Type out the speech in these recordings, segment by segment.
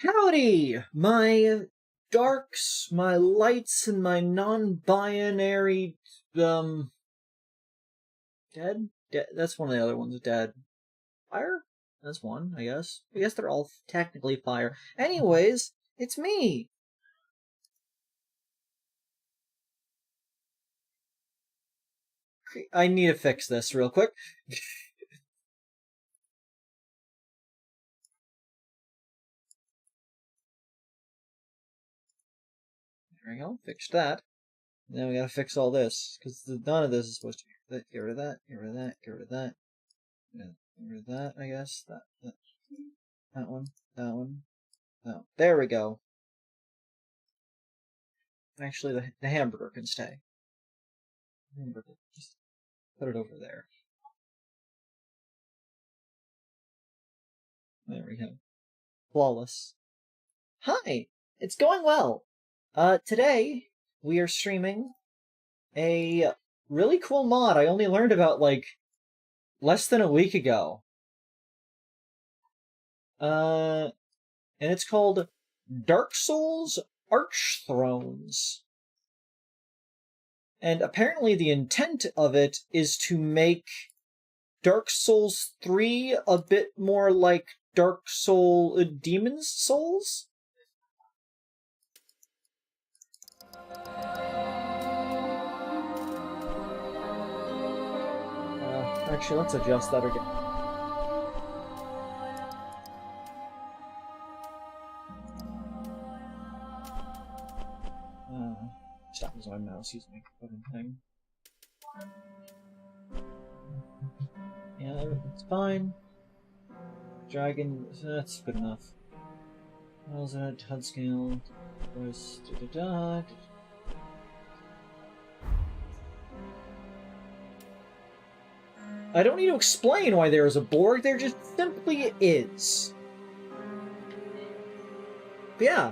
Howdy, my darks, my lights, and my non-binary, dead? That's one of the other ones, dead. Fire? That's one, I guess. I guess they're all technically fire. Anyways, it's me! I need to fix this real quick. There we go, fixed that. Now we gotta fix all this, because none of this is supposed to be. Get rid of that, get rid of that, get rid of that. Get rid of that, I guess. That one, that one. Oh, there we go. Actually, the hamburger can stay. Hamburger, just put it over there. There we go. Flawless. Hi! It's going well! Today, we are streaming a really cool mod I only learned about, less than a week ago. And it's called Dark Souls Archthrones. And apparently the intent of it is to make Dark Souls 3 a bit more like Dark Soul Demon's Souls? Actually, let's adjust that again. Stop using my mouse, use my fucking thing. Yeah, it's fine. Dragon, that's good enough. How's that? HUD scale. Voice. I don't need to explain why there is a Borg, there just simply is. But yeah,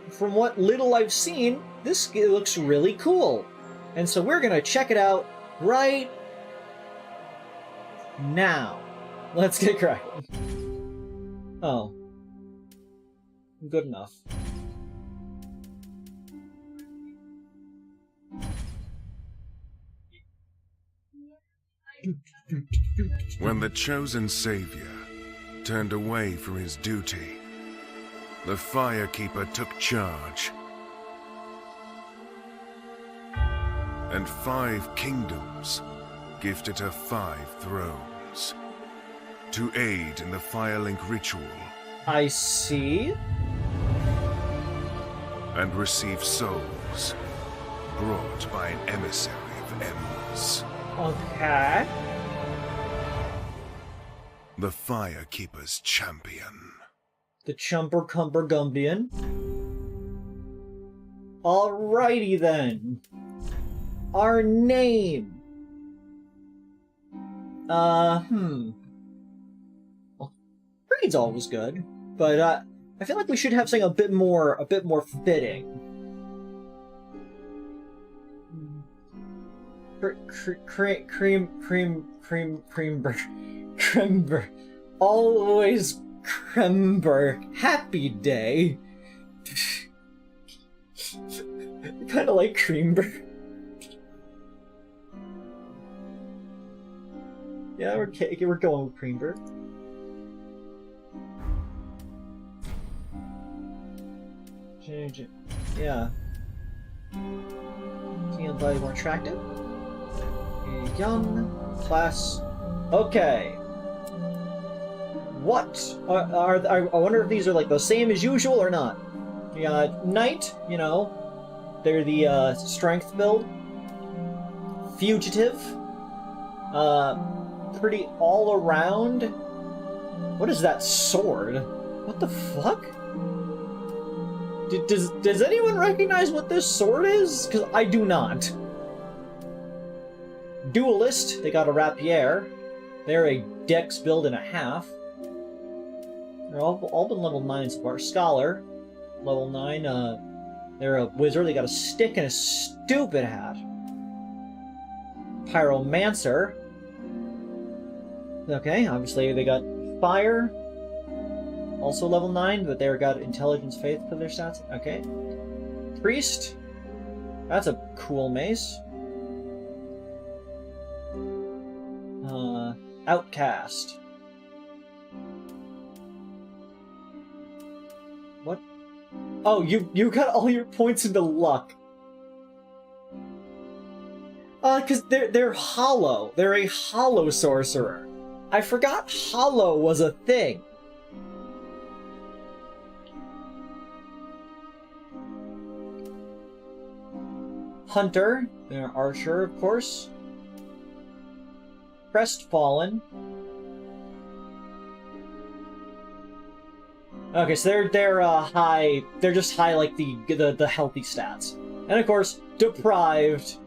from what little I've seen, this looks really cool. And so we're gonna check it out right now. Let's get cracking. Oh. Good enough. When the chosen savior turned away from his duty, the Firekeeper took charge, and 5 kingdoms gifted her 5 thrones to aid in the Firelink ritual. I see. And receive souls brought by an emissary of Ems. Okay. The Firekeeper's champion. The Chumper Cumber Gumbian. Alrighty then. Our name. Well, Creed's always good, but I feel like we should have something a bit more fitting. Crember. Always Crember. Happy day. Kind of like Creamber. Yeah, we're going with Creamber. Yeah. Feel body more attractive. Young class. Okay. What I wonder if these are like the same as usual or not. Yeah, Knight, you know, they're the strength build. Fugitive. Pretty all around. What is that sword? What the fuck? Does anyone recognize what this sword is? Because I do not. Duelist, they got a rapier. They're a dex build and a half. They're all been level 9 so far. Scholar, level 9. They're a wizard. They got a stick and a stupid hat. Pyromancer. Okay, obviously they got fire. Also level 9, but they've got intelligence, faith for their stats. Okay. Priest. That's a cool mace. Outcast. What? Oh, you got all your points into luck. Cause they're hollow. They're a hollow sorcerer. I forgot hollow was a thing. Hunter, they're archer, of course. Crestfallen. Okay, so they're high. They're just high like the healthy stats, and of course deprived,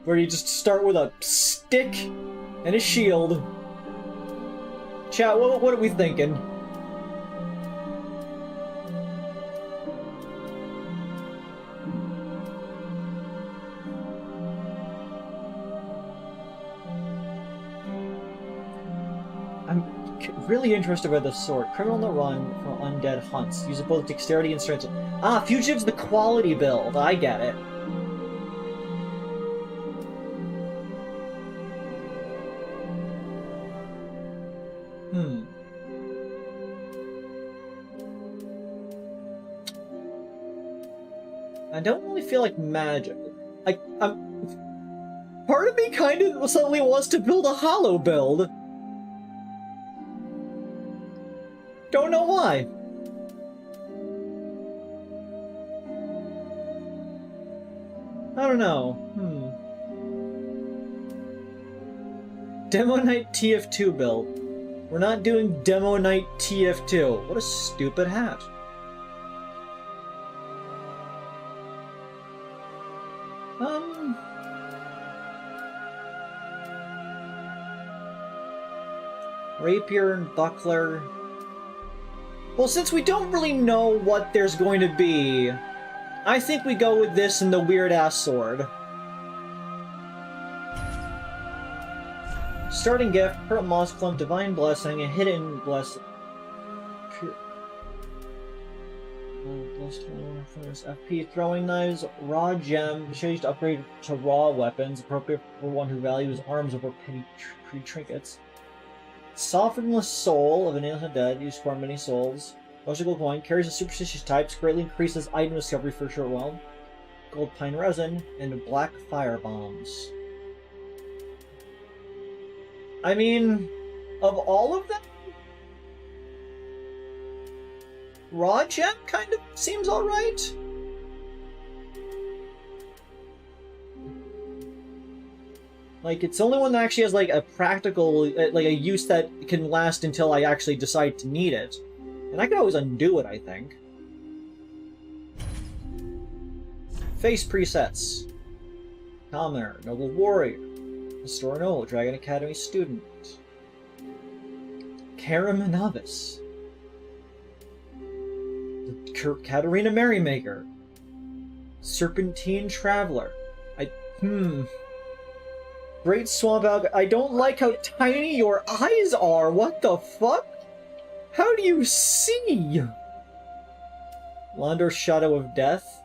where you just start with a stick and a shield. Chat, what are we thinking? Really interested by the sword. Criminal on the run from undead hunts. Uses both dexterity and strength. Ah, Fugitive's the quality build. I get it. I don't really feel like magic. Part of me kind of suddenly wants to build a hollow build. Don't know why. I don't know. Demo Night TF2 build. We're not doing Demo Night TF2. What a stupid hat. Rapier and Buckler. Well, since we don't really know what there's going to be, I think we go with this and the weird-ass sword. Starting gift, Purple Moss Clump, Divine Blessing, a Hidden Blessing. FP, Throwing Knives, Raw Gem, show you to upgrade to raw weapons, appropriate for one who values arms over petty trinkets. Softenless Soul of an Innocent Dead, used for many souls. Gold Coin, carries a superstitious types, greatly increases item discovery for a short while. Gold Pine Resin, and Black Fire Bombs. I mean, of all of them, Raw Gem kind of seems alright. Like, it's the only one that actually has, like, a practical, like, a use that can last until I actually decide to need it. And I can always undo it, I think. Face presets. Commoner, Noble Warrior. Historian Noble, Dragon Academy Student. Karim Novice. Katarina Merrymaker. Serpentine Traveler. Great Swamp Alg. I don't like how tiny your eyes are. What the fuck? How do you see? Londor's Shadow of Death.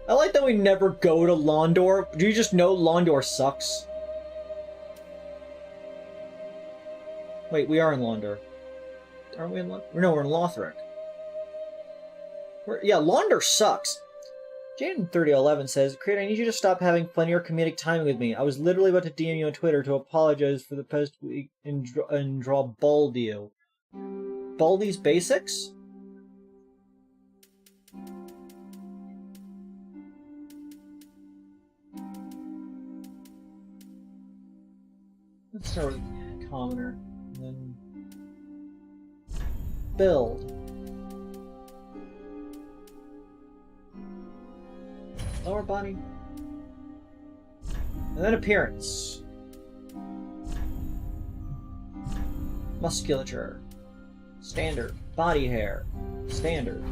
I like that we never go to Londor. Do you just know Londor sucks? Wait, we are in Londor. Aren't we in Londor? No, we're in Lothric. Yeah, Londor sucks. Jane3011 says, Kreed, I need you to stop having funnier comedic timing with me. I was literally about to DM you on Twitter to apologize for the past week and draw Baldio. Baldi's Basics? Let's start with Commoner, and then Build. Lower body. And then appearance. Musculature. Standard. Body hair. Standard.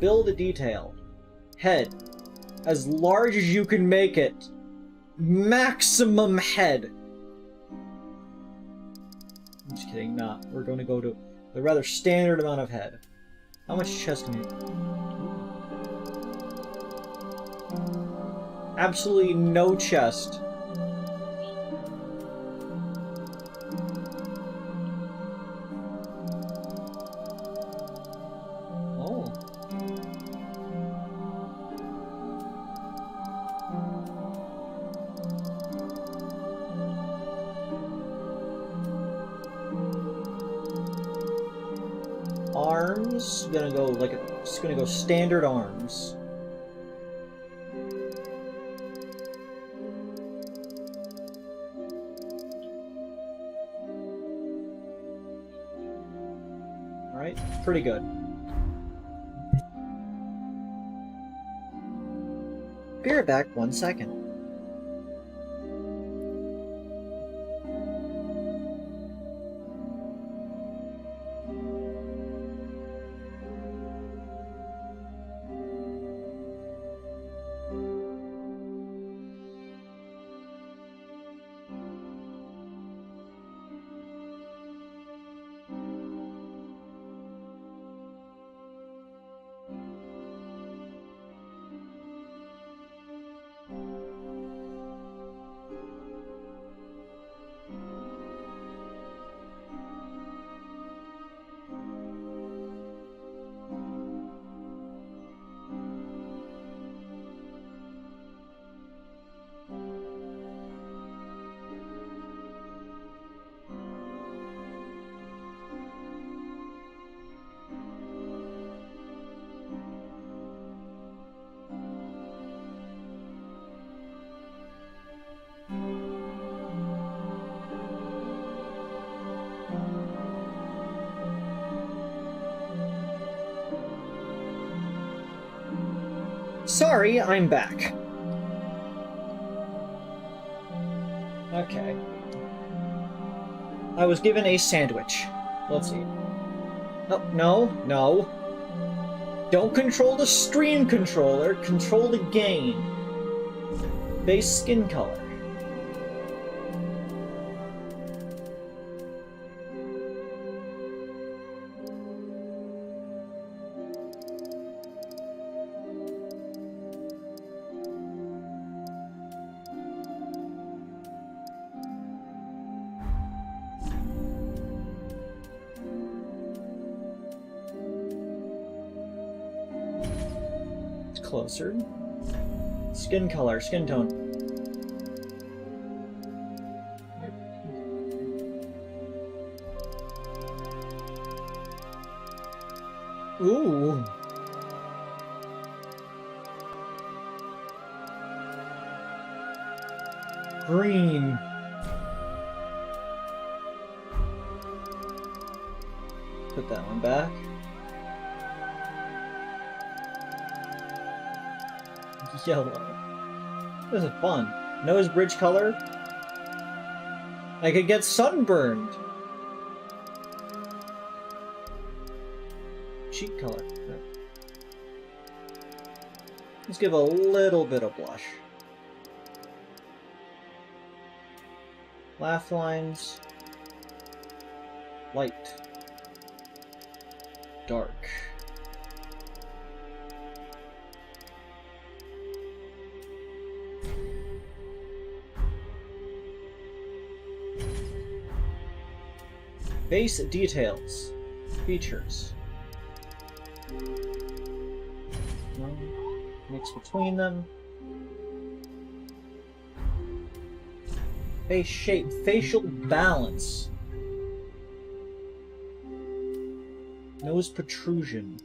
Build a detail. Head. As large as you can make it. maximum head. I'm just kidding, not. We're going to go to the rather standard amount of head. How much chest can you... Absolutely no chest. Oh. Arms, gonna go like it's gonna go standard arms. Alright, pretty good. Be right back 1 second. Sorry, I'm back. Okay. I was given a sandwich. Let's see. Oh, no. Don't control the stream controller, control the game. Base skin color. Closer. Skin color, skin tone. Ooh. Green. Put that one back. Yellow. This is fun. Nose bridge color. I could get sunburned. Cheek color. Let's give a little bit of blush. Laugh lines. Light. Dark. Base details. Features. Mix between them. Face shape. Facial balance. Nose protrusion.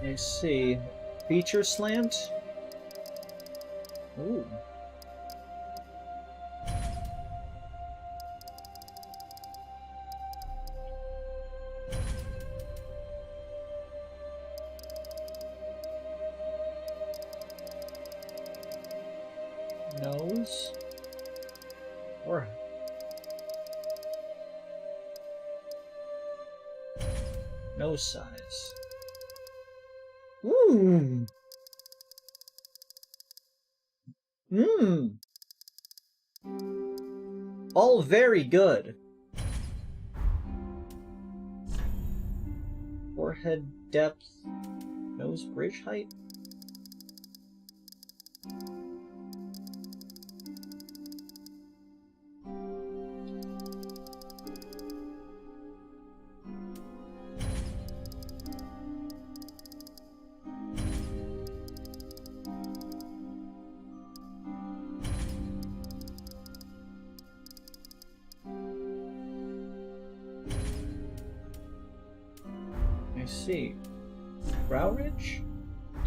I see. Feature slant? Ooh. Nose. Or nose size. Ooh. Mmm. All very good. Forehead depth. Nose bridge height. I see. Brow ridge?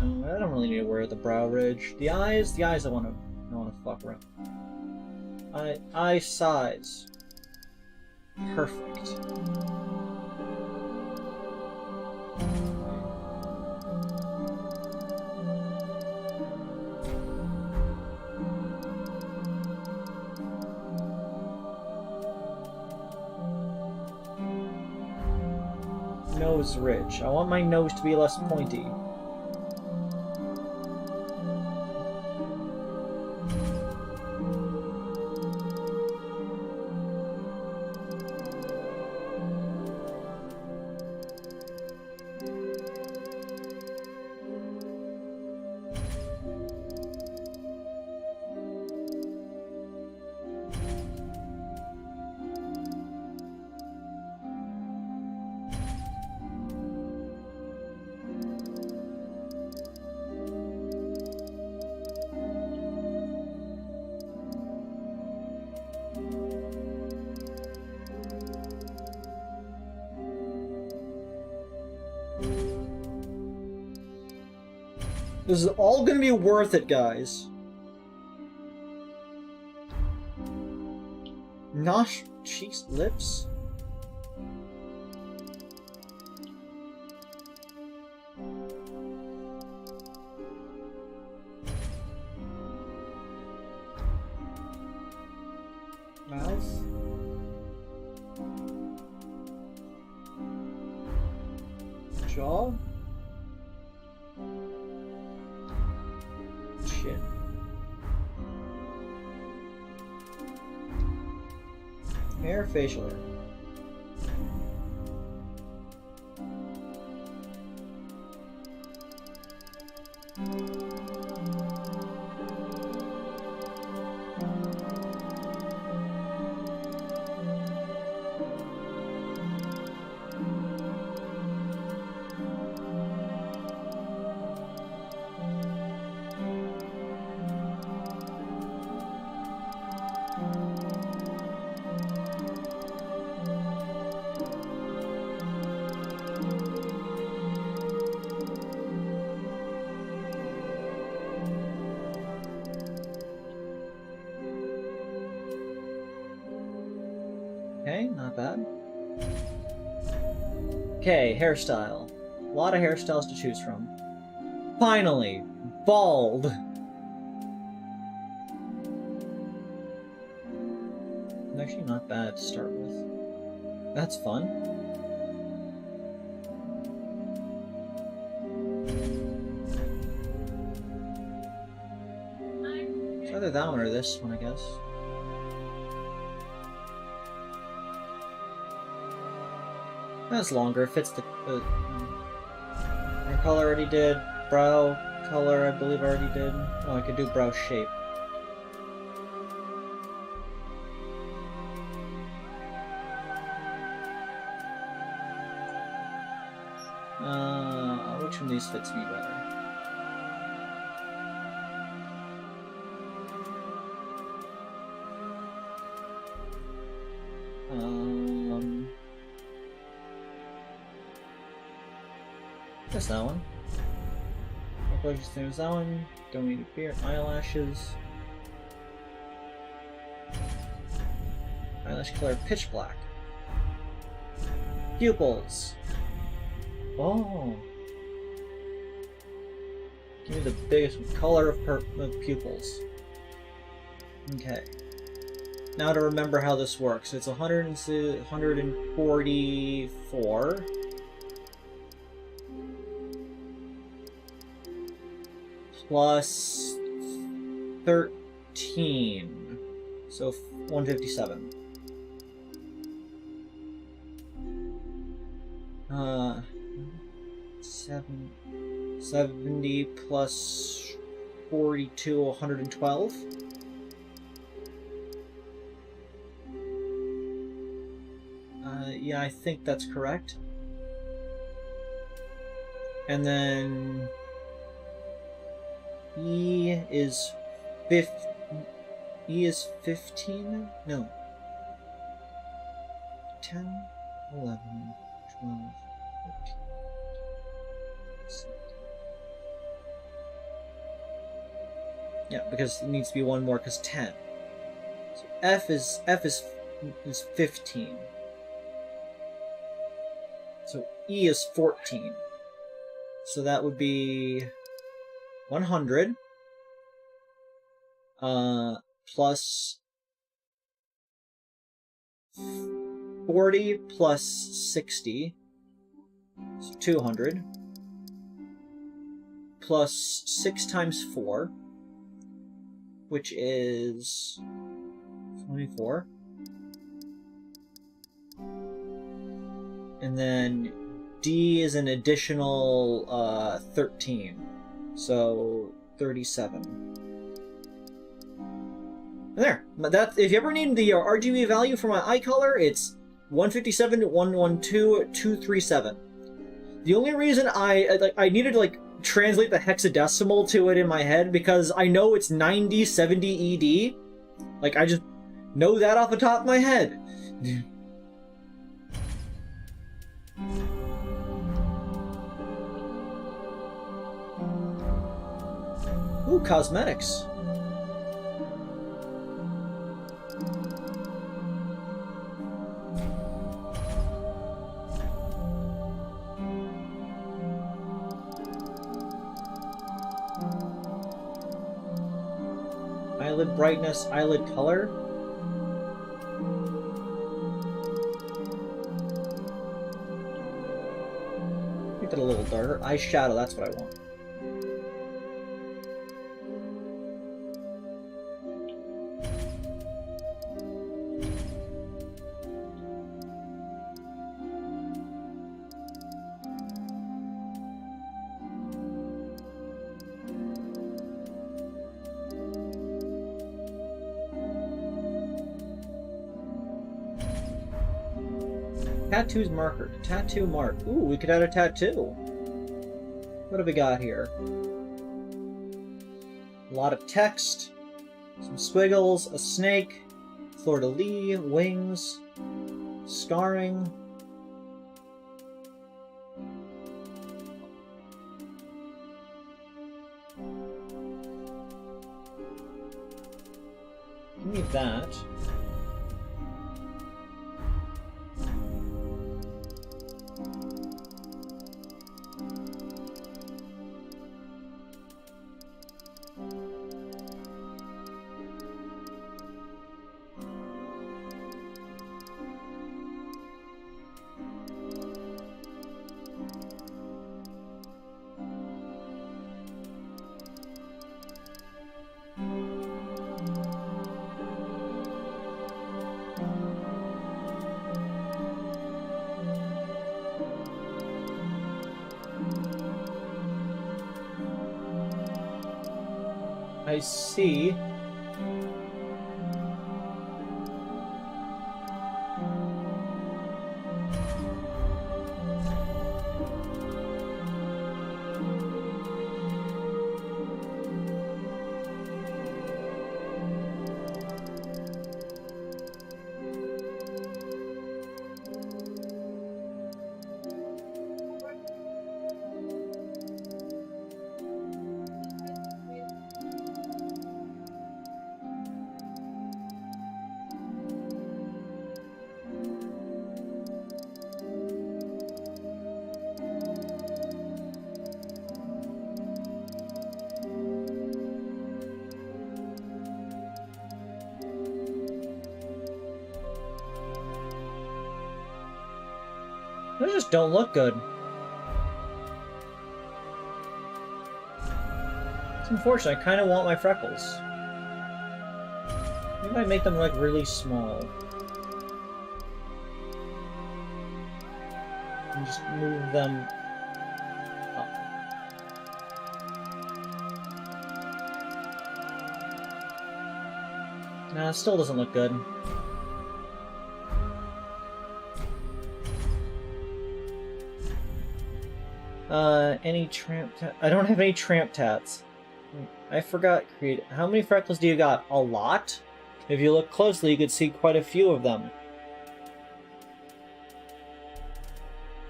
No, I don't really need to wear the brow ridge. The eyes I wanna fuck around. Eye size. Perfect. Nose ridge. I want my nose to be less pointy. This is all gonna be worth it, guys. Nosh, cheeks, lips. Mouth. Jaw. Chin. Hair, facial hair. Okay, not bad. Okay, hairstyle. A lot of hairstyles to choose from. Finally! Bald! Actually not bad to start with. That's fun. It's either that one or this one, I guess. That's longer, it fits the hair color already did. Brow color, I believe I already did. Oh, I could do brow shape. Which one of these fits me better? Guess that one. There's that one. Don't need a beard. Eyelashes. Eyelash color pitch black. Pupils. Oh. Give me the biggest color of pupils. Okay. Now to remember how this works. It's 144 plus 13. So 157. 70 plus 42, 112. Yeah, I think that's correct. And then E is 15? No. 10, 11, 12, 13, 17. Yeah, because it needs to be one more, because 10. So F is 15. So E is 14. So that would be 100 plus 40 plus 60, so 200, plus 6 times 4, which is 24. And then D is an additional 13, so 37. There. That, if you ever need the RGB value for my eye color, it's 157.112.237. The only reason I needed to translate the hexadecimal to it in my head because I know it's 9070 ED. I just know that off the top of my head. Ooh, cosmetics. Eyelid brightness, eyelid color. Make it a little darker. Eyeshadow, that's what I want. Tattoos marker. Tattoo mark. Ooh, we could add a tattoo. What have we got here? A lot of text. Some squiggles. A snake. Fleur-de-lis. Wings. Scarring. Give me that. I see. Those just don't look good. It's unfortunate. I kind of want my freckles. Maybe I make them like really small. And just move them up. Nah, it still doesn't look good. Any tramp tat? I don't have any tramp tats. I forgot, Creed. How many freckles do you got? A lot? If you look closely, you could see quite a few of them.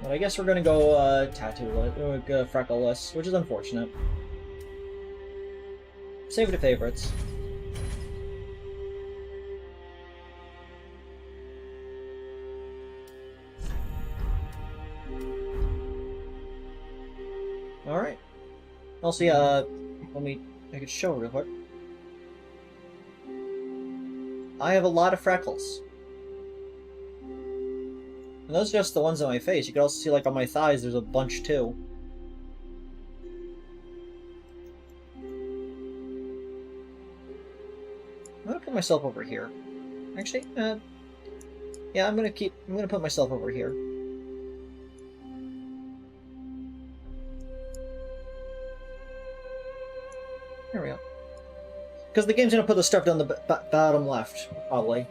But I guess we're gonna go, freckleless, which is unfortunate. Save it to favorites. Alright. Also, yeah, let me make it show real quick. I have a lot of freckles. And those are just the ones on my face. You can also see, like, on my thighs, there's a bunch, too. I'm gonna put myself over here. Actually, yeah, I'm gonna put myself over here. There we go. Because the game's gonna put the stuff down the bottom left, probably.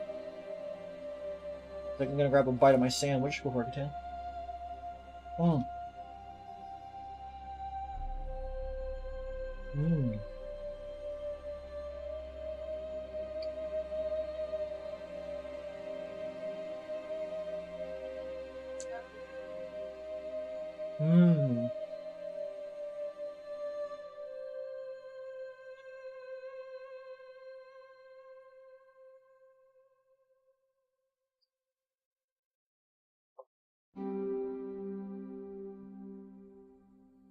I'm gonna grab a bite of my sandwich before I continue. Mmm. Mmm. Mmm.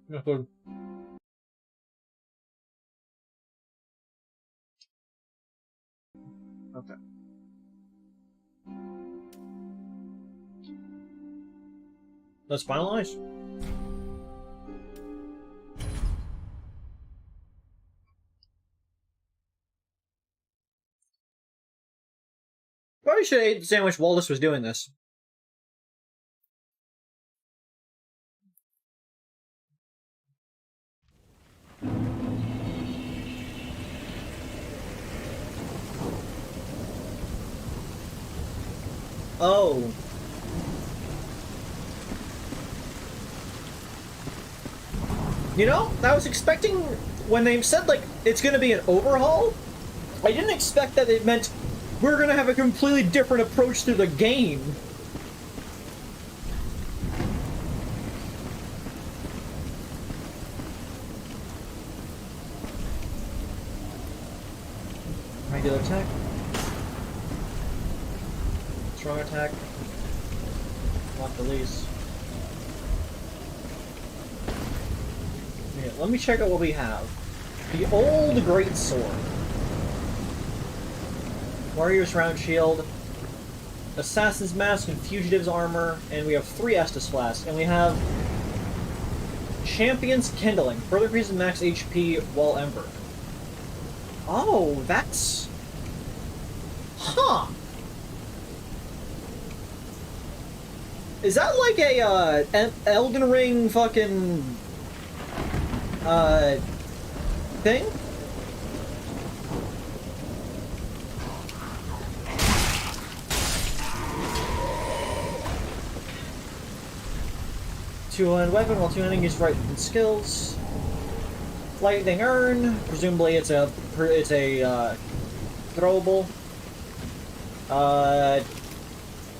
That's good. Okay. Let's finalize. Probably should have ate the sandwich while this was doing this. Oh. You know, I was expecting, when they said, like, it's gonna be an overhaul, I didn't expect that it meant we're gonna have a completely different approach to the game. Regular attack. Strong attack. Lock release. Okay, let me check out what we have. The old greatsword. Warrior's round shield. Assassin's mask and fugitive's armor. And we have 3 Estus flasks. And we have Champion's kindling. Further increases max HP while ember. Oh, that's... Huh. Is that like a Elden Ring fucking thing? Two-handed weapon while two-handing is right and skills. Lightning urn. Presumably it's a throwable.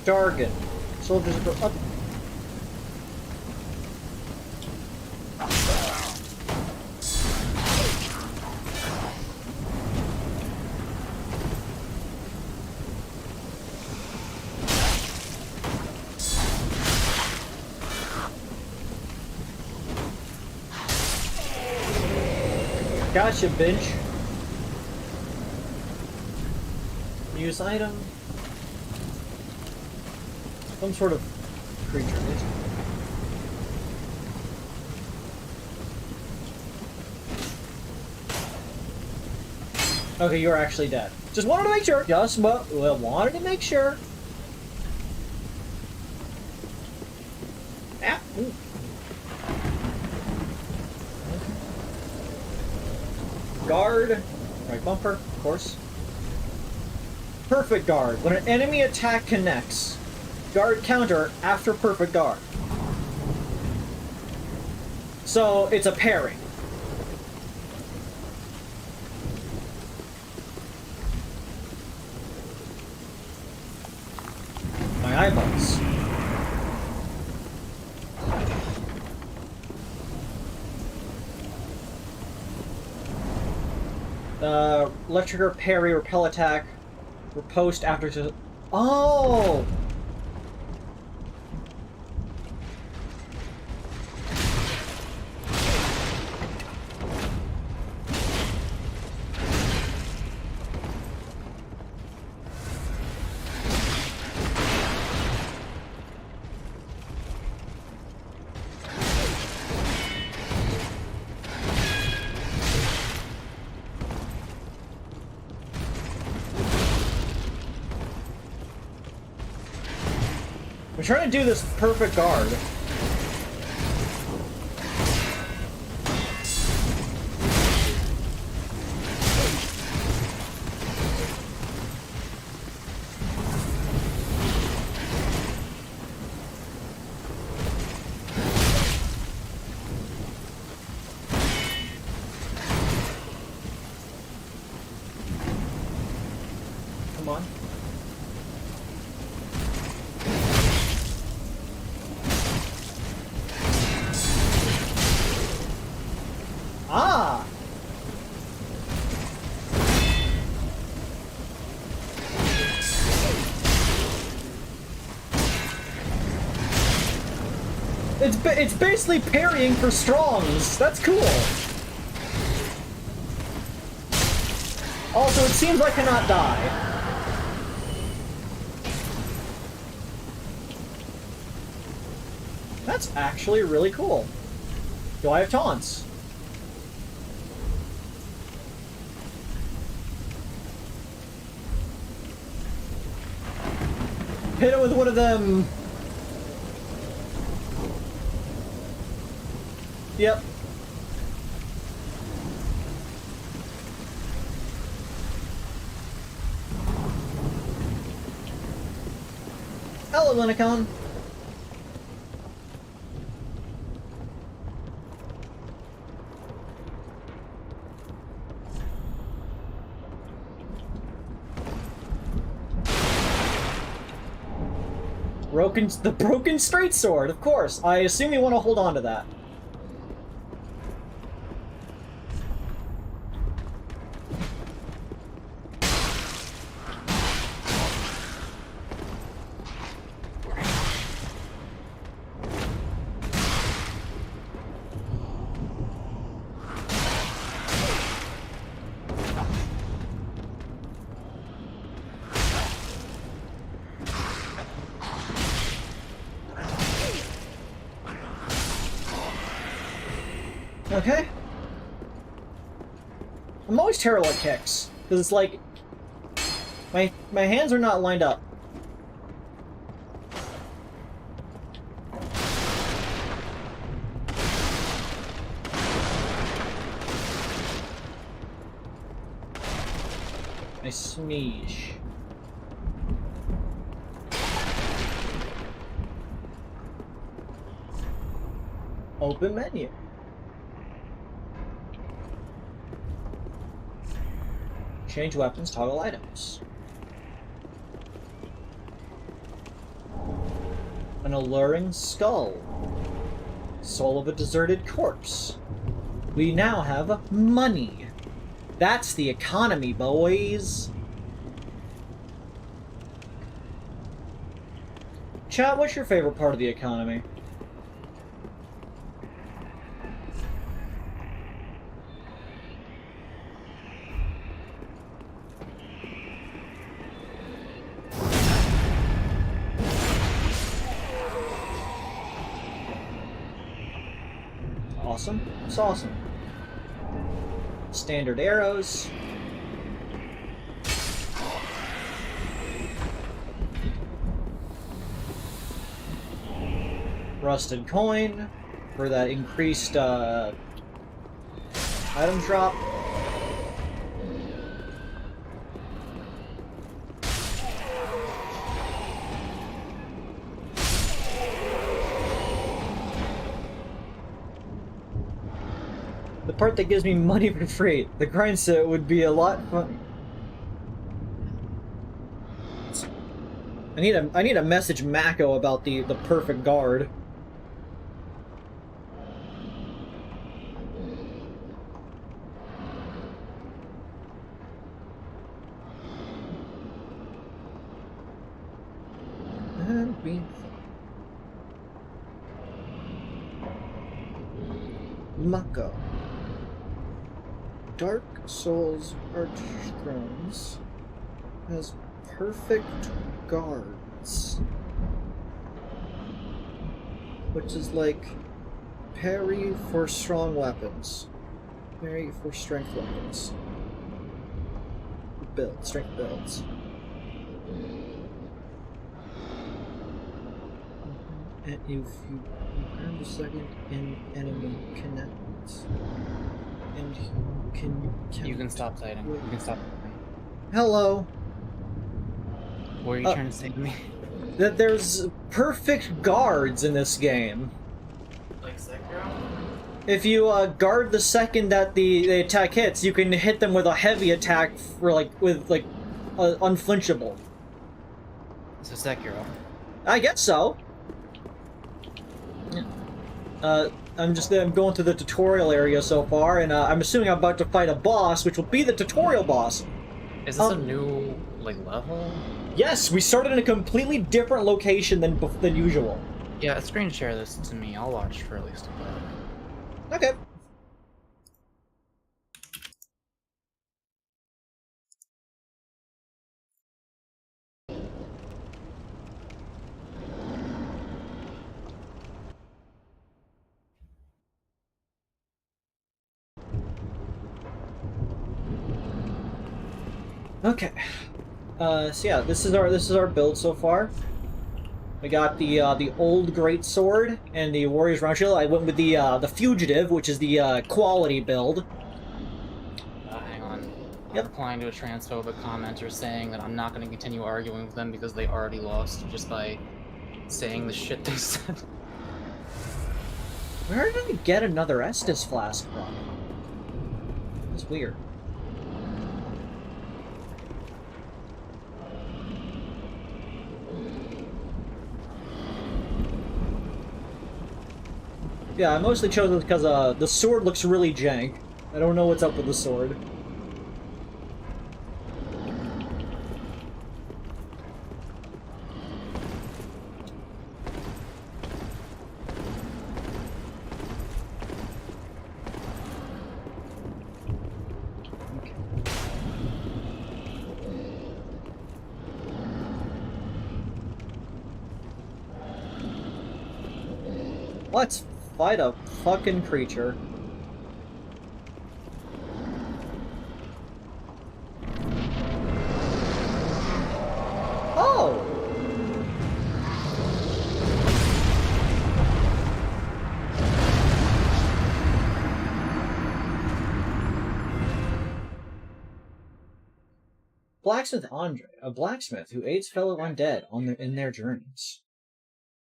Jargon. Soldiers go up. Gotcha, bitch. Use item. Some sort of creature, at least. Okay, you're actually dead. Just wanted to make sure. Just wanted to make sure. Ah. Ooh. Guard. Right bumper, of course. Perfect guard. When an enemy attack connects, guard counter after perfect guard. So it's a pairing. My eyeballs. Electric or parry, repel attack, riposte after... Oh! I'm trying to do this perfect guard. Come on. Ah! It's basically parrying for strongs. That's cool. Also, it seems I cannot die. That's actually really cool. Do I have taunts? Hit it with one of them. Yep. Hello, Linicon. The broken straight sword, of course. I assume you want to hold on to that. Okay. I'm always terrible at kicks, because it's like my hands are not lined up. I smeesh. Open menu. Change weapons, toggle items. An alluring skull. Soul of a deserted corpse. We now have money. That's the economy, boys. Chat, what's your favorite part of the economy? Awesome. It's awesome. Standard arrows. rusted coin for that increased item drop. The part that gives me money for free. The grind set would be a lot fun. I need a message Mako about the perfect guard. Mako. Dark Souls Archthrones has perfect guards, which is like parry for strong weapons, parry for strength weapons, strength builds. And if you grab a second enemy connects, and you can stop fighting. You can stop fighting. Hello. What are you trying to say to me? That there's perfect guards in this game. Like Sekiro? If you guard the second that the attack hits, you can hit them with a heavy attack for unflinchable. So Sekiro. I guess so. I'm going through the tutorial area so far, and I'm assuming I'm about to fight a boss, which will be the tutorial boss. Is this a new level? Yes, we started in a completely different location than usual. Yeah, screen share this to me. I'll watch for at least a bit. Okay. Okay. So yeah, this is our build so far. We got the old great sword and the warrior's round shield. I went with the fugitive, which is the quality build. Hang on. Yep. I'm replying to a transphobic commenter saying that I'm not going to continue arguing with them because they already lost just by saying the shit they said. Where did we get another Estus flask from? That's weird. Yeah, I mostly chose it because the sword looks really jank. I don't know what's up with the sword. Let's fight a fucking creature. Oh! Blacksmith Andre, a blacksmith who aids fellow undead in their journeys.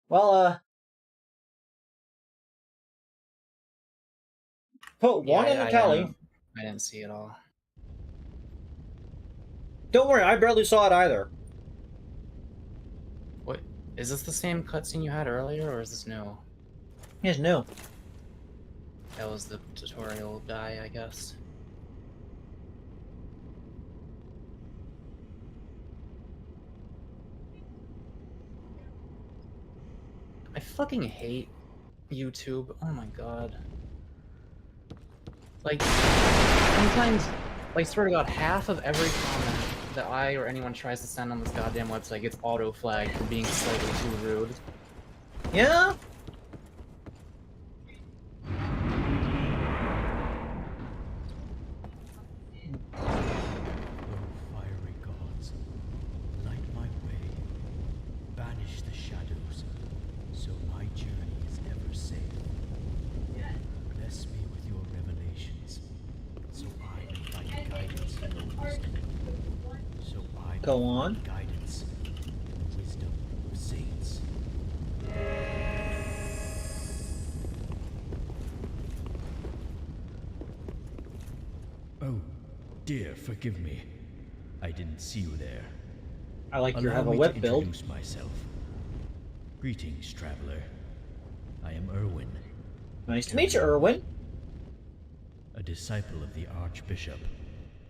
Well, put one in the tally. I didn't see it all. Don't worry, I barely saw it either. What? Is this the same cutscene you had earlier, or is this new? It's new. That was the tutorial guy, I guess. I fucking hate YouTube. Oh my god. Like, sometimes, like, swear to God, half of every comment that I or anyone tries to send on this goddamn website gets auto-flagged for being slightly too rude. Yeah? Fiery gods, light my way, banish the shadows, so my journey is safe. Bless me with your revelations, so I may find guidance in the wisdom. So I Go may on. find guidance in the wisdom of saints. Oh, dear, forgive me. I didn't see you there. I like you Allow have a me whip to build. introduce myself. Greetings, traveler. I am Erwin, Nice to meet you, Erwin. a disciple of the Archbishop.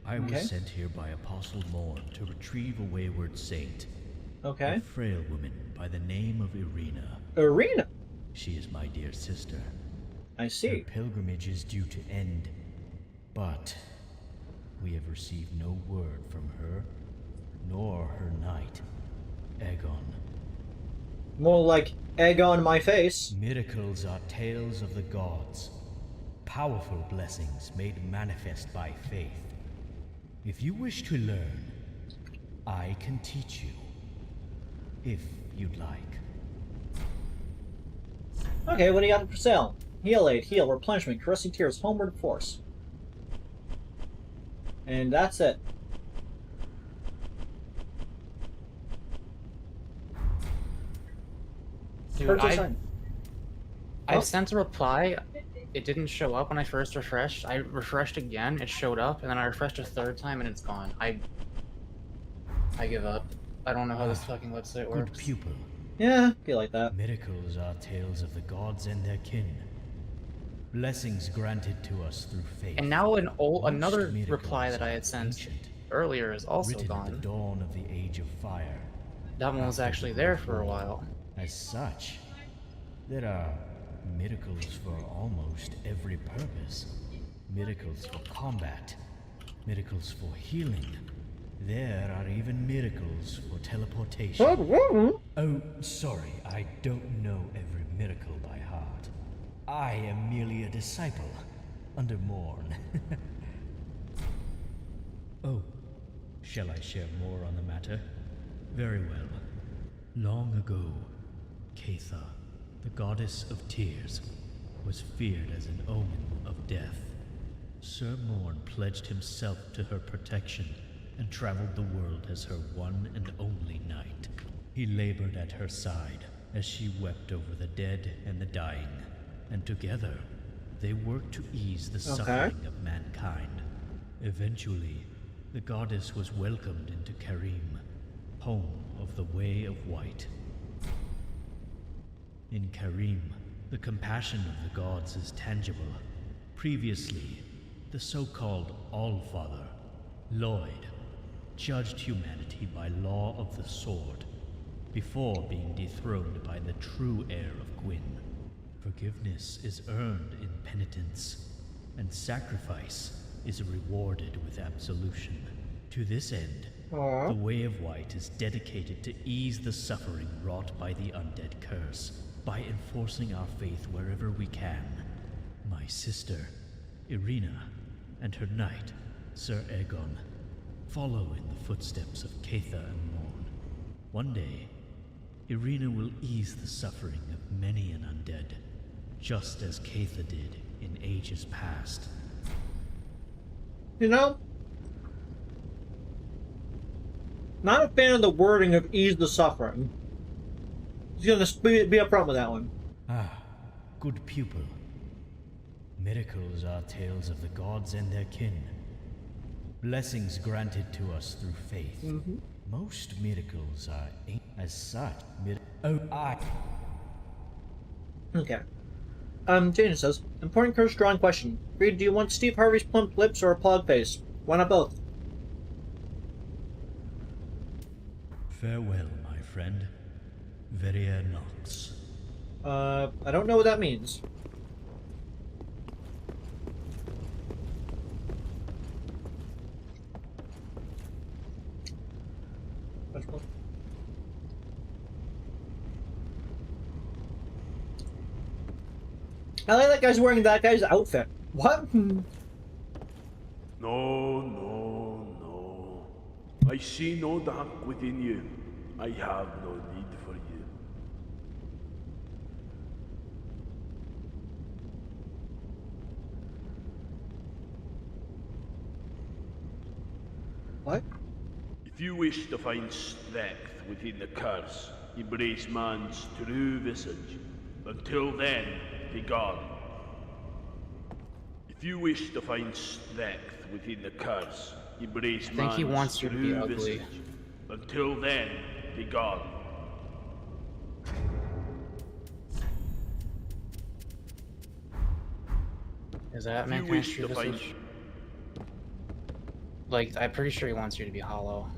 I Okay. was sent here by Apostle Morn to retrieve a wayward saint, Okay. a frail woman by the name of Irina. Arena. She is my dear sister. I Her see. pilgrimage is due to end, but we have received no word from her, nor her knight, Aegon. More like egg on my face. Miracles are tales of the gods, powerful blessings made manifest by faith. If you wish to learn, I can teach you, if you'd like. Okay, what do you got for sale? Heal aid, heal, replenishment, caressing tears, homeward force. And that's it. Dude, Purchase I item. I Oh. sent a reply. It didn't show up when I first refreshed. I refreshed again, it showed up, and then I refreshed a third time and it's gone. I give up. I don't know how this fucking website Good works. pupil. Yeah, feel like that. Miracles are tales of the gods and their kin. Blessings granted to us through faith. And now another Most reply miracles that I are had sent ancient, earlier is also written at the gone. dawn of the age of fire. That one was after actually the there Great for a War. while. As such, there are miracles for almost every purpose. Miracles for combat, miracles for healing. There are even miracles for teleportation. Oh, sorry, I don't know every miracle by heart. I am merely a disciple, under Morn. Oh, shall I share more on the matter? Very well. Long ago, Ketha, the goddess of tears, was feared as an omen of death. Sir Morn pledged himself to her protection and traveled the world as her one and only knight. He labored at her side as she wept over the dead and the dying, and together they worked to ease the suffering of mankind. Eventually, the goddess was welcomed into Karim, home of the Way of White. In Karim, the compassion of the gods is tangible. Previously, the so-called Allfather, Lloyd, judged humanity by law of the sword, before being dethroned by the true heir of Gwyn. Forgiveness is earned in penitence, and sacrifice is rewarded with absolution. To this end, the Way of White is dedicated to ease the suffering wrought by the undead curse, by enforcing our faith wherever we can. My sister, Irina, and her knight, Sir Aegon, follow in the footsteps of Ketha and Morn. One day, Irina will ease the suffering of many an undead, just as Ketha did in ages past. You know, not a fan of the wording of ease the suffering. Just gonna be upfront with that one. Ah, good pupil. Miracles are tales of the gods and their kin. Blessings granted to us through faith. Most miracles are as such. Okay. Jaden says, important curse drawing question. Reed, do you want Steve Harvey's plump lips or a pog face? Why not both? Farewell, my friend. Veria Nox. I don't know what that means. I like that guy's wearing that guy's outfit. What? No, no, no. I see no dark within you. I have no need for you. What? If you wish to find strength within the curse, embrace man's true visage. Until then, be gone. If you wish to find strength within the curse, embrace I think he man's wants you to be true ugly. visage. Until then, be gone. Is that If you man wish to this find... is... Like, I'm pretty sure he wants you to be hollow.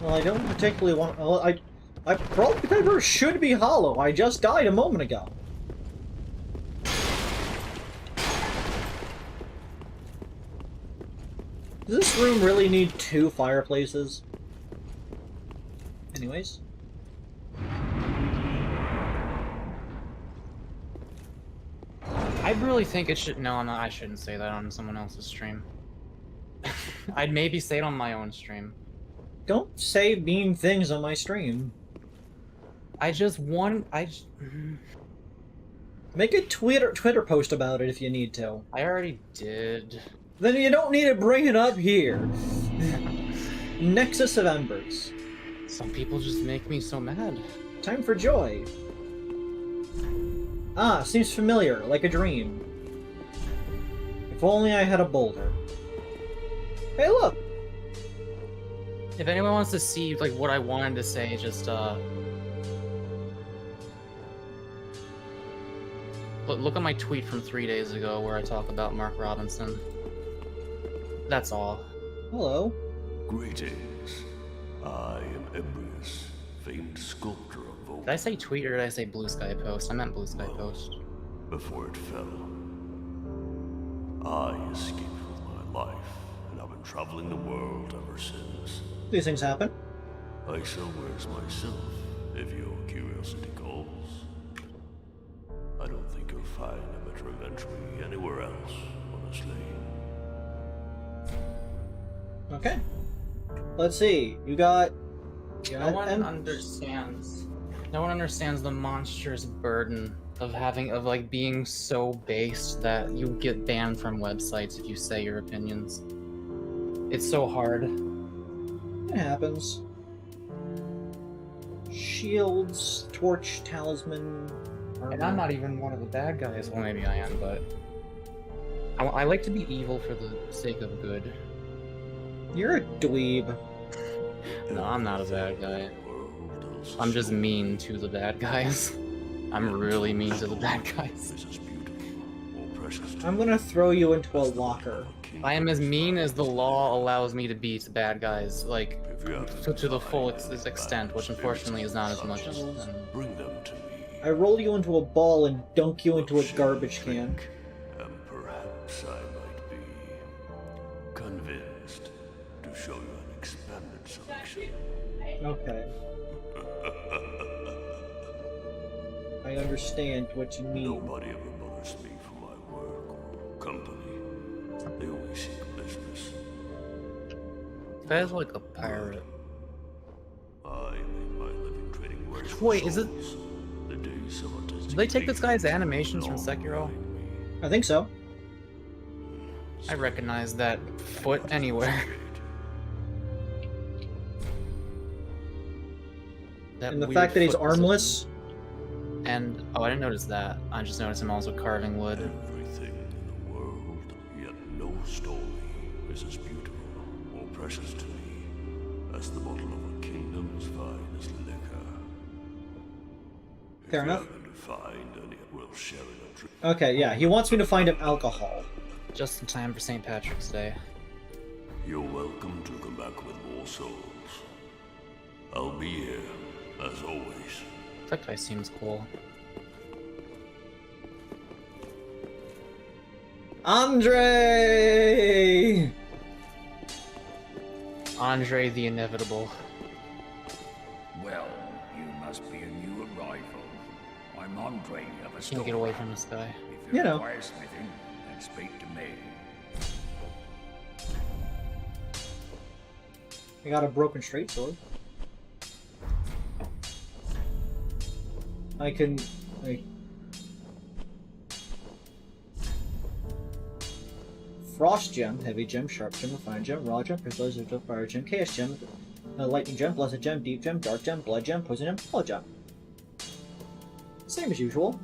Well, I don't particularly want. Well, I probably should be hollow. I just died a moment ago. Does this room really need 2 fireplaces? Anyways. I really think it should. No, I shouldn't say that on someone else's stream. I'd maybe say it on my own stream. Don't say mean things on my stream. Make a Twitter post about it if you need to. I already did. Then you don't need to bring it up here. Nexus of Embers. Some people just make me so mad. Time for joy. Ah, seems familiar, like a dream. If only I had a boulder. Hey, look! If anyone wants to see like what I wanted to say, just look at my tweet from 3 days ago where I talk about Mark Robinson. That's all. Hello. Greetings. I am Ebrius, famed sculptor of Vogue. Did I say tweet or did I say blue sky post? I meant blue sky post. Before it fell, I escaped with my life, and I've been traveling the world ever since. These things happen. I shall where's myself, if your curiosity calls. I don't think you'll find a better inventory anywhere else, honestly. Okay. Let's see. You got No one understands. No one understands the monstrous burden of like being so based that you get banned from websites if you say your opinions. It's so hard. It happens. Shields, torch, talisman. Armor. And I'm not even one of the bad guys. Well, maybe I am, but I like to be evil for the sake of good. You're a dweeb. No, I'm not a bad guy. I'm just mean to the bad guys. I'm really mean to the bad guys. I'm gonna throw you into a locker. I am as mean as the law allows me to be to bad guys, like, to the full extent, which unfortunately is not as much as... Bring them to me. I roll you into a ball and dunk you into a garbage can. And perhaps I might be convinced to show you an expanded selection. Okay. I understand what you mean. Nobody ever bothers me for my work or company. They only seek business. That's like a pirate. I made my living trading wares. Wait, is it... The day someone does Did they take this guy's animations from Sekiro? I think so. I recognize that foot anywhere. And the fact that he's armless. And, oh, I didn't notice that. I just noticed him also carving wood. Everything in the world, yet no story is as beautiful or precious to me as the bottle of a kingdom's finest liquor. Fair enough. To find any, we'll share it a drink. Okay, yeah, he wants me to find him alcohol. Just in time for St. Patrick's Day. You're welcome to come back with more souls. I'll be here, as always. That guy seems cool. Andre! Andre the Inevitable. Well, you must be a new arrival. I'm Andre of a Can't get away from this guy. If you You know. require smithing, then speak to me. I got a broken straight sword. I can, like... Frost gem, heavy gem, sharp gem, refined gem, raw gem, crystallized gem, fire gem, chaos gem, lightning gem, blessed gem, deep gem, dark gem, blood gem, poison gem, blood gem. Same as usual.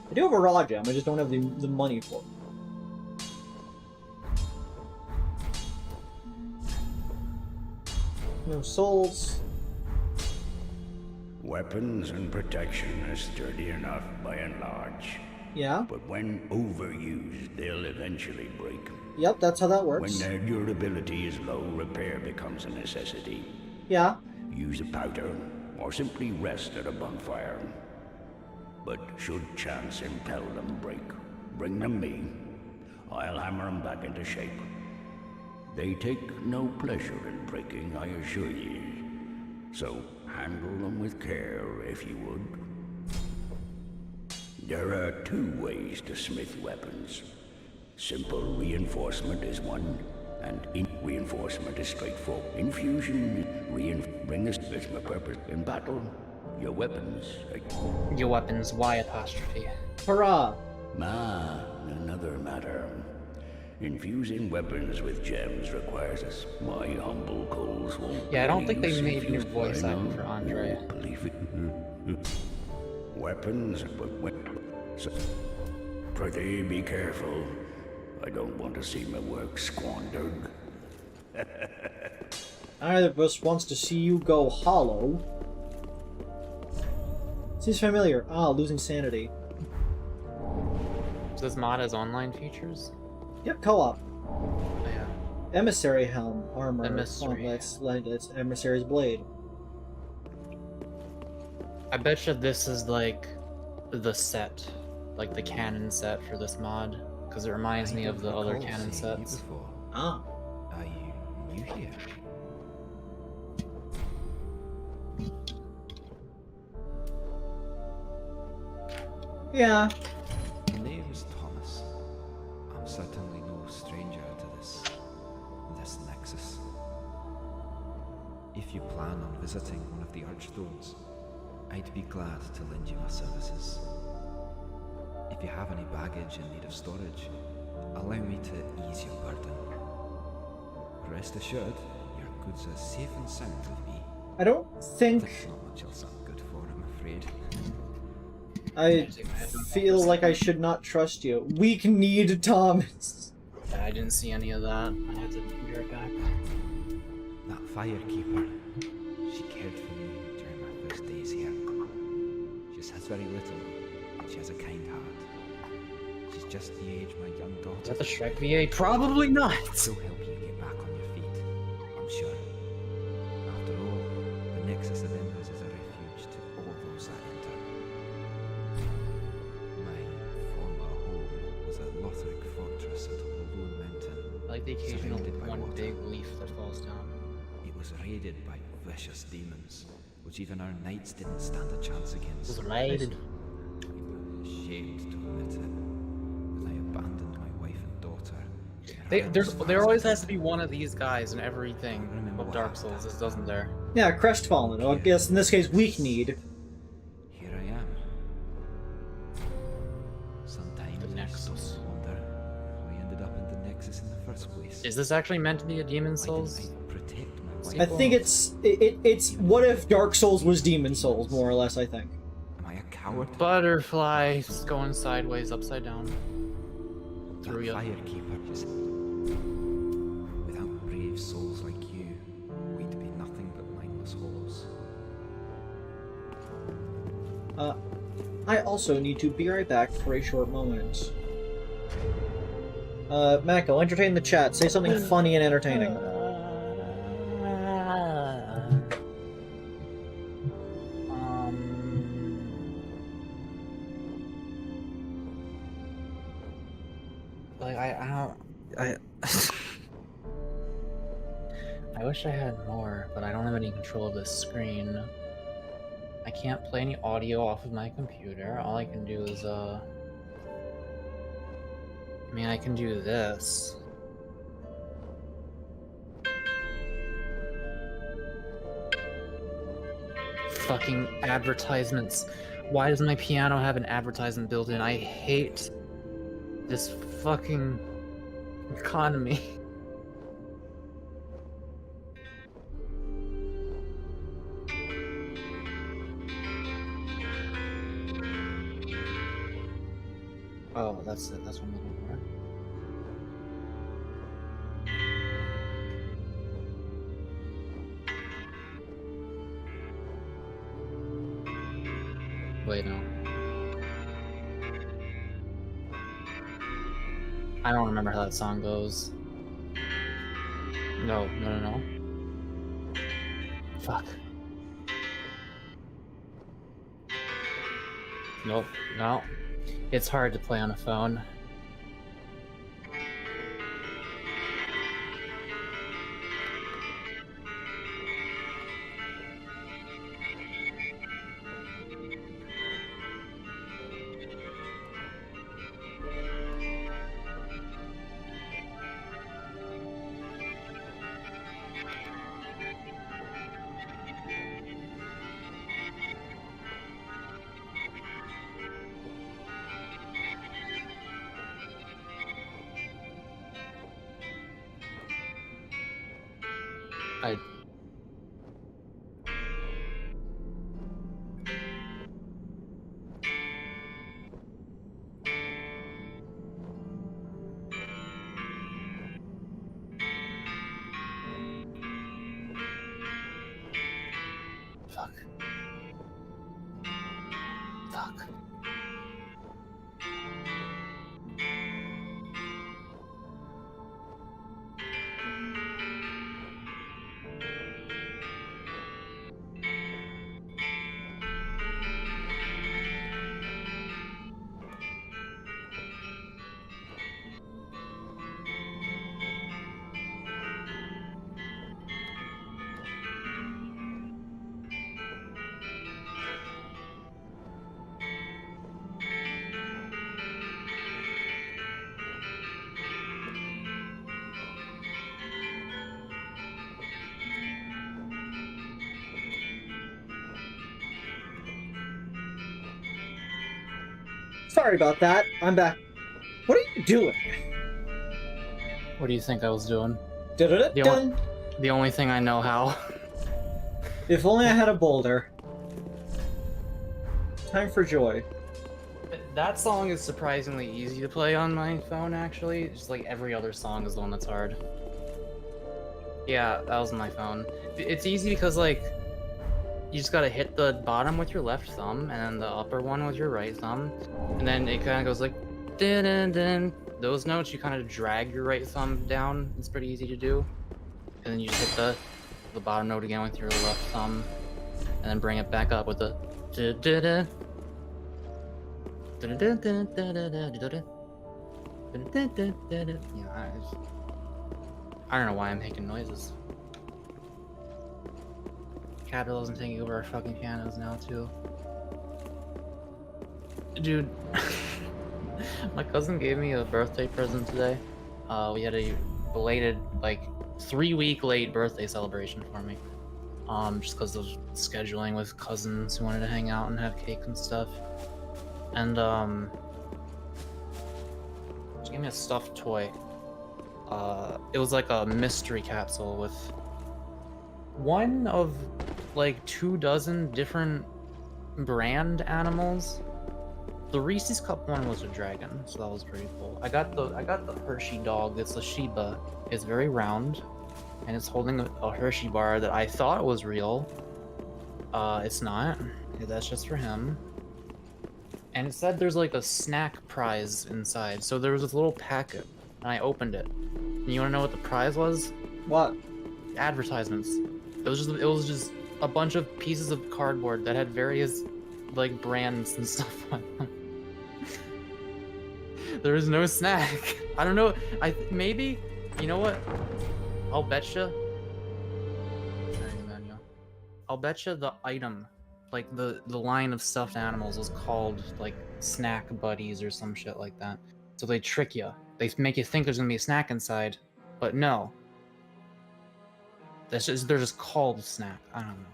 I do have a raw gem, I just don't have the money for it. No souls. Weapons and protection are sturdy enough by and large. Yeah. But when overused, they'll eventually break. Yep, that's how that works. When their durability is low, repair becomes a necessity. Yeah. Use a powder, or simply rest at a bonfire. But should chance impel them break, bring them me. I'll hammer them back into shape. They take no pleasure in breaking, I assure ye. So handle them with care, if you would. There are 2 ways to smith weapons. Simple reinforcement is one, and reinforcement is straightforward. Infusion, bring us my purpose in battle. Your weapons. Your weapons, why apostrophe? Hurrah! Another matter. Infusing weapons with gems requires us. My humble coals won't. Yeah, I don't think they made new voice acting for Andre. Believe it. Weapons, so, prithee be careful. I don't want to see my work squandered. Either of us wants to see you go hollow. Seems familiar. Ah, losing sanity. So this mod has online features? Yep, co-op. Oh, yeah. Emissary helm, armor, Emissary. gauntlets, emissary's blade. I bet you this is like the set, like the canon set for this mod, because it reminds me of the other canon sets. Ah. Are you new here? Yeah. My name is Thomas. I'm certainly no stranger to this nexus. If you plan on visiting one of the Archthrones, I'd be glad to lend you my services. If you have any baggage in need of storage, allow me to ease your burden. Rest assured, your goods are safe and sound with me. I don't think There's not much else I'm good for, I'm afraid. I feel like I should not trust you. Weak need, Thomas. Yeah, I didn't see any of that. I had to be right back. That firekeeper, she cared for me during my first days here. She has very little, but she has a kind heart. She's just the age my young daughter. Is that the Shrek VA? Probably not! She'll help you get back on your feet, I'm sure. After all, the Nexus of Embers is a refuge to all those that enter. My former home was a Lothric fortress atop a lone mountain. I like the occasional surrounded by one water. big leaf that falls down. It was raided by vicious demons, which even our knights didn't stand a chance against. It was raided. We were ashamed to admit it. When I abandoned my wife and daughter. There always has to be one of these guys in everything of Dark Souls, doesn't there? Yeah, crestfallen. I guess in this case, weak need. Here I am. Sometimes The I still Nexus. wonder how I ended up in the Nexus in the first place. Is this actually meant to be a Demon Why Souls? didn't I protect my wife? I think it's what if Dark Souls was Demon Souls, more or less, I think. Am I a coward? Butterfly going sideways, upside down. That Through you. firekeeper just... Without brave souls like you, we'd be nothing but mindless hollows. I also need to be right back for a short moment. Mako, entertain the chat. Say something funny and entertaining. Like I I wish I had more, but I don't have any control of this screen. I can't play any audio off of my computer. All I can do is I mean, I can do this. fucking advertisements. Why does my piano have an advertisement built in? I hate this fucking economy. Oh, that's it. That's what I'm looking for. Wait, no. I don't remember how that song goes. No. Fuck. Nope, no. It's hard to play on a phone. I... Fuck. Fuck. Sorry about that. I'm back. What are you doing? What do you think I was doing? Dun. The only thing I know how. If only I had a boulder. Time for joy. That song is surprisingly easy to play on my phone, actually. Just like every other song is the one that's hard. Yeah, that was on my phone. It's easy because, like, you just gotta hit the bottom with your left thumb, and then the upper one with your right thumb. And then it kind of goes like, dun dun dun. Those notes, you kind of drag your right thumb down. It's pretty easy to do. And then you just hit the bottom note again with your left thumb. And then bring it back up with the dun dun dun. Yeah, I don't know why I'm making noises. Capitalism taking over our fucking pianos now too. Dude, my cousin gave me a birthday present today. We had a belated, like, 3-week late birthday celebration for me. Just because of scheduling with cousins who wanted to hang out and have cake and stuff. And she gave me a stuffed toy. It was like a mystery capsule with one of like 24 different brand animals. The Reese's Cup one was a dragon, so that was pretty cool. I got the Hershey dog. It's a Shiba. It's very round, and it's holding a Hershey bar that I thought was real. It's not. That's just for him. And it said there's like a snack prize inside. So there was this little packet, and I opened it. And you wanna know what the prize was? What? Advertisements. It was just a bunch of pieces of cardboard that had various like brands and stuff on them. There was no snack. I don't know. Maybe, you know what? I'll betcha. I'll betcha the item, like the line of stuffed animals, was called like Snack Buddies or some shit like that. So they trick you. They make you think there's gonna be a snack inside, but no. They're just called snack. I don't know.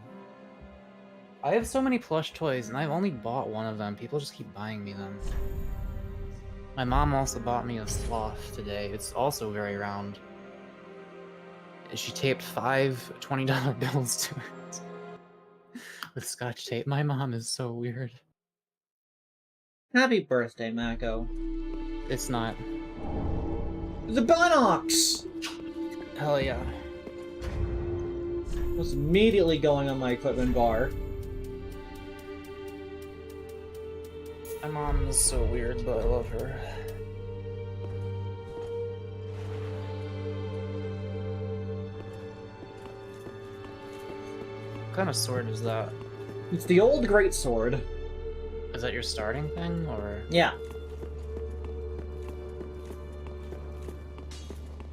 I have so many plush toys, and I've only bought one of them. People just keep buying me them. My mom also bought me a sloth today. It's also very round. She taped 5 $20 bills to it with scotch tape. My mom is so weird. Happy birthday, Mako. It's not. The Bunox! Hell yeah. Was immediately going on my equipment bar. My mom is so weird, but I love her. What kind of sword is that? It's the old great sword. Is that your starting thing, or? Yeah.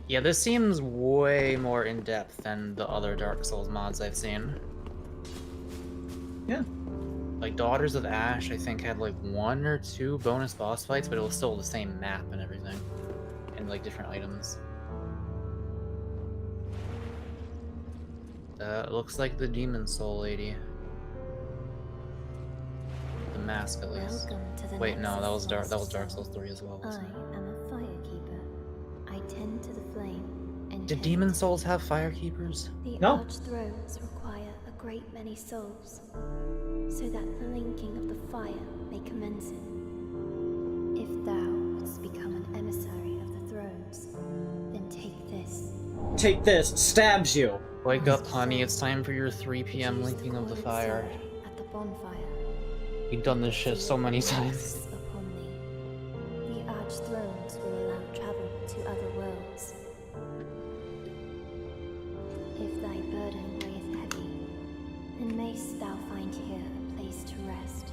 Yeah, this seems way more in-depth than the other Dark Souls mods I've seen. Yeah. Like, Daughters of Ash, I think, had like 1 or 2 bonus boss fights, but it was still the same map and everything. And like different items. That looks like the Demon Soul lady. The mask, at least. Wait, no, that was Dark Souls 3 as well, wasn't it? I am a firekeeper. I tend to the flame and Did Demon Souls have firekeepers? The No. Archthrones require a great many souls, so that the linking of the fire may commence it. If thou wouldst become an emissary of the thrones, then take this. Take this. Stabs you. Wake up, honey, it's time for your 3 p.m. Use linking of the coiled fire. sword at the bonfire. We've done this shit so many times. Curses upon thee. The Archthrones will allow travel to other worlds. If thy burden weigheth heavy, then mayst thou find here a place to rest.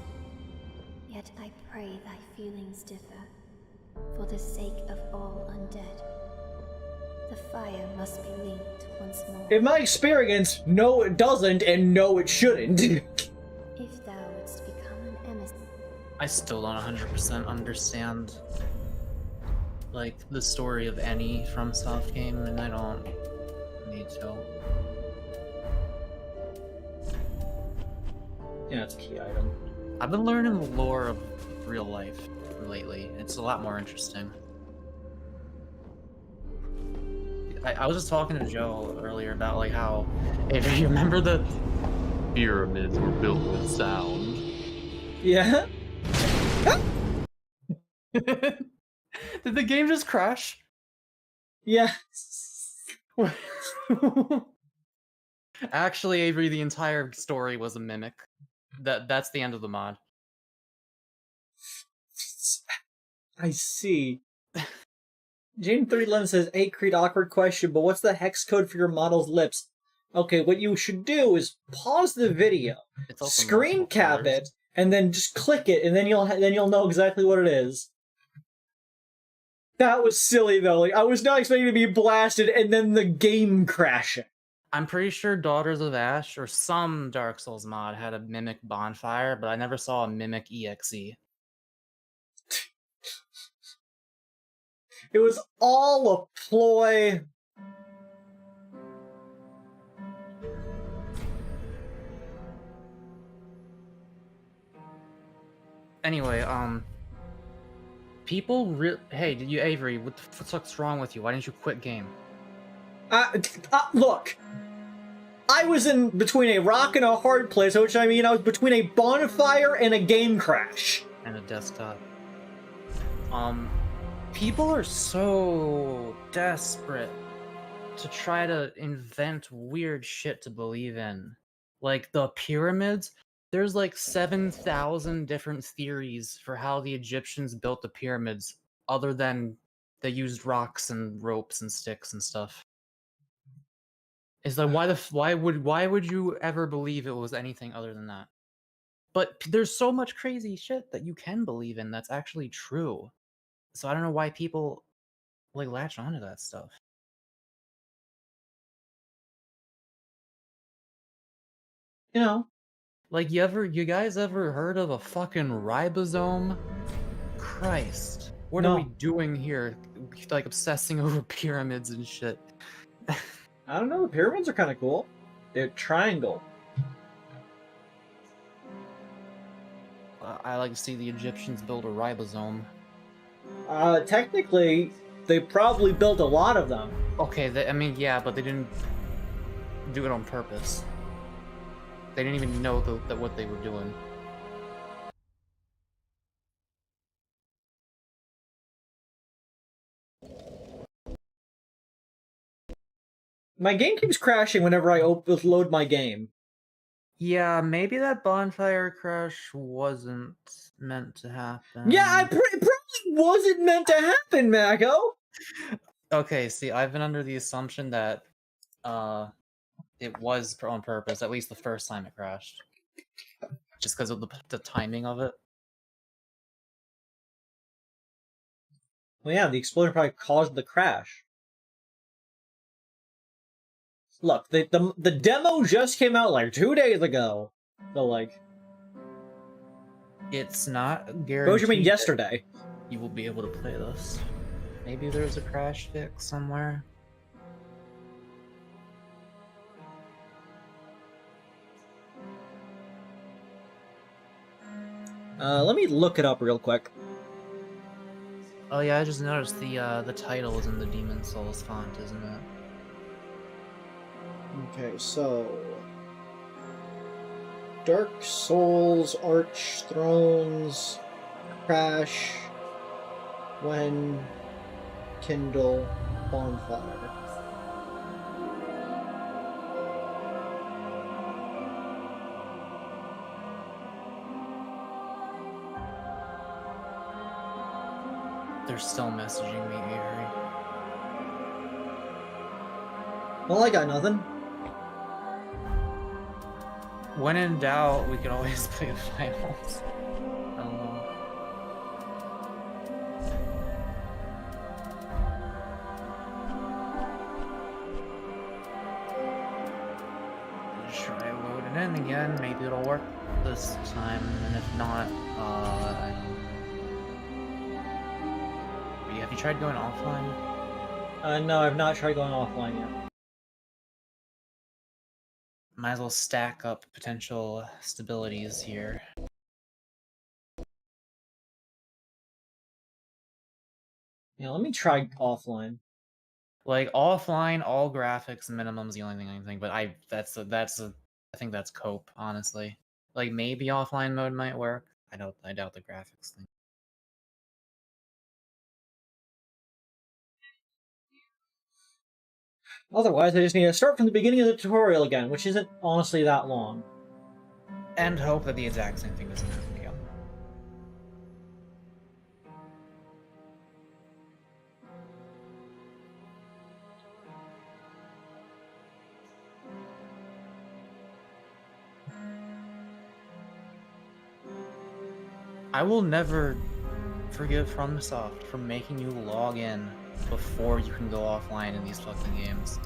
Yet I pray thy feelings differ, for the sake of all undead. The fire must be linked once more. In my experience, no it doesn't, and no it shouldn't. If thou wouldst become an emissary. I still don't 100% understand, like, the story of any FromSoft game, and I don't need to. Yeah, it's a key item. I've been learning the lore of real life lately. It's a lot more interesting. I was just talking to Joe earlier about, like, how, if you remember the pyramids were built with sound. Yeah? Did the game just crash? Yeah. Actually, Avery, the entire story was a mimic. That's the end of the mod. I see. Jane311 says, "Hey, Creed, awkward question, but what's the hex code for your model's lips?" Okay, what you should do is pause the video, It's also screen multiple cap colors. it, and then just click it, and then you'll know exactly what it is. That was silly though. Like, I was not expecting to be blasted and then the game crashing. I'm pretty sure Daughters of Ash or some Dark Souls mod had a mimic bonfire, but I never saw a mimic EXE. It was all a ploy. Anyway, hey, did you, Avery, what the fuck's wrong with you? Why didn't you quit game? Look. I was in between a rock and a hard place, which I mean I was between a bonfire and a game crash. And a desktop. People are so desperate to try to invent weird shit to believe in. Like the pyramids, there's like 7,000 different theories for how the Egyptians built the pyramids, other than they used rocks and ropes and sticks and stuff. It's like, why would you ever believe it was anything other than that? But there's so much crazy shit that you can believe in that's actually true. So I don't know why people like latch onto that stuff. You know. Like, you guys ever heard of a fucking ribosome? Christ. What are we doing here? Like, obsessing over pyramids and shit. I don't know, the pyramids are kind of cool. They're triangle. I like to see the Egyptians build a ribosome. Technically, they probably built a lot of them. Okay, I mean, yeah, but they didn't do it on purpose. They didn't even know that what they were doing. My game keeps crashing whenever I load my game. Yeah, maybe that bonfire crash wasn't meant to happen. Yeah, it probably wasn't meant to happen, Mako! Okay, see, I've been under the assumption that it was on purpose, at least the first time it crashed. Just because of the timing of it. Well, yeah, the explosion probably caused the crash. Look, the demo just came out like 2 days ago. So, like... It's not guaranteed. What do you mean yesterday? You will be able to play this. Maybe there's a crash fix somewhere. Let me look it up real quick. Oh yeah, I just noticed the title is in the Demon Souls font, isn't it? Okay, so... Dark Souls, Archthrones, Crash, when Kindle, Bonfire. They're still messaging me, Avery. Well, I got nothing. When in doubt, we could always play the finals. I don't know. Try loading in again. Maybe it'll work this time, and if not, I don't. Have you tried going offline? No, I've not tried going offline yet. Might as well stack up potential stabilities here. Yeah, let me try offline. Like offline, all graphics minimum's the only thing I can think. But I think that's cope, honestly. Like maybe offline mode might work. I doubt the graphics thing. Otherwise, I just need to start from the beginning of the tutorial again, which isn't honestly that long. And hope that the exact same thing doesn't happen again. I will never forgive FromSoft for making you log in before you can go offline in these fucking games.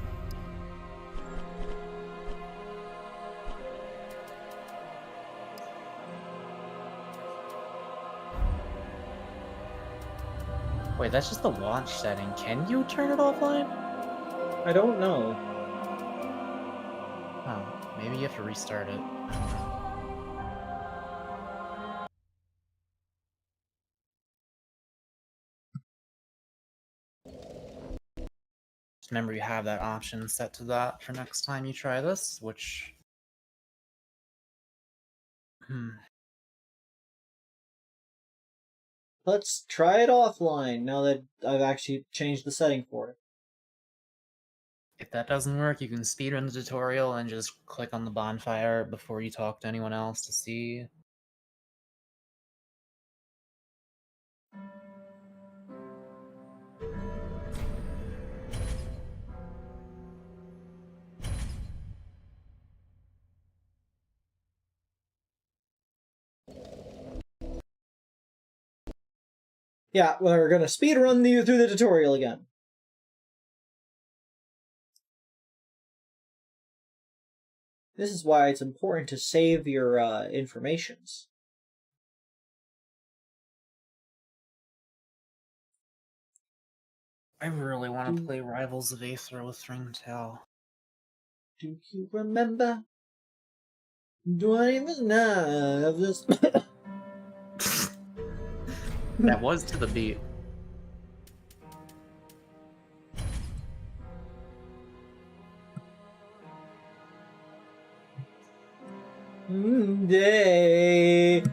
Wait, that's just the launch setting. Can you turn it offline? I don't know. Oh, maybe you have to restart it. I don't know. Just remember you have that option set to that for next time you try this, which... Let's try it offline, now that I've actually changed the setting for it. If that doesn't work, you can speedrun the tutorial and just click on the bonfire before you talk to anyone else to see. Yeah, we're gonna speedrun through the tutorial again. This is why it's important to save your informations. I really want to play Rivals of Aether with Ringtail. Do you remember? 20 minutes of this. That was to the beat. Day.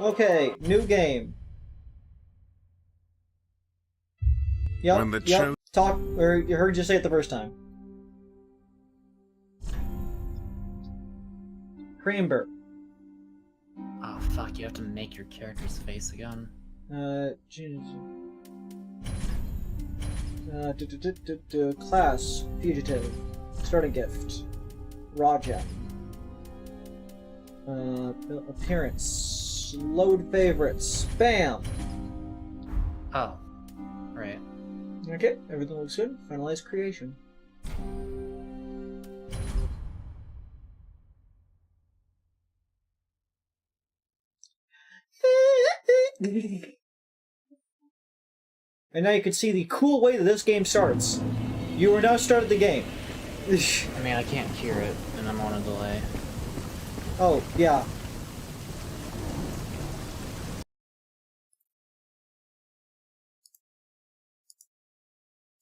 Okay, new game. When the Yep. Talk, or you heard you say it the first time. Creamber. Oh fuck! You have to make your character's face again. Class, fugitive, starting gift, Raja. Appearance, load favorites, spam. Oh, right. Okay, everything looks good. Finalize creation. And now you can see the cool way that this game starts. You are now started the game. I mean, I can't hear it, and I'm on a delay. Oh, yeah.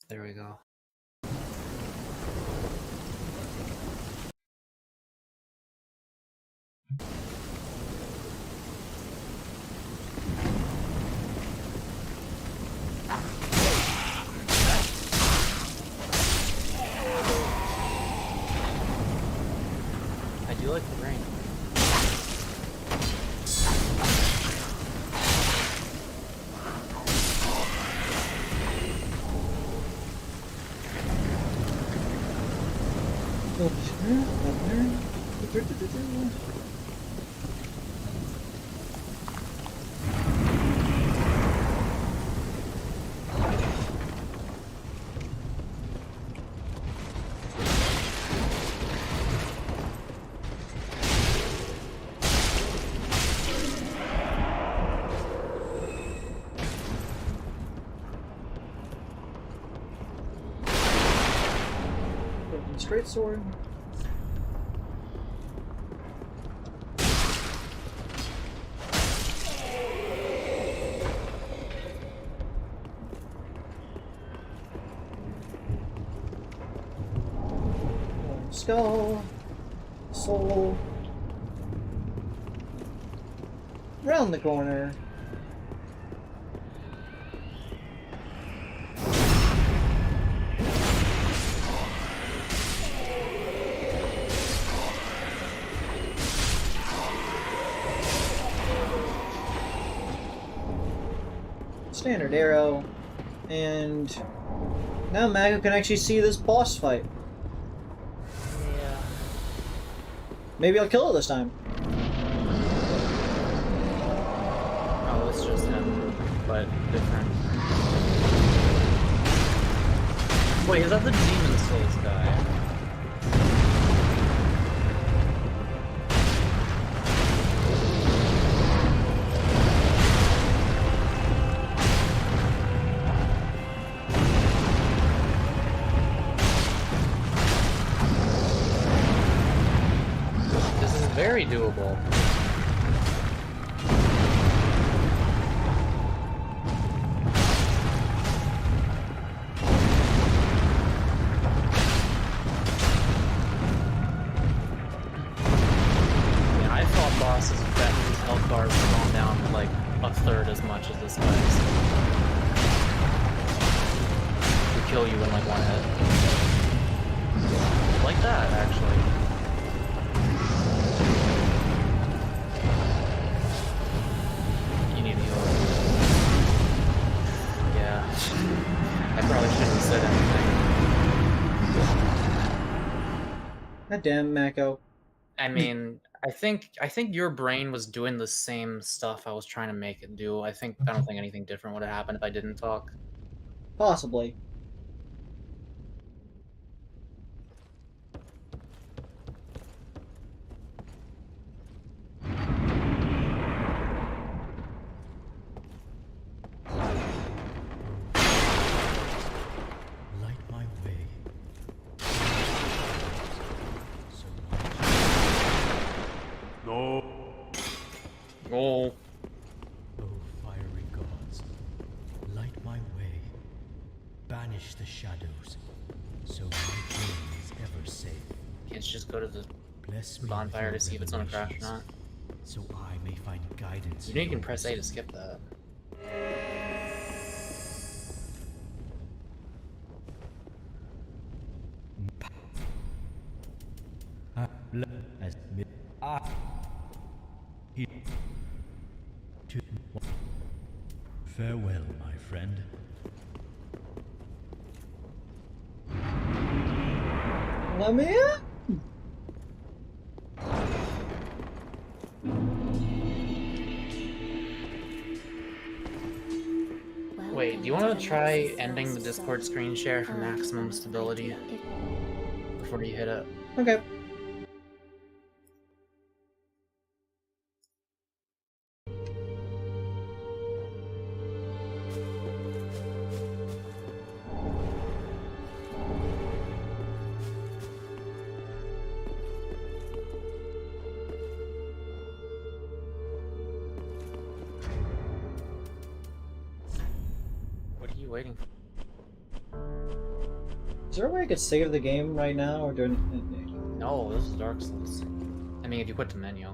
There we go. I do like the rain. Straight sword. Skull. Soul. Round the corner. Standard arrow, and now Mako can actually see this boss fight. Yeah. Maybe I'll kill it this time. Oh, it's just him, but different. Wait, is that the Demon Souls guy? Very doable. Yeah, I fought bosses that whose health bars have gone down to like a third as much as this guy's. Who kill you in like one hit. Like that, actually. I probably shouldn't have said anything. God damn, Mako. I mean, I think your brain was doing the same stuff I was trying to make it do. I don't think anything different would have happened if I didn't talk. Possibly. Oh. O fiery gods, light my way. Banish the shadows, so my game is ever safe. Can't you just go to the Bless me bonfire to with see if it's gonna crash or revelations, not? so I may find guidance. You know you in can your press A to wisdom. skip that. As mid farewell, my friend. Let me in. Wait, do you want to try ending the Discord screen share for maximum stability before you hit it? Okay. What are you waiting for? Is there a way I could save the game right now, or do I... No, this is Dark Souls. I mean, if you quit the menu.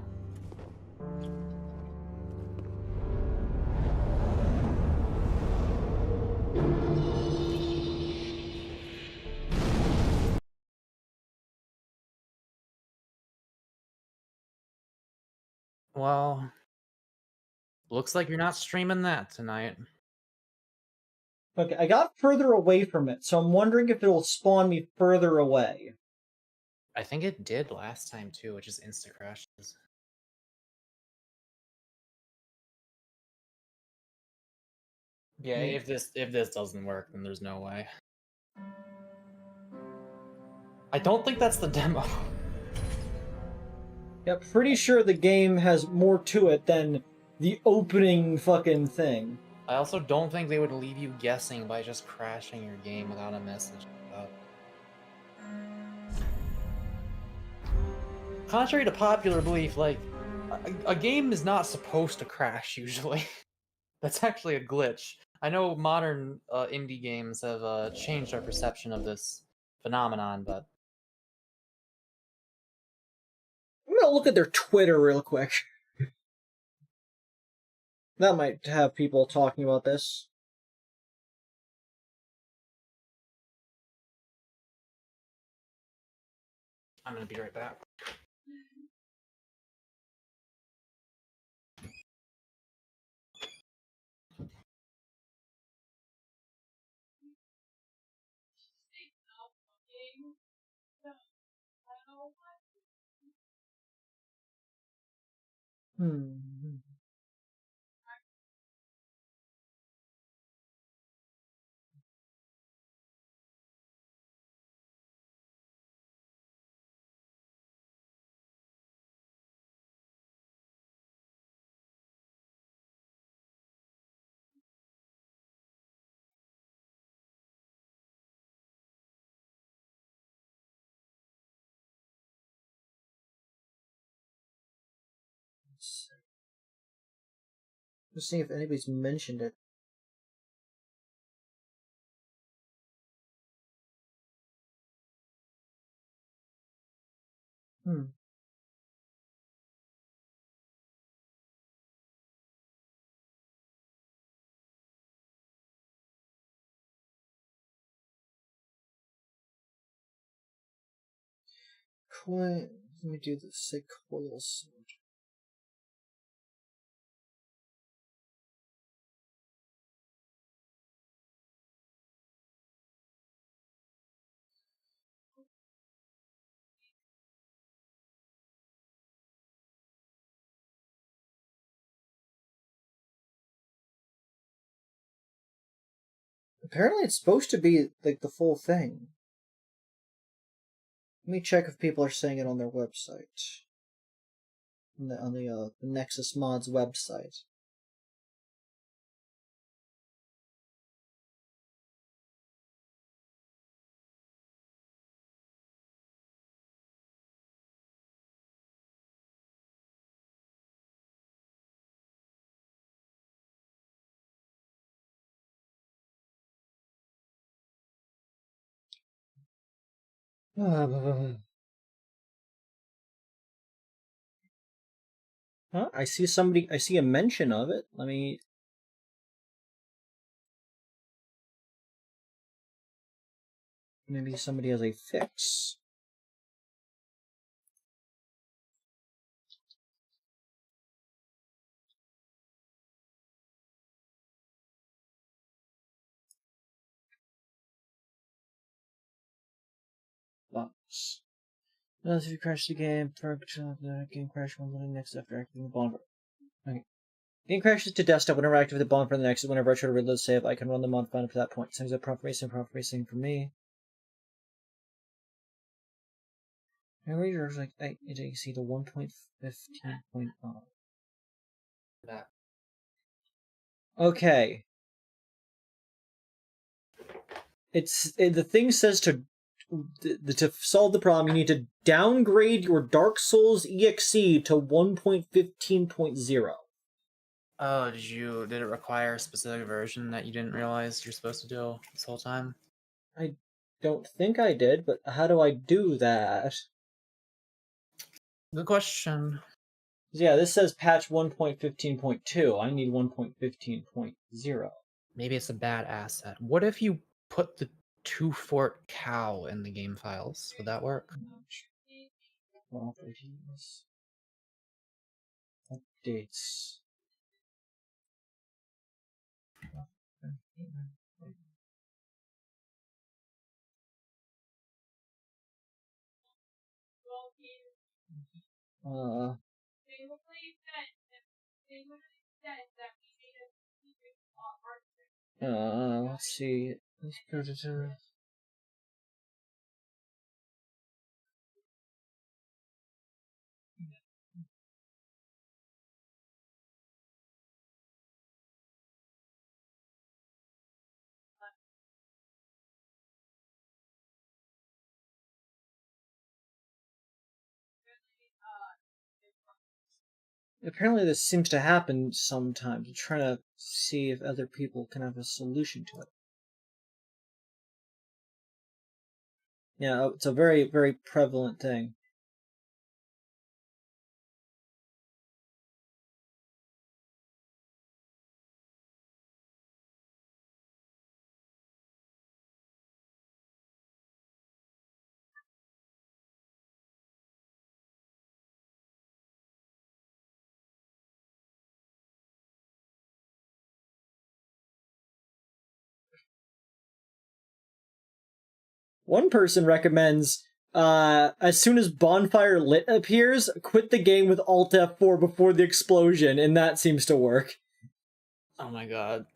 Well, looks like you're not streaming that tonight. Okay, I got further away from it, so I'm wondering if it'll spawn me further away. I think it did last time too, which is insta crashes. Yeah, if this doesn't work, then there's no way. I don't think that's the demo. Yeah, pretty sure the game has more to it than the opening fucking thing. I also don't think they would leave you guessing by just crashing your game without a message up. Contrary to popular belief, like, a game is not supposed to crash usually. That's actually a glitch. I know modern indie games have changed our perception of this phenomenon, but I'm gonna look at their Twitter real quick. That might have people talking about this. I'm gonna be right back. Just seeing if anybody's mentioned it. Let me do the sick coil sword. Apparently it's supposed to be like the full thing. Let me check if people are saying it on their website. On the Nexus Mods website. Huh? I see a mention of it. Let me... Maybe somebody has a fix. Box. Notice if you crash the game, the game crash one minute next after activating the bonfire. Okay. Game crashes to desktop whenever I activate the bonfire the next. Whenever I try to reload save, I can run the modifier up to that point. Same as a prompt racing for me. There's like, you see the 1.15.0. That. Okay. The thing says to solve the problem, you need to downgrade your Dark Souls EXE to 1.15.0. Oh, did it require a specific version that you didn't realize you're supposed to do this whole time? I don't think I did, but how do I do that? Good question. Yeah, this says patch 1.15.2. I need 1.15.0. Maybe it's a bad asset. What if you put the 2-fort cow in the game files? Would that work? Properties. Updates. Let's see. Let's go to... Apparently this seems to happen sometimes. I'm trying to see if other people can have a solution to it. Yeah, it's a very, very prevalent thing. One person recommends, as soon as Bonfire Lit appears, quit the game with Alt F4 before the explosion, and that seems to work. Oh my god.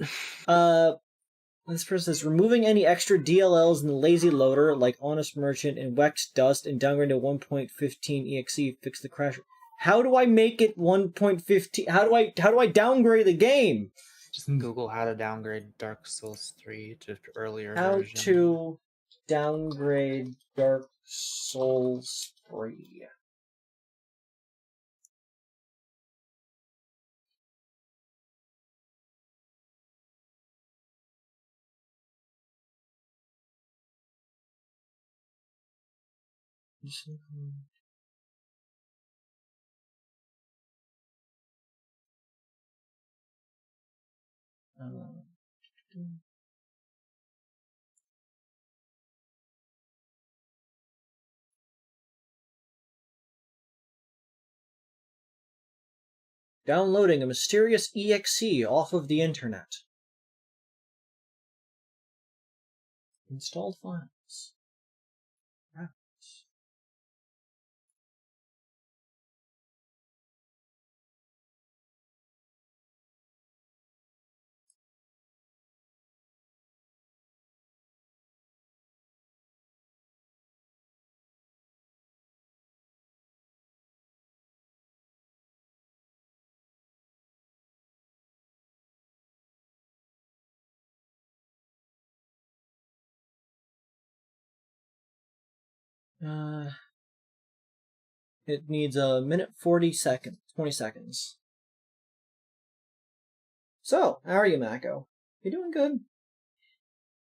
This person says, removing any extra DLLs in the lazy loader, like Honest Merchant and Wex Dust, and downgrading to 1.15 EXE, fix the crash. How do I make it 1.15? How do I downgrade the game? Just Google how to downgrade Dark Souls 3 to earlier How version. to downgrade Dark Souls 3. Downloading a mysterious EXE off of the internet. Installed files. Right. It needs a minute 20 seconds. So, how are you, Mako? You doing good?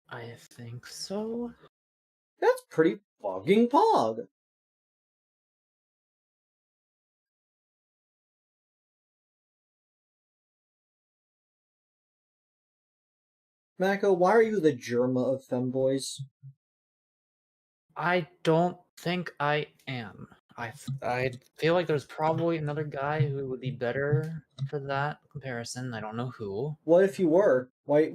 I think so. That's pretty fucking pog. Mako, why are you the Germa of femboys? I don't think I am. I feel like there's probably another guy who would be better for that comparison. I don't know who. What if you were? Why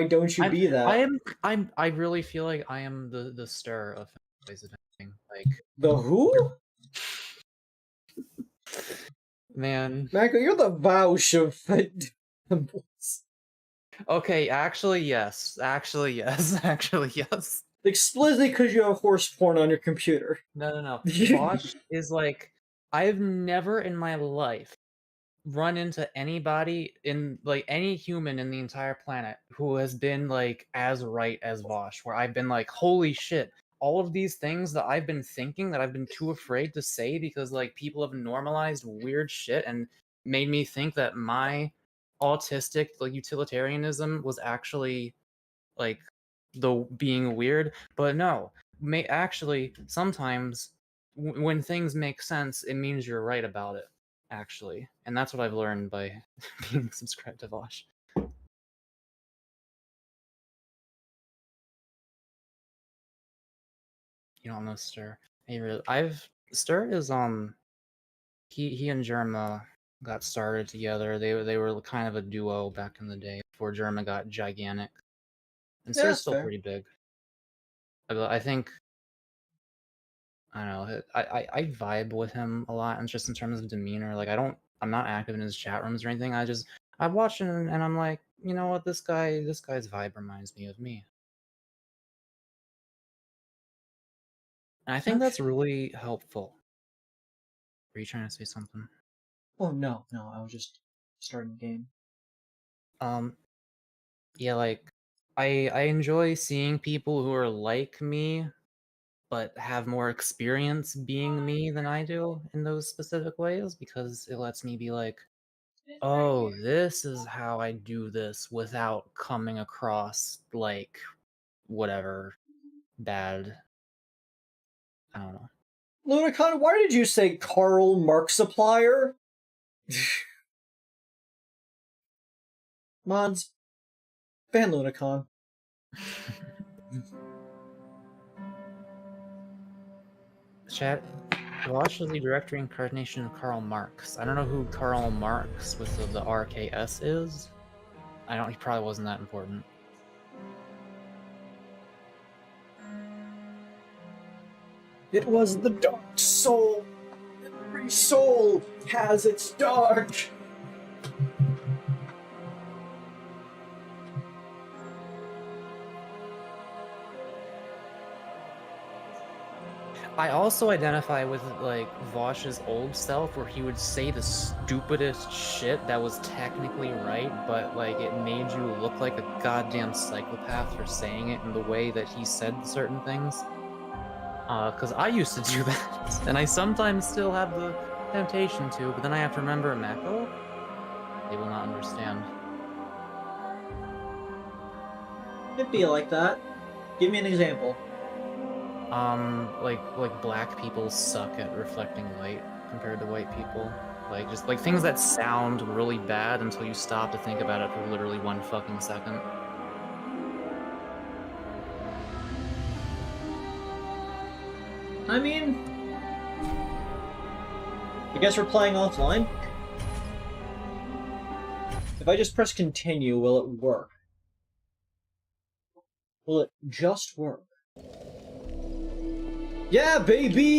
don't you be that? I really feel like I am the stir of femboys, if anything. Like The who? Man. Mako, you're the Vouch of femboys. Okay, actually yes. Actually yes. Actually yes. Explicitly because you have horse porn on your computer. No. Vosh is like, I've never in my life run into anybody in like any human in the entire planet who has been like as right as Vosh, where I've been like, holy shit, all of these things that I've been thinking that I've been too afraid to say because like people have normalized weird shit and made me think that my autistic like utilitarianism was actually like the being weird. But no, actually sometimes when things make sense, it means you're right about it, actually. And that's what I've learned by being subscribed to Vosh. You don't know Stir. Hey, Stir is he and Germa got started together. They were kind of a duo back in the day before Germa got gigantic. And Stir's still pretty big. I think I don't know. I vibe with him a lot, and just in terms of demeanor. Like I'm not active in his chat rooms or anything. I watch him and I'm like, you know what, this guy's vibe reminds me of me. And I think that's really helpful. Were you trying to say something? Oh no, I was just starting the game. Yeah, like I enjoy seeing people who are like me but have more experience being me than I do in those specific ways, because it lets me be like, oh, this is how I do this without coming across like whatever bad. I don't know. Lunacon, why did you say Karl Markiplier? Mods, ban Lunacon. Chat, Vosh is the director incarnation of Karl Marx. I don't know who Karl Marx with the RKS is. He probably wasn't that important. It was the dark soul. Every soul has its dark. I also identify with like Vosh's old self, where he would say the stupidest shit that was technically right, but like it made you look like a goddamn psychopath for saying it in the way that he said certain things. Because I used to do that, and I sometimes still have the temptation to, but then I have to remember, Mako, they will not understand. It'd be like that. Give me an example. Like black people suck at reflecting light compared to white people. Like, just like things that sound really bad until you stop to think about it for literally 1 fucking second. I mean, I guess we're playing offline. If I just press continue, will it work? Will it just work? Yeah, baby!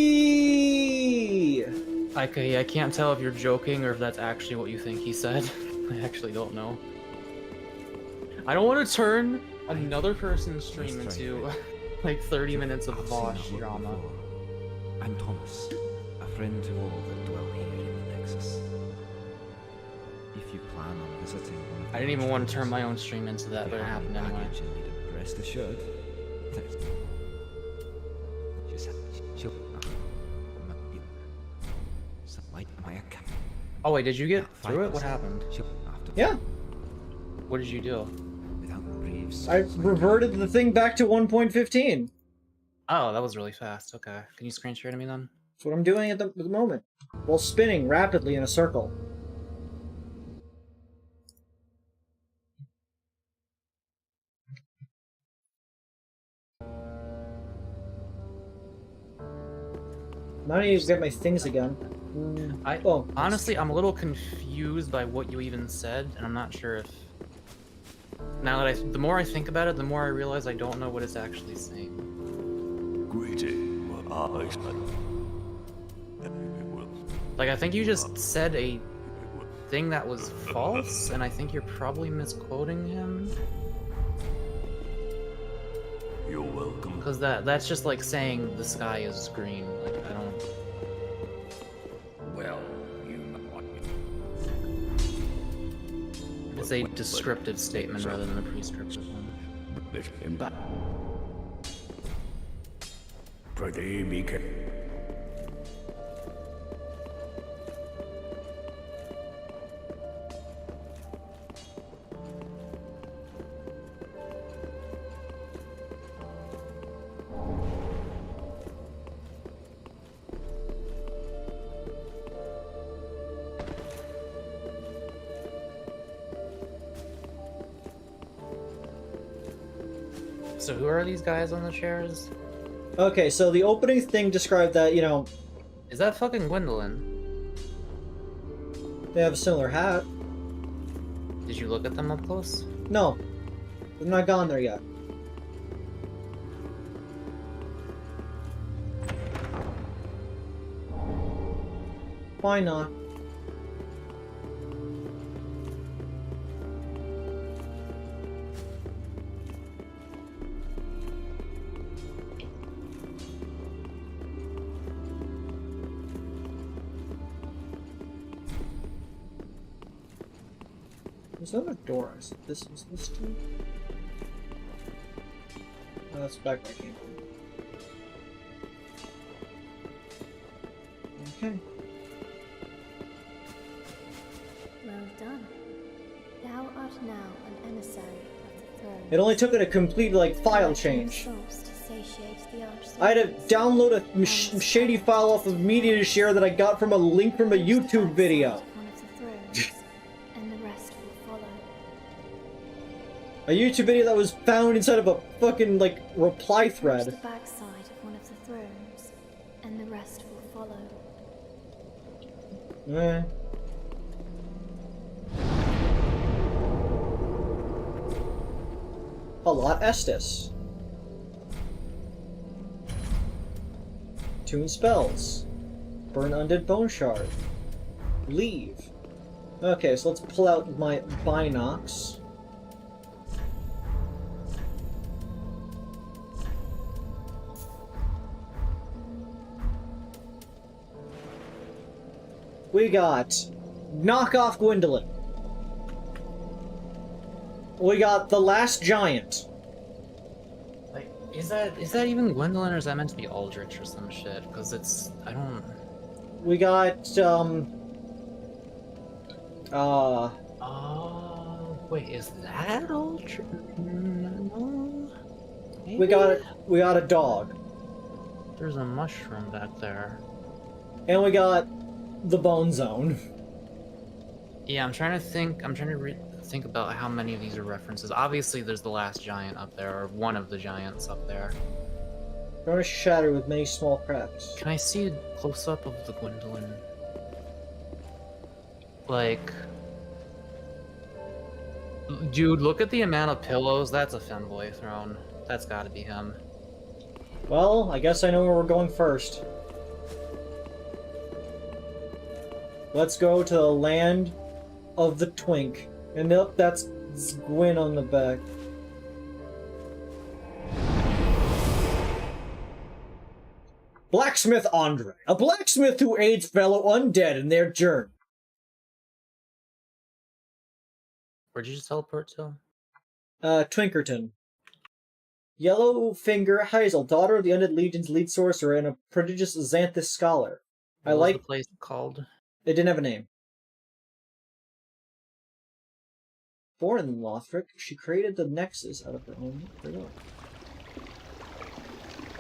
Okay, I can't tell if you're joking or if that's actually what you think he said. I actually don't know. I don't want to turn another person's stream into like 30 minutes of Vosh drama. I'm Thomas, a friend to all that dwell here in the Nexus. If you plan on visiting one of the I didn't even want to turn my own stream into that, but it happened anyway. Rest assured, Oh wait, did you get through it? What happened? Yeah. What did you do? I reverted the thing back to 1.15. Oh, that was really fast. Okay. Can you screen share to me then? That's what I'm doing at the moment. While spinning rapidly in a circle. Now I need to get my things again. Honestly, I'm a little confused by what you even said, and I'm not sure if... Now that the more I think about it, the more I realize I don't know what it's actually saying. Like, I think you just said a thing that was false, and I think you're probably misquoting him. You're welcome. Because that's just like saying the sky is green. Like, I don't... Well, you know what. It's a descriptive statement rather than a prescriptive one. Pretty be careful. So who are these guys on the chairs? Okay, so the opening thing described that, you know... Is that fucking Gwendolyn? They have a similar hat. Did you look at them up close? No. They're not gone there yet. Why not? There's another door. Is it this too? Oh, that's back where I came from. Okay. Well done. Thou art now an emissary of the throne. It only took it a complete, like, file change. Souls to satiate the Archthrones. I had to download a shady file off of Media to Share that I got from a link from a YouTube video. One of the thrones, and the rest will follow. A YouTube video that was found inside of a fucking, like, reply thread. The backside of one of the thrones, and the rest will follow. A lot Estes. Tune spells. Burn undead bone shard. Leave. Okay, so let's pull out my binocs. We got Knock Off Gwendolyn. We got The Last Giant. Like, is that even Gwendolyn, or is that meant to be Aldrich or some shit? Because it's... I don't... We got, wait, is that Aldrich? No... Maybe? we got a dog. There's a mushroom back there. And we got the Bone Zone. Yeah, I'm trying to think about how many of these are references. Obviously, there's the Last Giant up there, or one of the giants up there. Furnace shattered with many small cracks. Can I see a close-up of the Gwendolyn? Like... Dude, look at the amount of pillows. That's a femboy throne. That's gotta be him. Well, I guess I know where we're going first. Let's go to the land of the Twink. And nope, that's Gwyn on the back. Blacksmith Andre, a blacksmith who aids fellow undead in their journey. Where'd you just teleport to? Twinkerton. Yellowfinger Hazel, daughter of the Undead Legion's lead sorcerer and a prodigious Xanthus scholar. What was the place called? It didn't have a name. Born in Lothric, she created the Nexus out of her own freedom.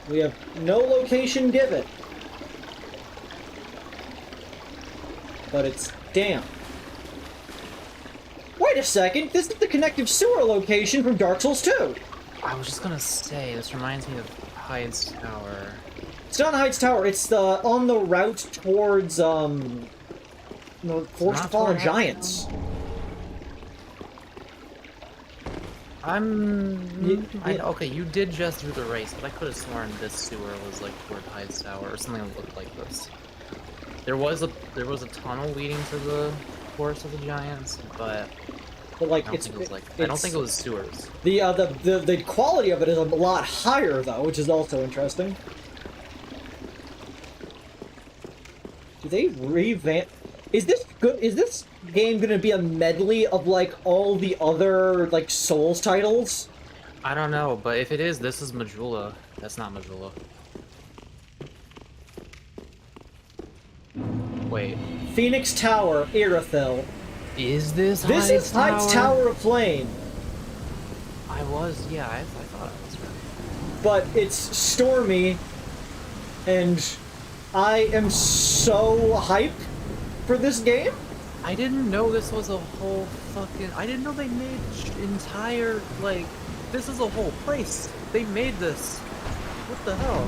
We have no location given. But it's damp. Wait a second, this is the connective sewer location from Dark Souls 2! I was just gonna say, this reminds me of Hyde's Tower. It's not Hyde's Tower, it's on the route towards, the Forest of Fallen Giants. Okay, you did just do the race, but I could have sworn this sewer was like toward Hyde's Tower or something that looked like this. There was a tunnel leading to the Forest of the Giants, but like I don't think it was sewers. The quality of it is a lot higher though, which is also interesting. Do they revamp? Is this good? Is this game gonna be a medley of like all the other like Souls titles? I don't know, but if it is, this is Majula. That's not Majula. Wait. Phoenix Tower, Irithyll. Is this This is Hyde's Tower of Flame. I thought I was right. But it's stormy, and I am so hyped for this game. I didn't know this was a whole fucking... I didn't know they made entire, like... This is a whole place. They made this. What the hell?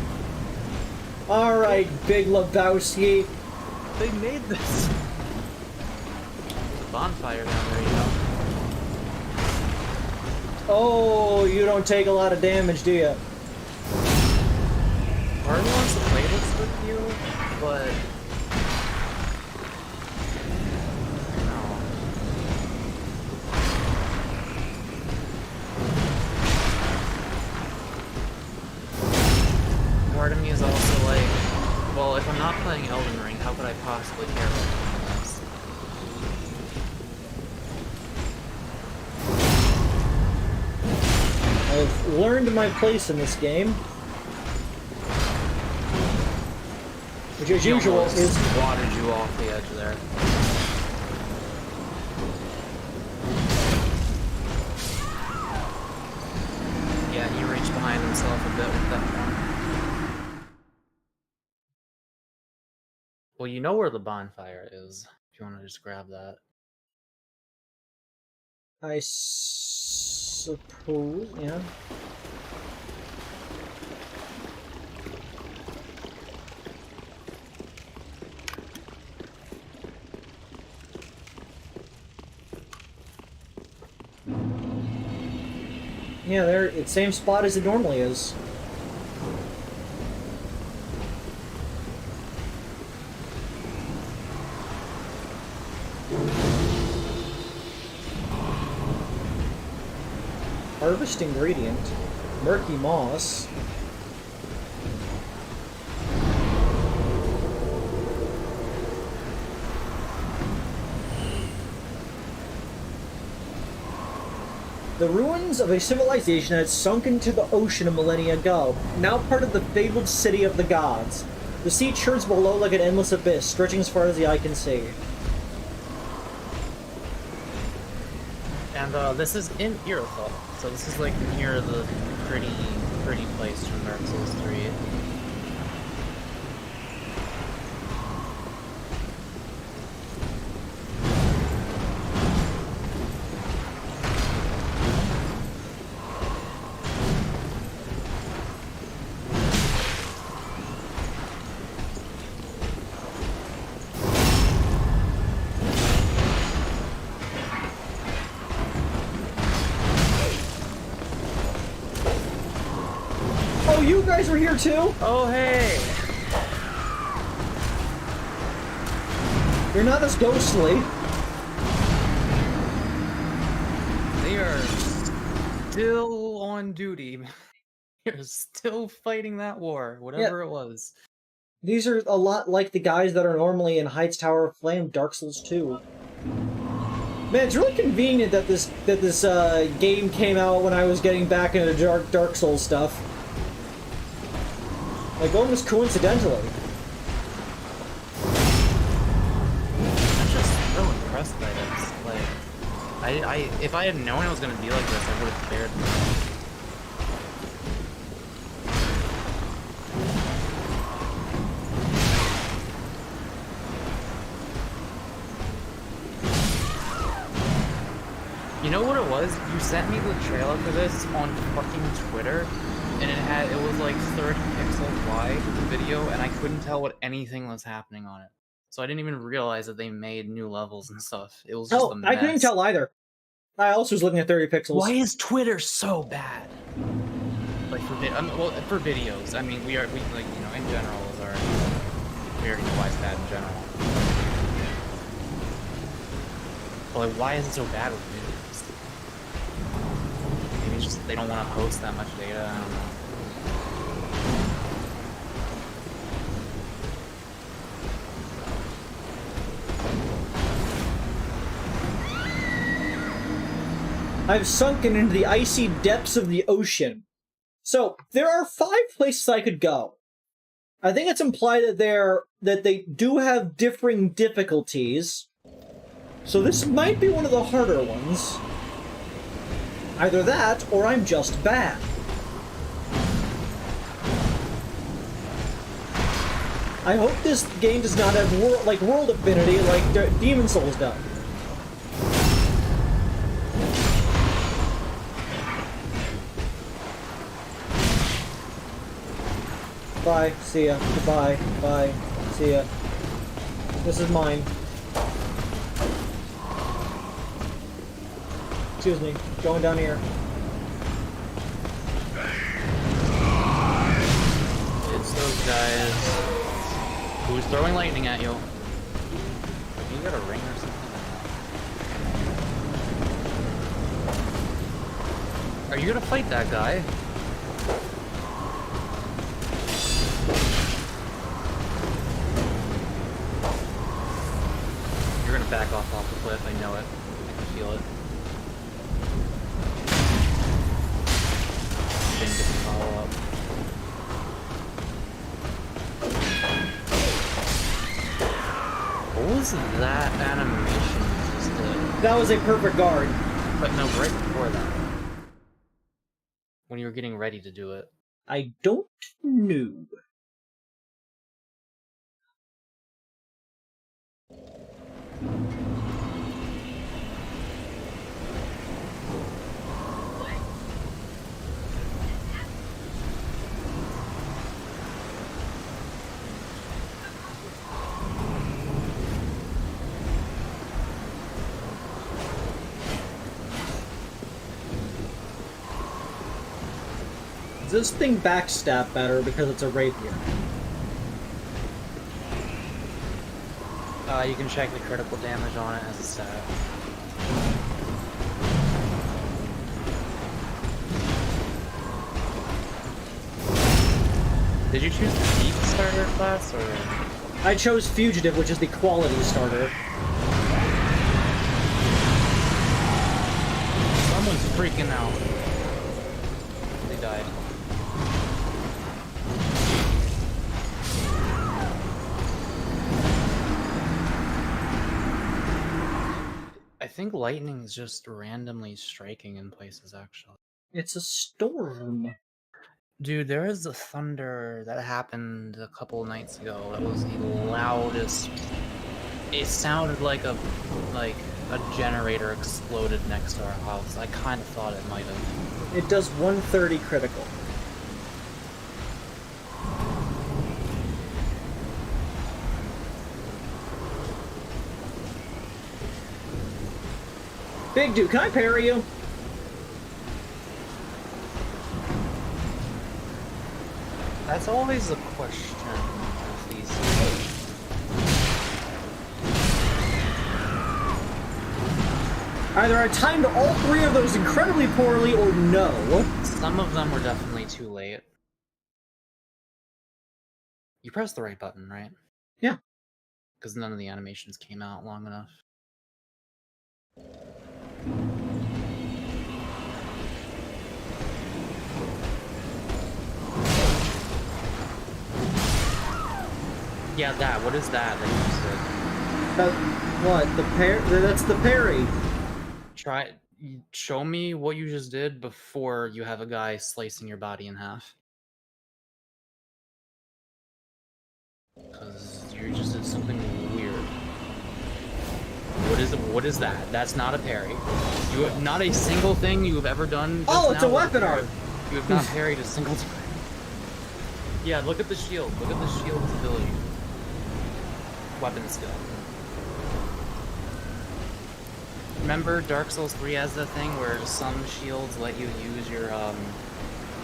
Alright, Big Lebowski. They made this. There's a bonfire down there, you know? Oh, you don't take a lot of damage, do you? Part of me wants to play this with you, but... Part of me is also like, well, if I'm not playing Elden Ring, how could I possibly care about anything else? I've learned my place in this game. Which, as usual, is... watered you off the edge there. Yeah, he reached behind himself a bit with that one. Well, you know where the bonfire is, if you want to just grab that. I suppose, yeah. Yeah, they're it's same spot as it normally is. Harvest ingredient, murky moss. The ruins of a civilization had sunk into the ocean a millennia ago, now part of the fabled city of the gods. The sea churns below like an endless abyss, stretching as far as the eye can see. And this is in Irithyll, so this is like near the pretty place from Dark Souls 3. Oh, you guys were here too? Oh, hey! You're not as ghostly. They are still on duty. They're still fighting that war, whatever it was. These are a lot like the guys that are normally in Hyde's Tower of Flame, Dark Souls 2. Man, it's really convenient that this game came out when I was getting back into Dark Souls stuff. Like, almost coincidentally. I'm just so impressed by this. Like, if I had known it was gonna be like this, I would have cared. You sent me the trailer for this on fucking Twitter, and it was like 30 pixels wide, the video, and I couldn't tell what anything was happening on it. So I didn't even realize that they made new levels and stuff. It was just a mess. I couldn't tell either. I also was looking at 30 pixels. Why is Twitter so bad? Like for for videos. I mean, we like, you know, in general is our we already know why it's bad in general. But like, why is it so bad with videos? Maybe it's just they don't want to host that much data. I don't know. I've sunken into the icy depths of the ocean. So, there are 5 places I could go. I think it's implied that they do have differing difficulties. So this might be one of the harder ones. Either that, or I'm just bad. I hope this game does not have world affinity like Demon Souls does. Bye, see ya, goodbye, bye, see ya. This is mine. Excuse me, going down here. It's those guys. Who's throwing lightning at you? You got a ring or something? Are you gonna fight that guy? You're gonna back off the cliff, I know it. I can feel it. Didn't get the follow up. What was that animation you just did? That was a perfect guard. But no, right before that. When you were getting ready to do it. I don't know. Does this thing backstab better because it's a rapier? You can check the critical damage on it as a stat. Did you choose the deep starter class, or...? I chose Fugitive, which is the quality starter. Someone's freaking out. They died. I think lightning is just randomly striking in places, actually. It's a storm. Dude, there is a thunder that happened a couple of nights ago that was the loudest. It sounded like a generator exploded next to our house. I kind of thought it might have. It does 130 critical. Big dude, can I parry you? That's always a question with these. Either I timed all 3 of those incredibly poorly, or no. Some of them were definitely too late. You pressed the right button, right? Yeah. Because none of the animations came out long enough. Yeah, that. What is that you said? What? That's the parry. Show me what you just did before you have a guy slicing your body in half. Because you just did something weird. What is that? That's not a parry. You have not a single thing you have ever done. Oh, it's a weapon art. You have not parried a single time. Yeah, look at the shield. Look at the shield's ability. Weapon skill. Remember Dark Souls 3 has that thing where some shields let you use your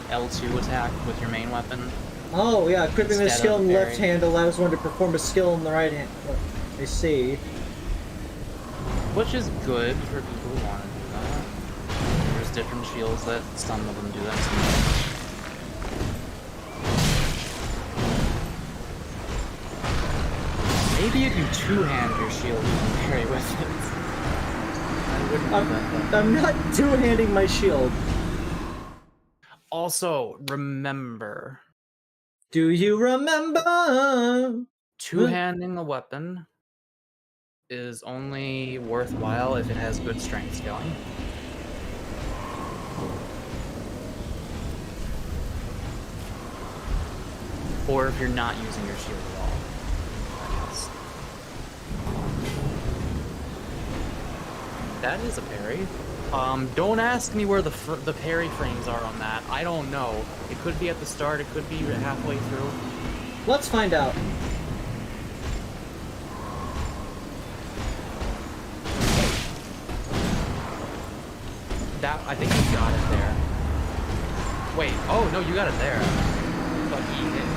L2 attack with your main weapon? Oh, yeah, equipping the skill in the parry. left hand allows one to perform a skill in the right hand. Oh, I see. Which is good for people who want to do that. There's different shields that some of them do that, some don't. Maybe if you two-hand your shield, you can parry with it. I wouldn't do that. I'm not two-handing my shield. Also, remember. Do you remember? Two-handing a weapon is only worthwhile if it has good strength scaling. Or if you're not using your shield at all. That is a parry. Don't ask me where the parry frames are on that. I don't know. It could be at the start, it could be halfway through. Let's find out. I think you got it there. Wait, oh no, you got it there. But he hit.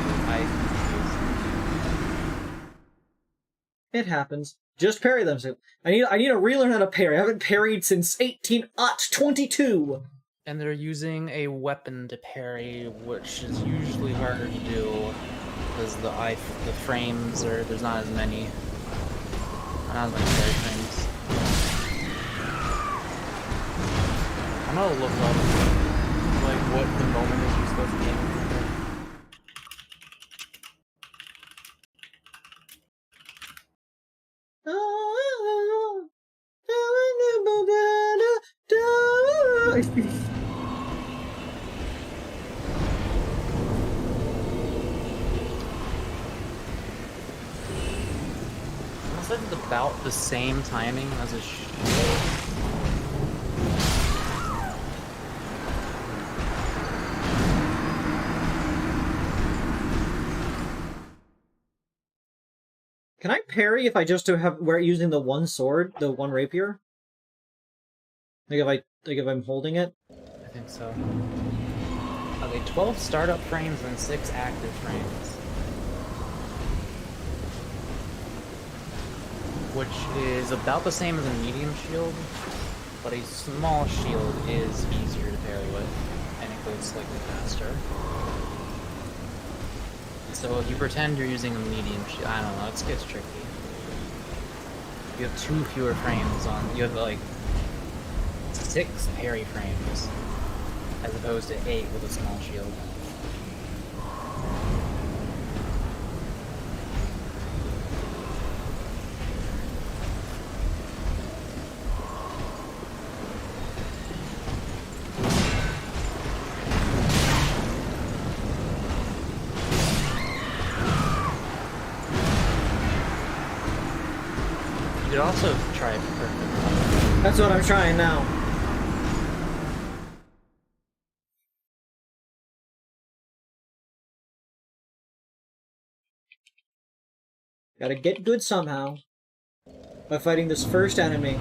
It happens. Just parry them. So I need to relearn how to parry. I haven't parried since 1822. And they're using a weapon to parry, which is usually harder to do because the frames are there's not as many. Not as many parry frames. I'm gonna look up like what the moment is you're supposed to be aiming for. Unless it's about the same timing as a shield. Can I parry if I just have we're using the one sword, the one rapier? Like if I'm holding it? I think so. Okay, 12 startup frames and 6 active frames. Which is about the same as a medium shield, but a small shield is easier to parry with, and it goes slightly faster. So if you pretend you're using a medium shield, I don't know, it gets tricky. You have 2 fewer frames on, you have like 6 parry frames, as opposed to 8 with a small shield. You could also try perfect. That's what I'm trying now. Gotta get good somehow. By fighting this first enemy.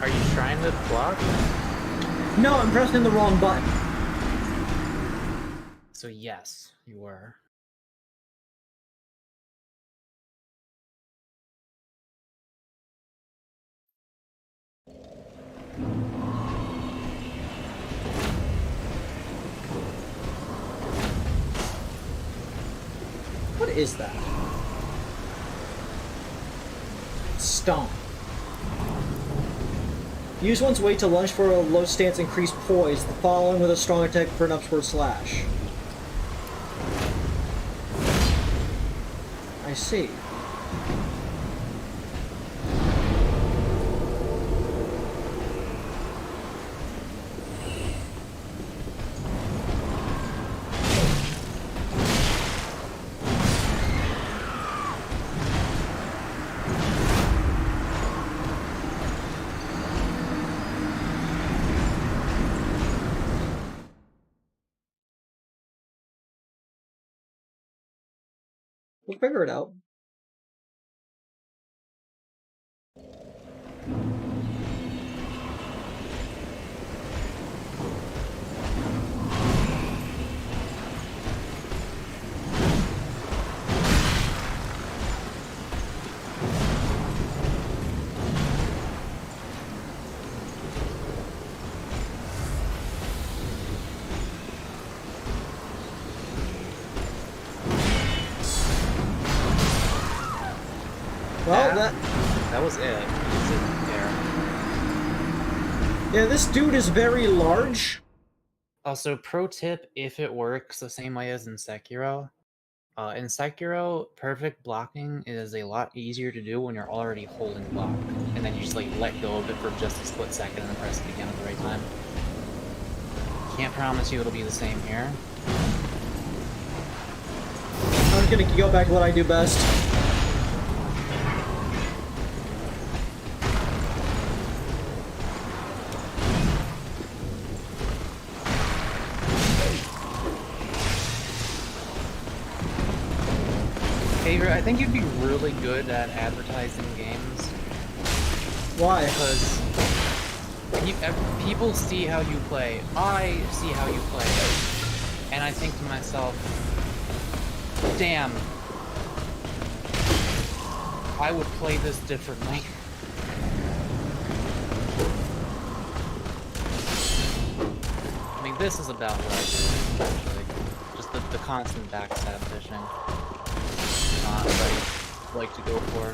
Are you trying to block? No, I'm pressing the wrong button. So yes, you were. What is that? Stomp. Use one's weight to lunge for a low stance, increase poise, the following with a strong attack for an upward slash. I see. We'll figure it out. Well, that was it. It's in there. Yeah, this dude is very large. Also, pro tip, if it works the same way as in Sekiro, perfect blocking is a lot easier to do when you're already holding block. And then you just like let go of it for just a split second and then press it again at the right time. Can't promise you it'll be the same here. I'm gonna go back to what I do best. I think you'd be really good at advertising games. Why? Because people see how you play. I see how you play. And I think to myself, damn, I would play this differently. I mean, this is about what I do, actually. Just the constant backstab fishing. Not what I like to go for.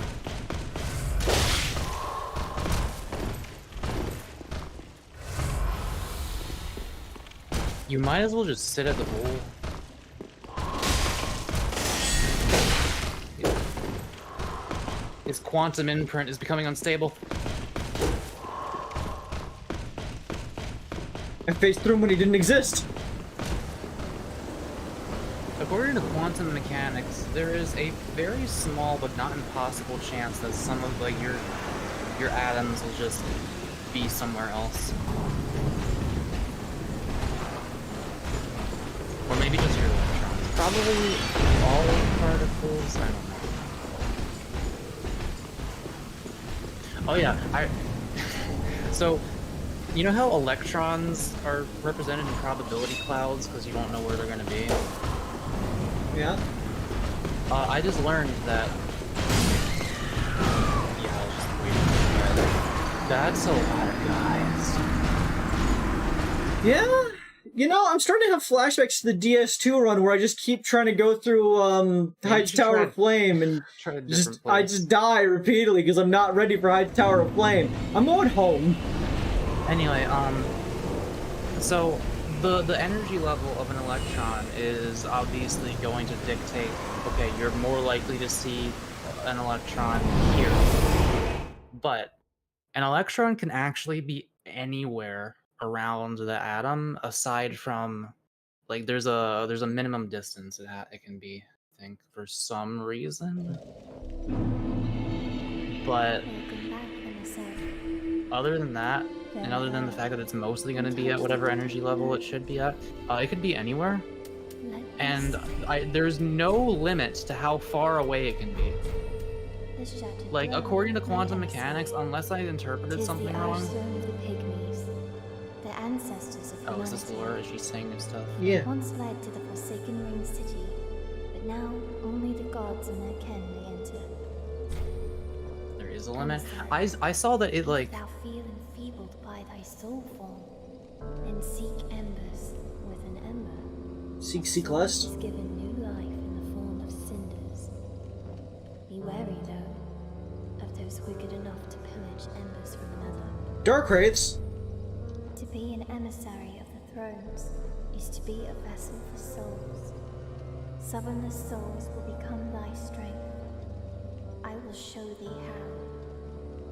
You might as well just sit at the bowl. His quantum imprint is becoming unstable. I faced through him when he didn't exist. According to quantum mechanics, there is a very small but not impossible chance that some of like your atoms will just be somewhere else. Or maybe just your electrons. Probably all particles, I don't know. Oh yeah, so, you know how electrons are represented in probability clouds because you don't know where they're going to be? Yeah? I just learned that... Yeah, I was just waiting for that. That's a lot of guys. Yeah? You know, I'm starting to have flashbacks to the DS2 run where I just keep trying to go through Heights Tower of Flame and I just die repeatedly because I'm not ready for Heights Tower of Flame. I'm going home. Anyway, so the energy level of an electron is obviously going to dictate, okay, you're more likely to see an electron here. But an electron can actually be anywhere around the atom aside from, like, there's a minimum distance it can be, I think, for some reason. But other than that, and other than the fact that it's mostly going to be at whatever energy level it should be at, it could be anywhere. And there's no limit to how far away it can be. Like, according to quantum mechanics, unless I interpreted something wrong... Oh, is this Laura? Is she saying new stuff? Yeah. Once led to the Forsaken Ring City, but now only the gods and their ken may enter. There is a limit. I saw that it, like... Thou feel enfeebled by thy soul form, then seek embers with an ember. Seek less? Is given new life in the form of cinders. Be wary, though, of those wicked enough to pillage embers from another. Dark Wraiths! To be an emissary of the thrones is to be a vessel for souls. Southernless souls will become thy strength. I will show thee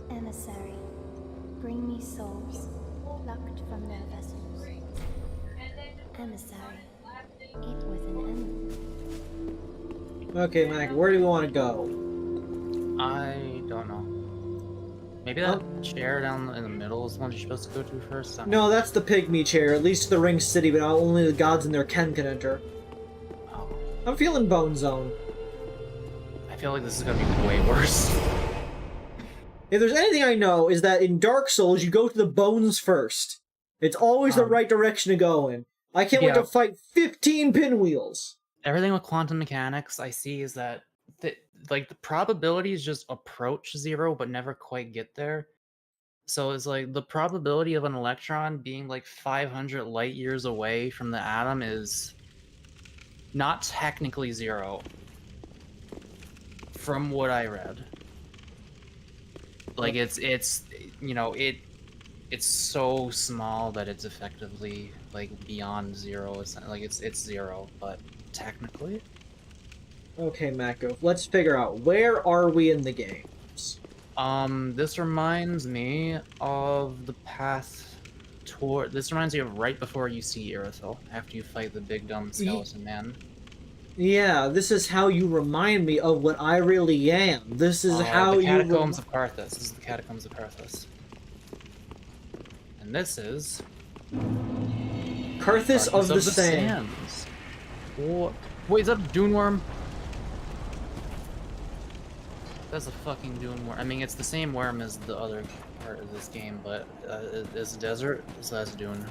how. Emissary, bring me souls, plucked from their vessels. Emissary, eat with an ember. Okay, Mac, where do we want to go? I don't know. Maybe that chair down in the middle is the one you're supposed to go to first? No, that's the pygmy chair, at least to the Ring City, but only the gods and their ken can enter. Oh. I'm feeling Bone Zone. I feel like this is gonna be way worse. If there's anything I know, is that in Dark Souls, you go to the bones first. It's always the right direction to go in. I can't wait to fight 15 pinwheels. Everything with quantum mechanics I see is that like the probabilities just approach 0 but never quite get there. So it's like the probability of an electron being like 500 light years away from the atom is not technically 0 from what I read. Like it's you know, it's so small that it's effectively like beyond 0. It's like it's 0, but technically. Okay, Mako, let's figure out where are we in the games. This reminds me of the path toward. This reminds me of right before you see Irithyll, after you fight the big dumb skeleton man. Yeah, this is how you remind me of what I really am. This is how the you. Catacombs of Karthus. This is the Catacombs of Karthus. And this is Karthus of the Sands. What? Wait, is that a Dune Worm? That's a fucking Dune Worm. I mean, it's the same worm as the other part of this game, but it's a desert, so that's Dune.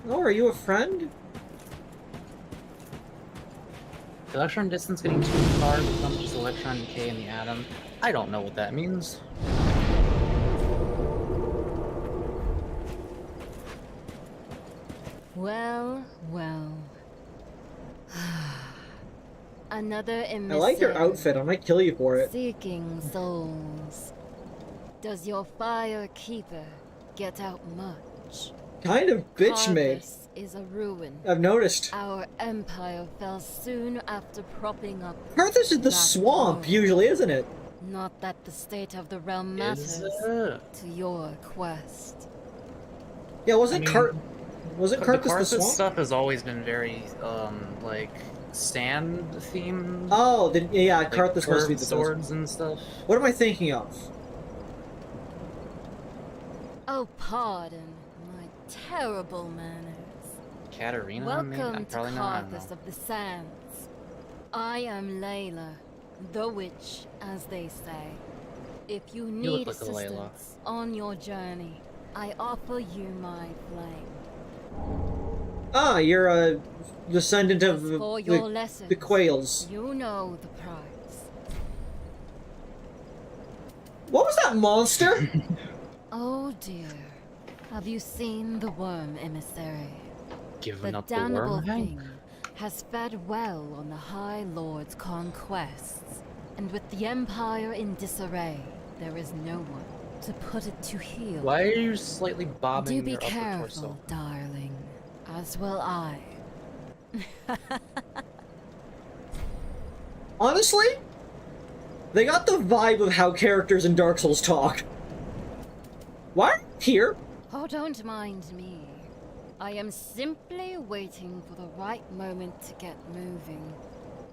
Oh, are you a friend? Electron distance getting too far becomes electron decay in the atom. I don't know what that means. Well, well. Another emissary. I like your outfit. I might kill you for it. Seeking souls. Does your fire keeper get out much? Kind of bitch made. Karthus is a ruin. I've noticed. Our empire fell soon after propping up. Karthus is the swamp, usually, isn't it? Not that the state of the realm matters to your quest. Yeah, wasn't Karthus the swamp? Stuff has always been very, like, sand themed. Oh, then yeah, like Karthus must be the swords and stuff. What am I thinking of? Oh, pardon my terrible manners. Katarina? Welcome to not. Karthus of the Sands. I am Layla, the witch, as they say. If you need assistance on your journey, I offer you my flame. Ah, you're a descendant of the Quails. You know the price. What was that monster? Oh dear. Have you seen the worm emissary? Giving up the the damnable worm thing has fed well on the High Lord's conquests, and with the Empire in disarray, there is no one to put it to heel. Why are you slightly bobbing Do be your upper careful, torso? darling. As will I. Honestly, they got the vibe of how characters in Dark Souls talk. Why are you here? Oh, don't mind me. I am simply waiting for the right moment to get moving.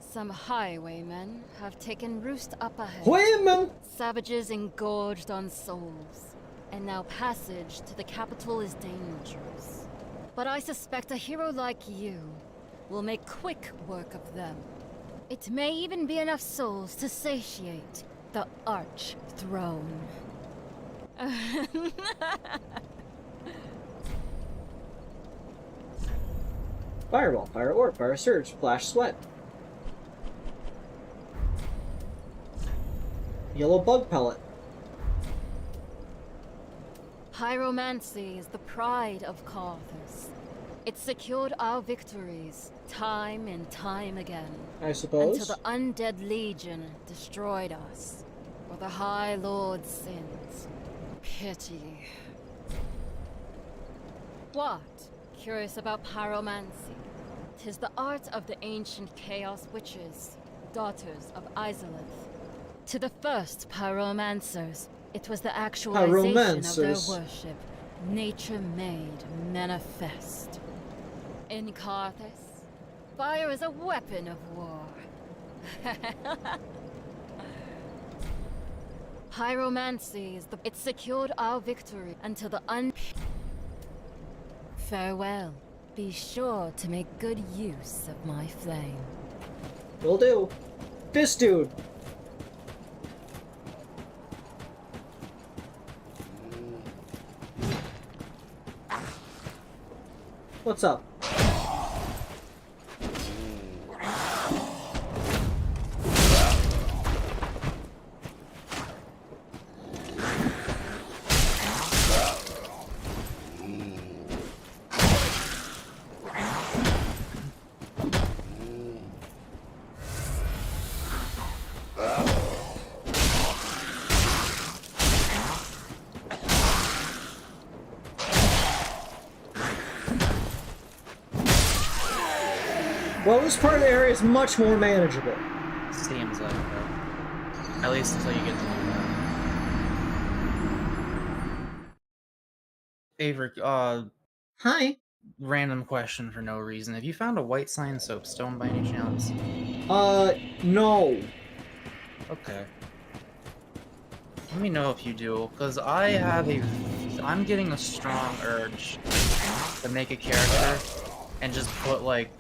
Some highwaymen have taken roost up ahead. Highwaymen! Savages engorged on souls, and now passage to the capital is dangerous. But I suspect a hero like you will make quick work of them. It may even be enough souls to satiate the Archthrone. Fireball, fire orb, fire surge, flash sweat. Yellow bug pellet. Pyromancy is the pride of Karthus. It secured our victories, time and time again. I suppose. Until the Undead Legion destroyed us, for the High Lord's sins. Pity. What? Curious about pyromancy? 'Tis the art of the ancient Chaos Witches, daughters of Izalith. To the first pyromancers, it was the actualization of their worship, nature made manifest. In Karthus, fire is a weapon of war. Pyromancy is it secured our victory until the Farewell. Be sure to make good use of my flame. Will do. This dude. What's up? Well, this part of the area is much more manageable. Seems like it. At least until you get to know that. Avery, Hi. random question for no reason. Have you found a white sign soapstone by any chance? No. Okay. Let me know if you do, because I'm getting a strong urge to make a character and just put, like,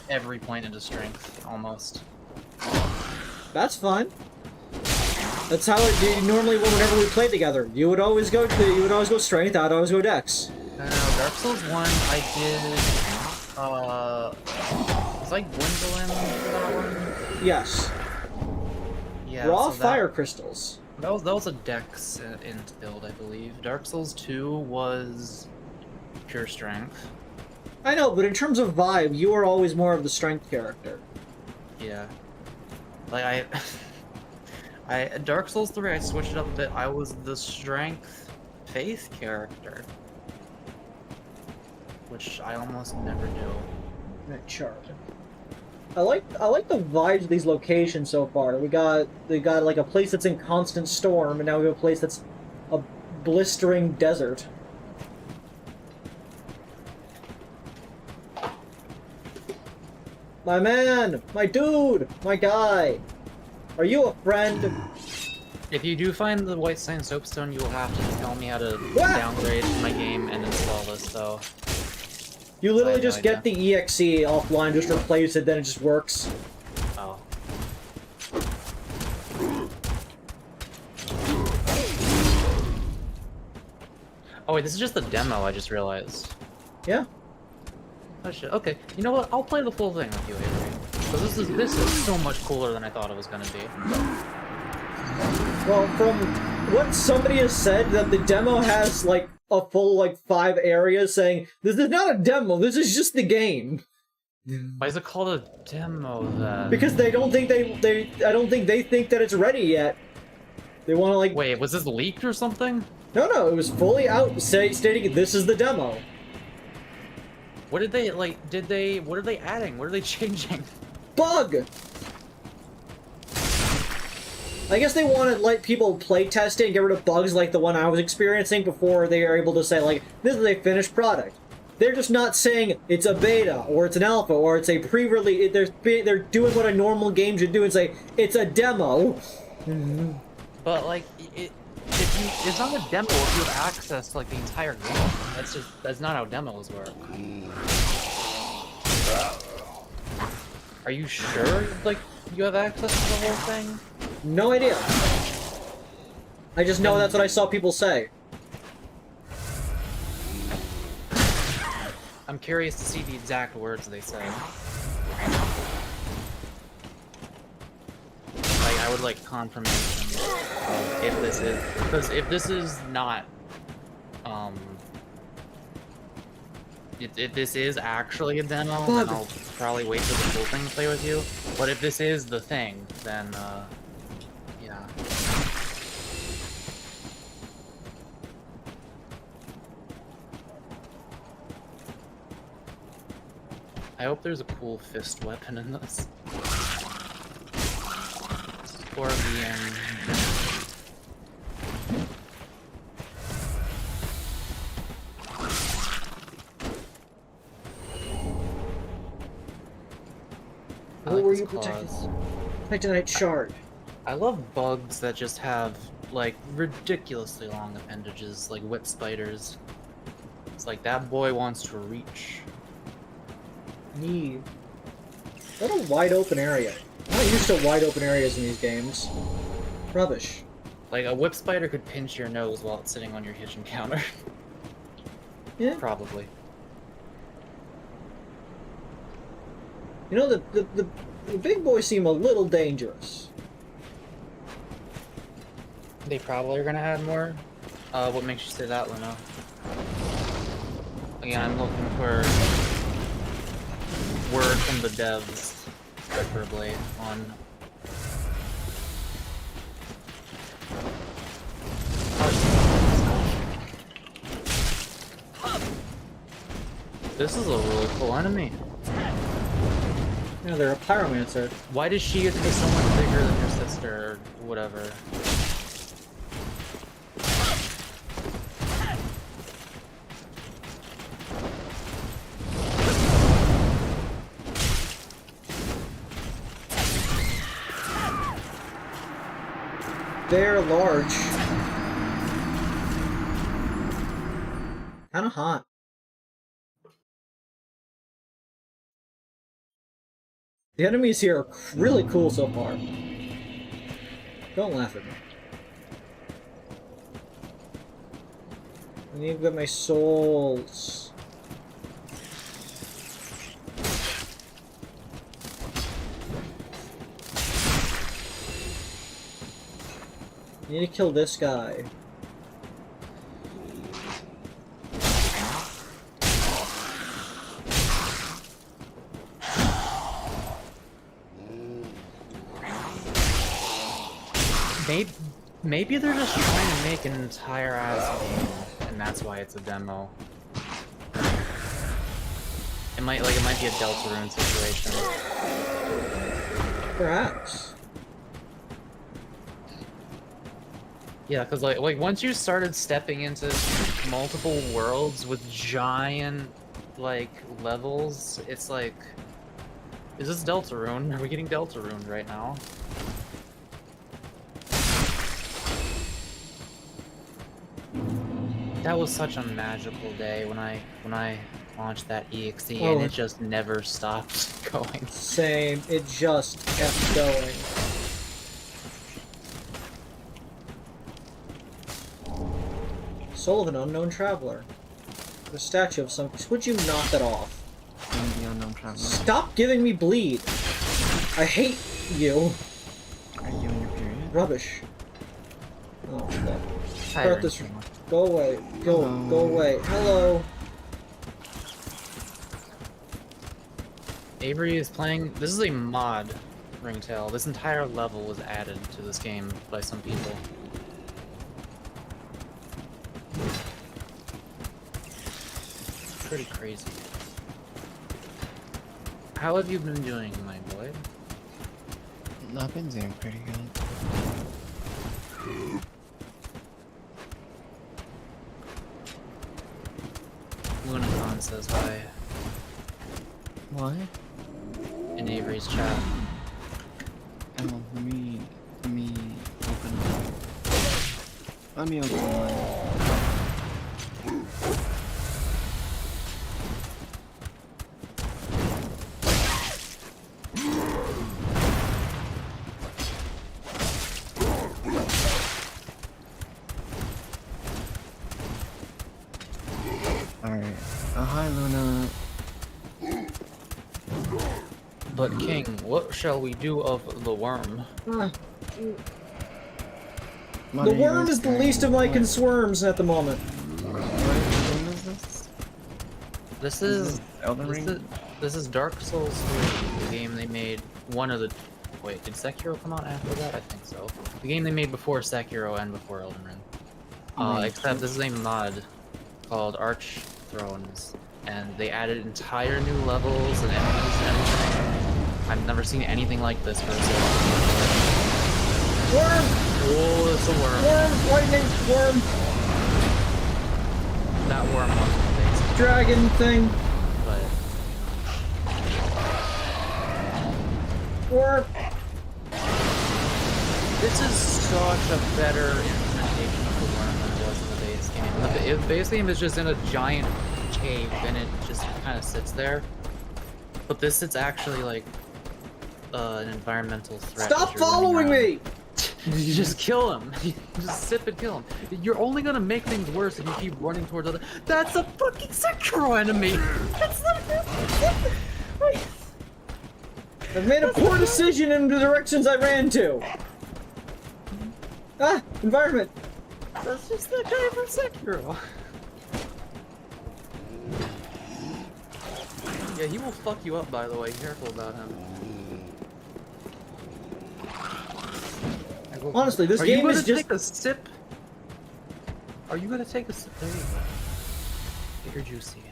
every point into strength, almost. That's fine. That's how it did normally whenever we played together. You would always go strength, I'd always go dex. Dark Souls 1, I did, was I Gwendolyn for that one? Yes. Yeah, Raw so fire crystals. That was a dex int build, I believe. Dark Souls 2 was pure strength. I know, but in terms of vibe, you are always more of the strength character. Yeah. Like, Dark Souls 3, I switched it up a bit. I was the strength faith character. Which I almost never do. That chart. I like the vibes of these locations so far. We got like a place that's in constant storm, and now we have a place that's a blistering desert. My man! My dude! My guy! Are you a friend? If you do find the white sign soapstone, you will have to tell me how to downgrade my game and install this, though. You literally just get the EXE offline, just replace it, then it just works. Oh. Oh wait, this is just the demo, I just realized. Yeah. Oh shit, okay. You know what, I'll play the full thing with you, Avery. Because this is so much cooler than I thought it was gonna be. Well, from what somebody has said, that the demo has, like, a full, like, 5 areas saying, this is not a demo, this is just the game. Why is it called a demo, then? Because they don't think I don't think they think that it's ready yet. They want to, like... Wait, was this leaked or something? No, it was fully out, stating this is the demo. What did they, like, what are they adding? What are they changing? Bug! I guess they want to let people play test it and get rid of bugs like the one I was experiencing before they are able to say, like, this is a finished product. They're just not saying it's a beta, or it's an alpha, or it's a pre-release. They're doing what a normal game should do and say, it's a demo. But, like, it's not a demo if you have access to, like, the entire game. That's not how demos work. Are you sure, like, you have access to the whole thing? No idea. I just know that's what I saw people say. I'm curious to see the exact words they say. Like, I would like confirmation if this is, because if this is not, if this is actually a demo, then I'll probably wait for the full thing to play with you. But if this is the thing, then, yeah. I hope there's a cool fist weapon in this. Or being... What were you protecting? Titanite shard. I love bugs that just have, like, ridiculously long appendages, like whip spiders. It's like, that boy wants to reach. What a wide open area. I'm not used to wide open areas in these games. Rubbish. Like, a whip spider could pinch your nose while it's sitting on your kitchen counter. Yeah. Probably. You know, the big boys seem a little dangerous. They probably are gonna add more. What makes you say that, Luna? Again, I'm looking for word from the devs, preferably, on... This is a really cool enemy. Yeah, they're a pyromancer. Why does she get to be so much bigger than her sister, or whatever? They're large. Kinda hot. The enemies here are really cool so far. Don't laugh at me. I need to get my souls. I need to kill this guy. Maybe they're just trying to make an entire ass game, and that's why it's a demo. It might be a Deltarune situation. Perhaps. Yeah, because like once you started stepping into multiple worlds with giant like levels, it's like, is this Deltarune? Are we getting Deltarune right now? That was such a magical day when I launched that EXE, and it just never stopped going. Same, it just kept going. Soul of an unknown traveler. The statue of some. Would you knock that off? I'm the unknown traveler. Stop giving me bleed. I hate you. Are you in your period? Rubbish. Oh, fuck. Start this. Go away. Go away. Hello. Avery is playing. This is a mod, Ringtail. This entire level was added to this game by some people. Pretty crazy. How have you been doing, my boy? I've been doing pretty good. Lunacon says hi. What? In Avery's chat. Oh, let me open up. Let me open mine. Alright. Hi, Luna. But King, what shall we do of the worm? The worm is the least of my concerns at the moment. What is this? This is Elden Ring? This is Dark Souls 3, the game they made. One of the. Wait, did Sekiro come out after that? I think so. The game they made before Sekiro and before Elden Ring. Except this is a mod called Archthrones, and they added entire new levels and enemies and everything. I've never seen anything like this for a Souls. Worm! Oh, it's a worm. Worm! Lightning! Worm! That worm wasn't amazing. Dragon thing! But Worm! this is such a better implementation of the worm than it was in the base game. The base game is just in a giant cave and it just kind of sits there. But this, it's actually like an environmental threat. Stop following me! You just kill him. You just sip and kill him. You're only gonna make things worse if you keep running towards other. That's a fucking Sekiro enemy. That's not. I've made a poor decision in the directions I ran to. Ah, environment. That's just the guy from Sekiro. Yeah, he will fuck you up, by the way. Careful about him. Honestly, this game is just. Are you gonna take a sip? Are you gonna take a sip? There you go. Get your juicy.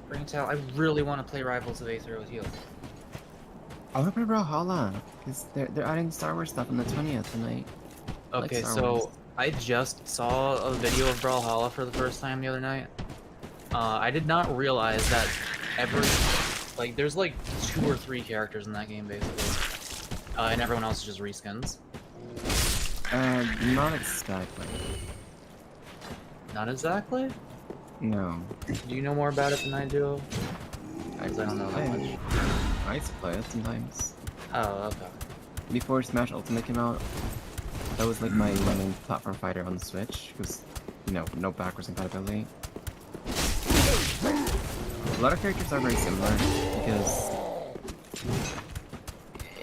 Bring it out. I really want to play Rivals of Aether with you. I want to play Brawlhalla, because they're adding Star Wars stuff on the 20th tonight. Okay, Star so Wars. I just saw a video of Brawlhalla for the first time the other night. I did not realize that there's like 2 or 3 characters in that game basically, and everyone else is just reskins. Not exactly. Not exactly? No. Do you know more about it than I do? Because I don't know that much. I used to play it sometimes. Oh, okay. Before Smash Ultimate came out, that was like my main platform fighter on the Switch, because, you know, no backwards compatibility. A lot of characters are very similar, because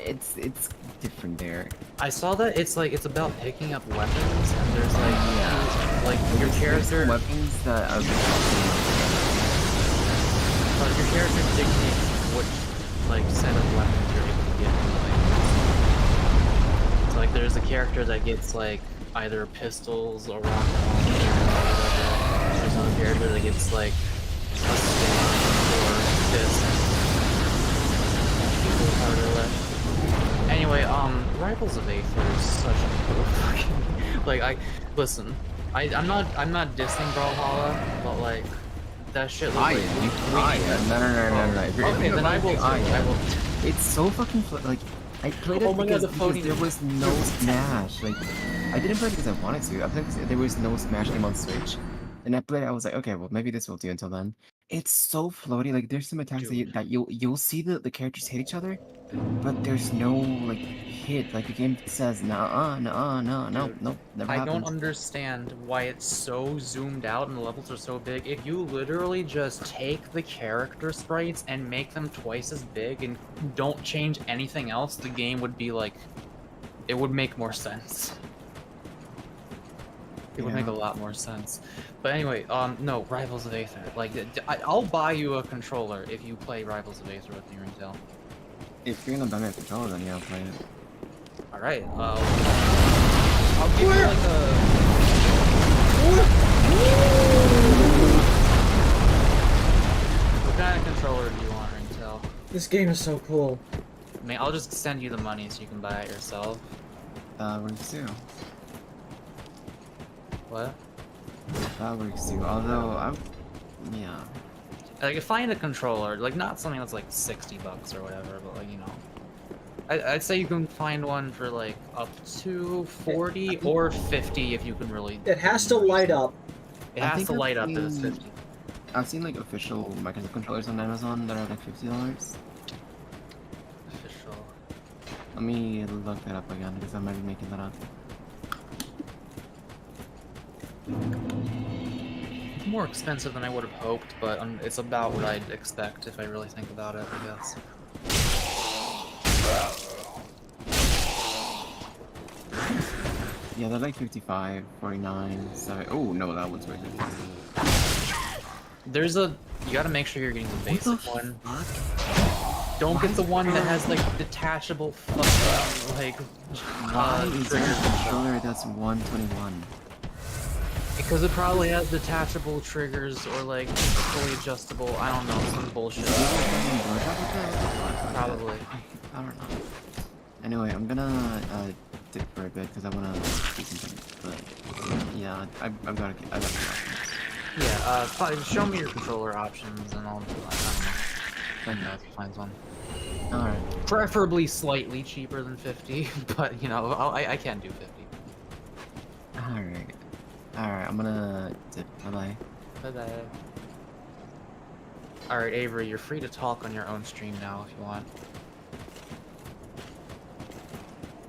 it's different there. I saw that it's about picking up weapons, and there's your character weapons that are your character dictates which set of weapons you're able to get. So there's a character that gets either pistols or rocket launcher or whatever. There's another character that gets a stick or fist. People harder left. Anyway, Rivals of Aether is such a cool fucking listen. I'm not dissing Brawlhalla, but that shit looks No. Okay, then I will. It's so fucking I played it because there was no Smash. I didn't play it because I wanted to. I played because there was no Smash game on Switch. And I played it, I was like, okay, well maybe this will do until then. It's so floaty, there's some attacks that you'll see the characters hit each other, but there's no hit. The game says no, never I happens. don't understand why it's so zoomed out and the levels are so big. If you literally just take the character sprites and make them twice as big and don't change anything else, the game would be it would make more sense. It would make a lot more sense. But anyway, no, Rivals of Aether. I'll buy you a controller if you play Rivals of Aether with me, Ringtail. If you're gonna buy me a controller, then yeah, I'll play it. Alright, I'll give you What kind of controller do you want, Ringtail? This game is so cool. I'll just send you the money so you can buy it yourself. Works too. What? That works too. Although, find a controller, not something that's $60 or whatever, but you know. I'd say you can find one for up to 40 or 50 if you can really. It has to light up. It has to light up to the 50. I've seen official Microsoft controllers on Amazon that are $50. Official. Let me look that up again because I might be making that up. It's more expensive than I would have hoped, but it's about what I'd expect if I really think about it, I guess. Yeah, they're 55, 49, 7. Oh no, that one's way good. You gotta make sure you're getting the basic one. Don't get the one that has detachable fucking Why is there a controller that's 121? Because it probably has detachable triggers or fully adjustable. I don't know, some bullshit. Probably. I don't know. Anyway, I'm gonna dip for a bit because I wanna do something. But yeah, I've got to. Yeah. Show me your controller options and I'll. I don't know if he finds one. All right. Preferably slightly cheaper than 50, but you know, I can do 50. Alright, I'm gonna dip. Bye-bye. Bye-bye. Alright, Avery, you're free to talk on your own stream now if you want.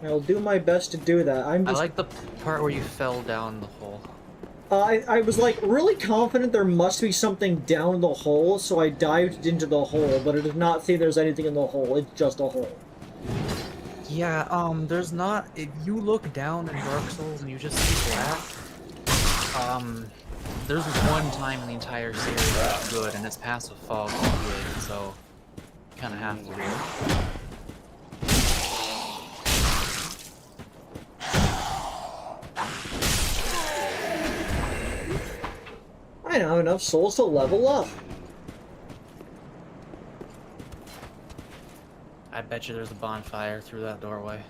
I'll do my best to do that. I like the part where you fell down the hole. I was like really confident there must be something down the hole, so I dived into the hole, but I did not see there's anything in the hole. It's just a hole. Yeah, there's not. If you look down in Dark Souls and you just see black, there's one time in the entire series that's good, and it's Pass with Fog good, so you kind of have to do it. I don't have enough souls to level up. I bet you there's a bonfire through that doorway.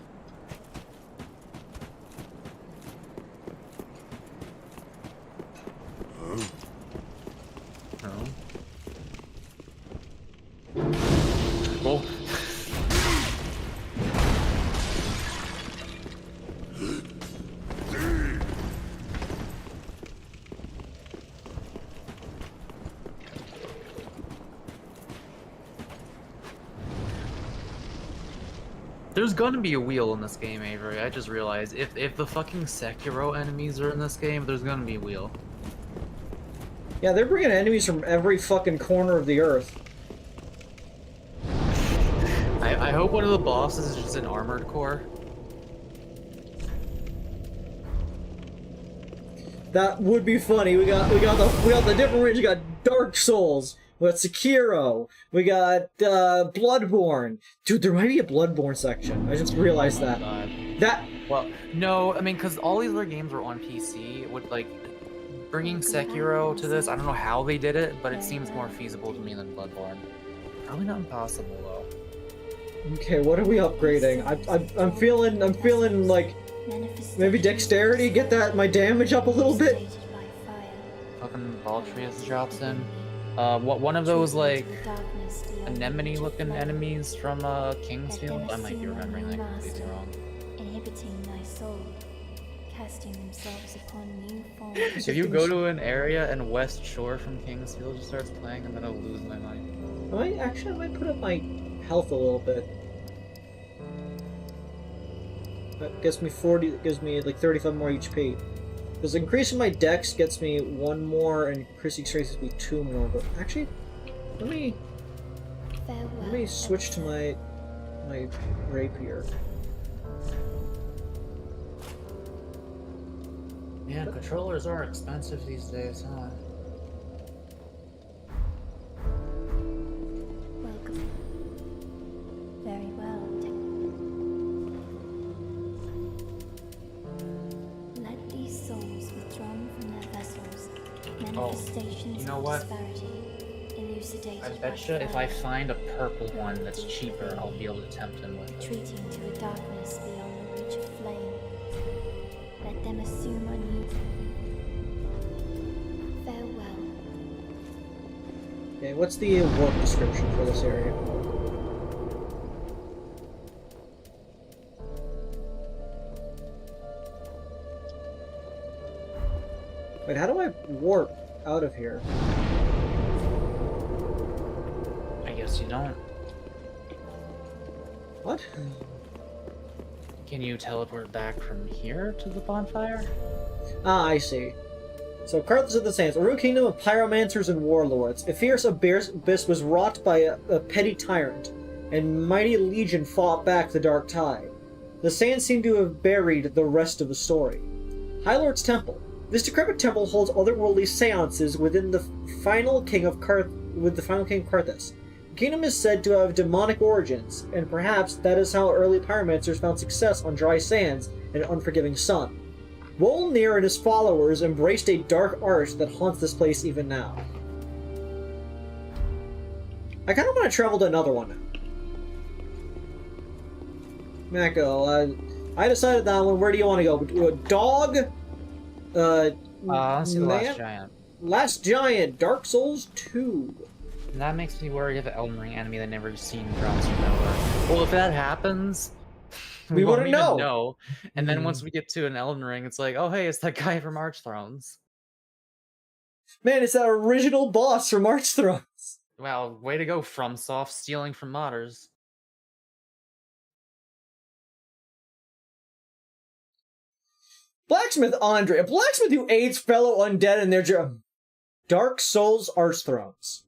No. Well. There's gonna be a wheel in this game, Avery. I just realized if the fucking Sekiro enemies are in this game, there's gonna be a wheel. Yeah, they're bringing enemies from every fucking corner of the earth. I hope one of the bosses is just an armored core. That would be funny. We got the different range. We got Dark Souls. We got Sekiro. We got Bloodborne. Dude, there might be a Bloodborne section. I just realized that. That. Well, no, I mean, because all these other games were on PC. With like bringing Sekiro to this, I don't know how they did it, but it seems more feasible to me than Bloodborne. Probably not impossible though. Okay, what are we upgrading? I'm feeling like maybe dexterity. Get my damage up a little bit. Fucking Valtrius drops in. One of those like anemone-looking enemies from Kingsfield. I might be remembering that completely wrong. Inhibiting thy soul, casting themselves upon new forms. If you go to an area and West Shore from Kingsfield just starts playing, I'm gonna lose my mind. I might put up my health a little bit. That gets me 40. That gives me like 35 more HP. Because increasing my dex gets me 1 more, and increasing strength gives me 2 more. But actually, let me switch to my rapier. Yeah, controllers are expensive these days, huh? Welcome. Very well. Let these souls withdrawn from their vessels, manifestations you know of what? disparity, elucidated I by betcha if fire, I find a purple one that's cheaper, I'll be able to tempt him with it. retreating to a darkness beyond the reach of flame. Let them assume a new. Farewell. Okay, what's the warp description for this area? Wait, how do I warp out of here? I guess you don't. What? Can you teleport back from here to the bonfire? Ah, I see. So, Carthage of the Sands, a rude kingdom of pyromancers and warlords. A fierce abyss was wrought by a petty tyrant, and mighty legion fought back the dark tide. The sands seem to have buried the rest of the story. High Lord's Temple. This decrepit temple holds otherworldly seances within the final king of Carthage. The kingdom is said to have demonic origins, and perhaps that is how early pyromancers found success on dry sands and an unforgiving sun. Wolnir and his followers embraced a dark art that haunts this place even now. I kind of want to travel to another one now. Mako, I decided that one. Where do you want to go? Dog? Let's see the Last Giant. Last Giant, Dark Souls 2. That makes me worry of an Elden Ring enemy that never seen drops from nowhere. Well, if that happens, we wouldn't even know. know. And then once we get to an Elden Ring, it's like, oh hey, it's that guy from Archthrones. Man, it's that original boss from Archthrones. Wow, way to go, FromSoft, stealing from modders. Blacksmith Andre, a blacksmith who aids fellow undead in their job. Dark Souls Archthrones.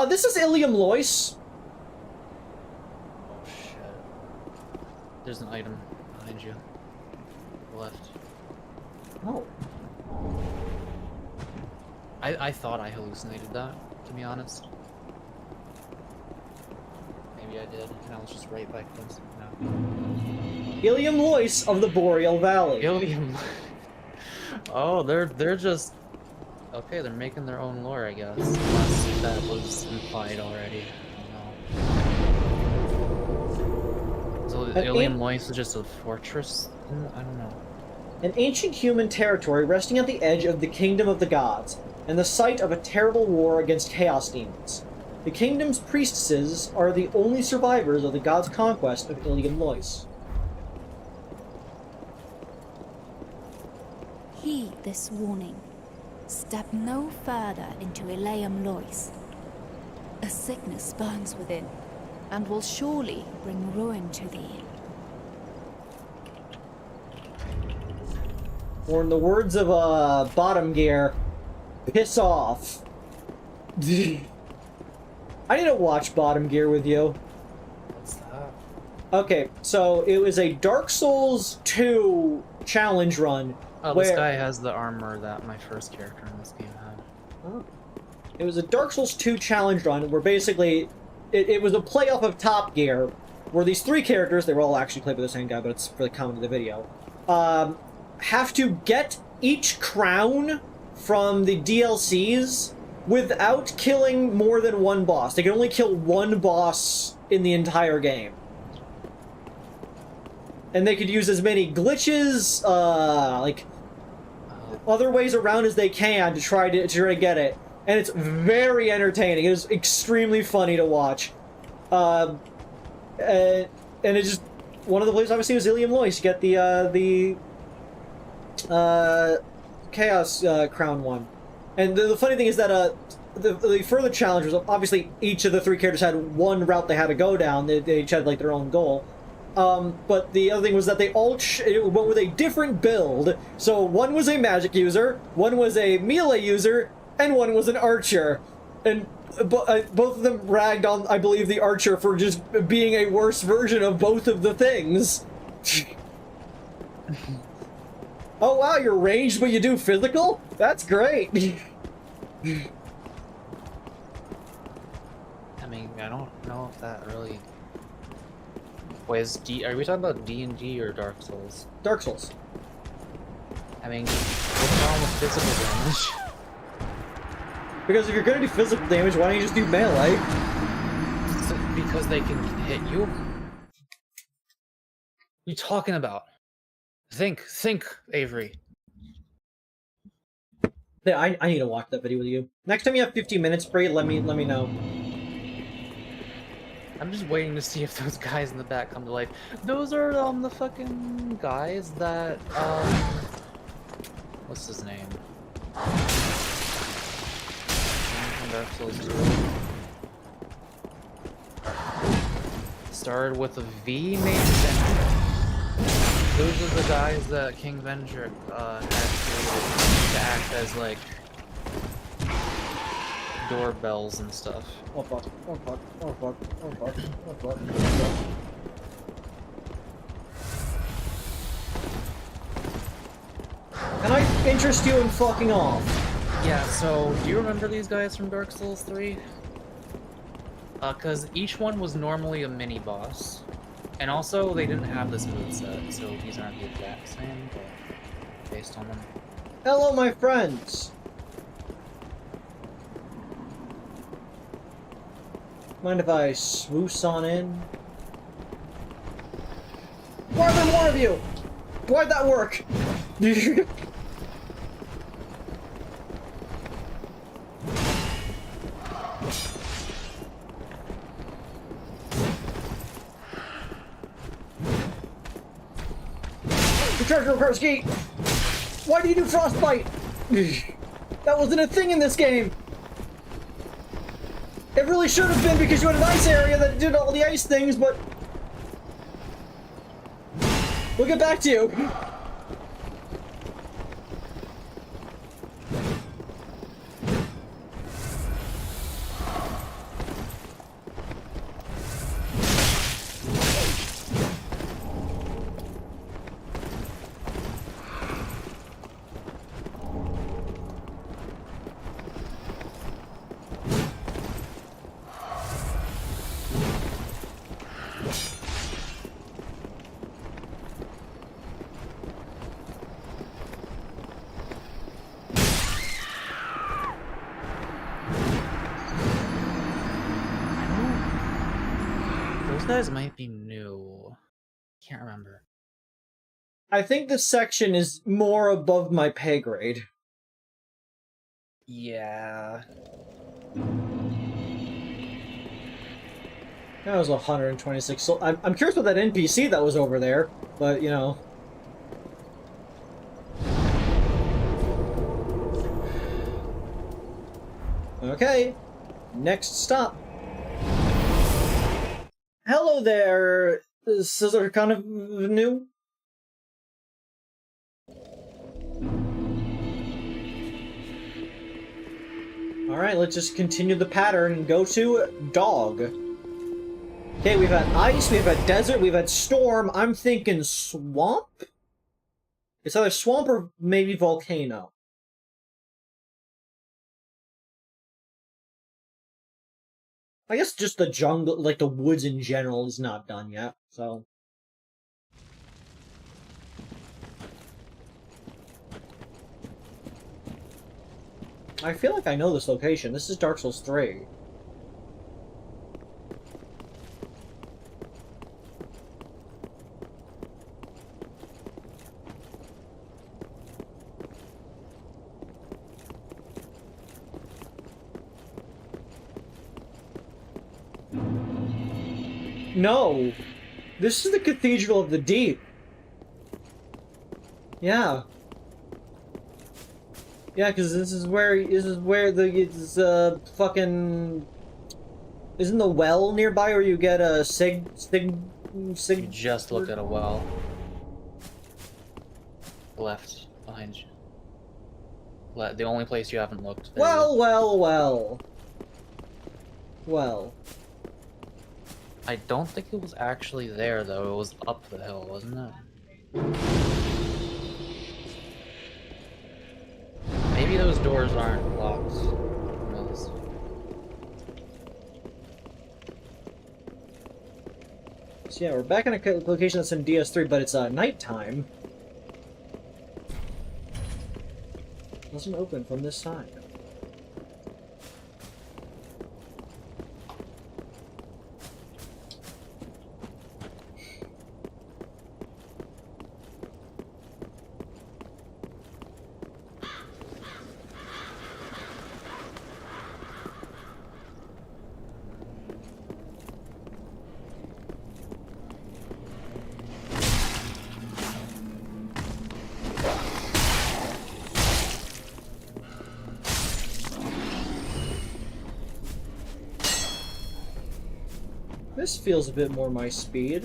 This is Ilium Lois. Oh shit. There's an item behind you. Left. Oh. I thought I hallucinated that, to be honest. Maybe I did, and I was just right by coincidence. No. Ilium Lois of the Boreal Valley. Ilium. Oh, they're just okay. They're making their own lore, I guess. Unless that was implied already. I don't know. So Ilium Lois is just a fortress. I don't know. An ancient human territory resting at the edge of the Kingdom of the Gods, and the site of a terrible war against chaos demons. The kingdom's priestesses are the only survivors of the gods' conquest of Ilium Lois. Heed this warning. Step no further into Ilium Lois. A sickness burns within, and will surely bring ruin to thee. Or in the words of Bottom Gear, piss off. I need to watch Bottom Gear with you. What's that? Okay, so it was a Dark Souls 2 challenge run. Oh, this guy has the armor that my first character in this game had. Oh. It was a Dark Souls 2 challenge run where basically it was a playoff of Top Gear, where these three characters, they were all actually played by the same guy, but it's for the comment of the video, have to get each crown from the DLCs without killing more than one boss. They can only kill one boss in the entire game. And they could use as many glitches, like other ways around as they can to try to get it. And it's very entertaining. It is extremely funny to watch. And it's just one of the places obviously was Ilium Lois. You get the Chaos Crown one. And the funny thing is that the further challenge was obviously each of the three characters had one route they had to go down. They each had like their own goal. But the other thing was that they all went with a different build. So one was a magic user, one was a melee user, and one was an archer. And both of them ragged on, I believe, the archer for just being a worse version of both of the things. Oh wow, you're ranged but you do physical? That's great. I mean, I don't know if that really... Wait, are we talking about D&D or Dark Souls? Dark Souls. I mean, what's wrong with physical damage? Because if you're gonna do physical damage, why don't you just do melee? Because they can hit you? What are you talking about? Think, Avery. Yeah, I need to watch that video with you. Next time you have 15 minutes free, let me know. I'm just waiting to see if those guys in the back come to life. Those are the fucking guys that what's his name? From Dark Souls 2. Started with a V, maybe. Those are the guys that King Vendrick had to act as like doorbells and stuff. Oh fuck, oh fuck, oh fuck, oh fuck, oh fuck, oh fuck. Can I interest you in fucking off? Yeah, so do you remember these guys from Dark Souls 3? Cause each one was normally a mini boss. And also, they didn't have this moveset, so these aren't the exact same, but based on them. Hello, my friends! Mind if I swoosh on in? Why are there more of you? Why'd that work? Treasure Kursky! Why do you do frostbite? That wasn't a thing in this game! It really should have been because you had an ice area that did all the ice things, but... We'll get back to you. guys might be new. Can't remember. I think this section is more above my pay grade. Yeah. That was 126. So I'm curious about that NPC that was over there, but you know. Okay, next stop. Hello there, Scissor kind of new. Alright, let's just continue the pattern and go to dog. Okay, we've had ice, we've had desert, we've had storm. I'm thinking swamp? It's either swamp or maybe volcano. I guess just the jungle, like the woods in general, is not done yet, so... I feel like I know this location. This is Dark Souls 3. No! This is the Cathedral of the Deep. Yeah. Yeah, because this is where the fucking... Isn't the well nearby where you get a You just looked at a well. Left, behind you. The only place you haven't looked. Well. Well. I don't think it was actually there, though. It was up the hill, wasn't it? Maybe those doors aren't locked. Who knows? So yeah, we're back in a location that's in DS3, but it's nighttime. Doesn't open from this side. This feels a bit more my speed.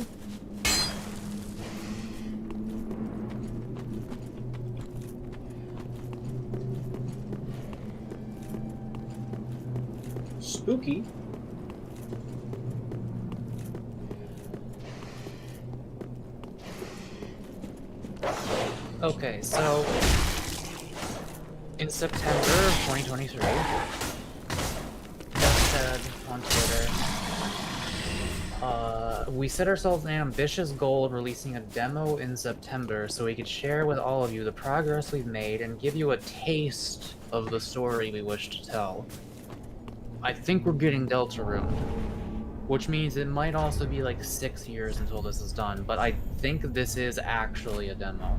Spooky. Okay, so in September of 2023, Jeff said on Twitter, we set ourselves an ambitious goal of releasing a demo in September so we could share with all of you the progress we've made and give you a taste of the story we wish to tell. I think we're getting Deltarune, which means it might also be like 6 years until this is done, but I think this is actually a demo.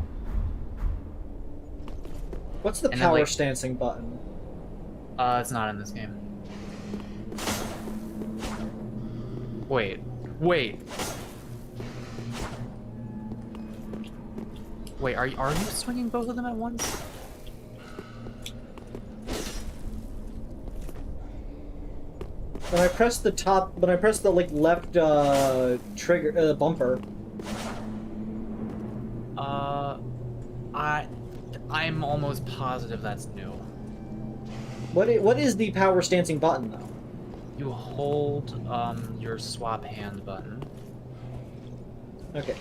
What's the power stancing button? It's not in this game. Wait. Wait, are you swinging both of them at once? When I press the top, when I press the like left trigger bumper. I'm almost positive that's new. What is the power stancing button though? You hold your swap hand button. Okay.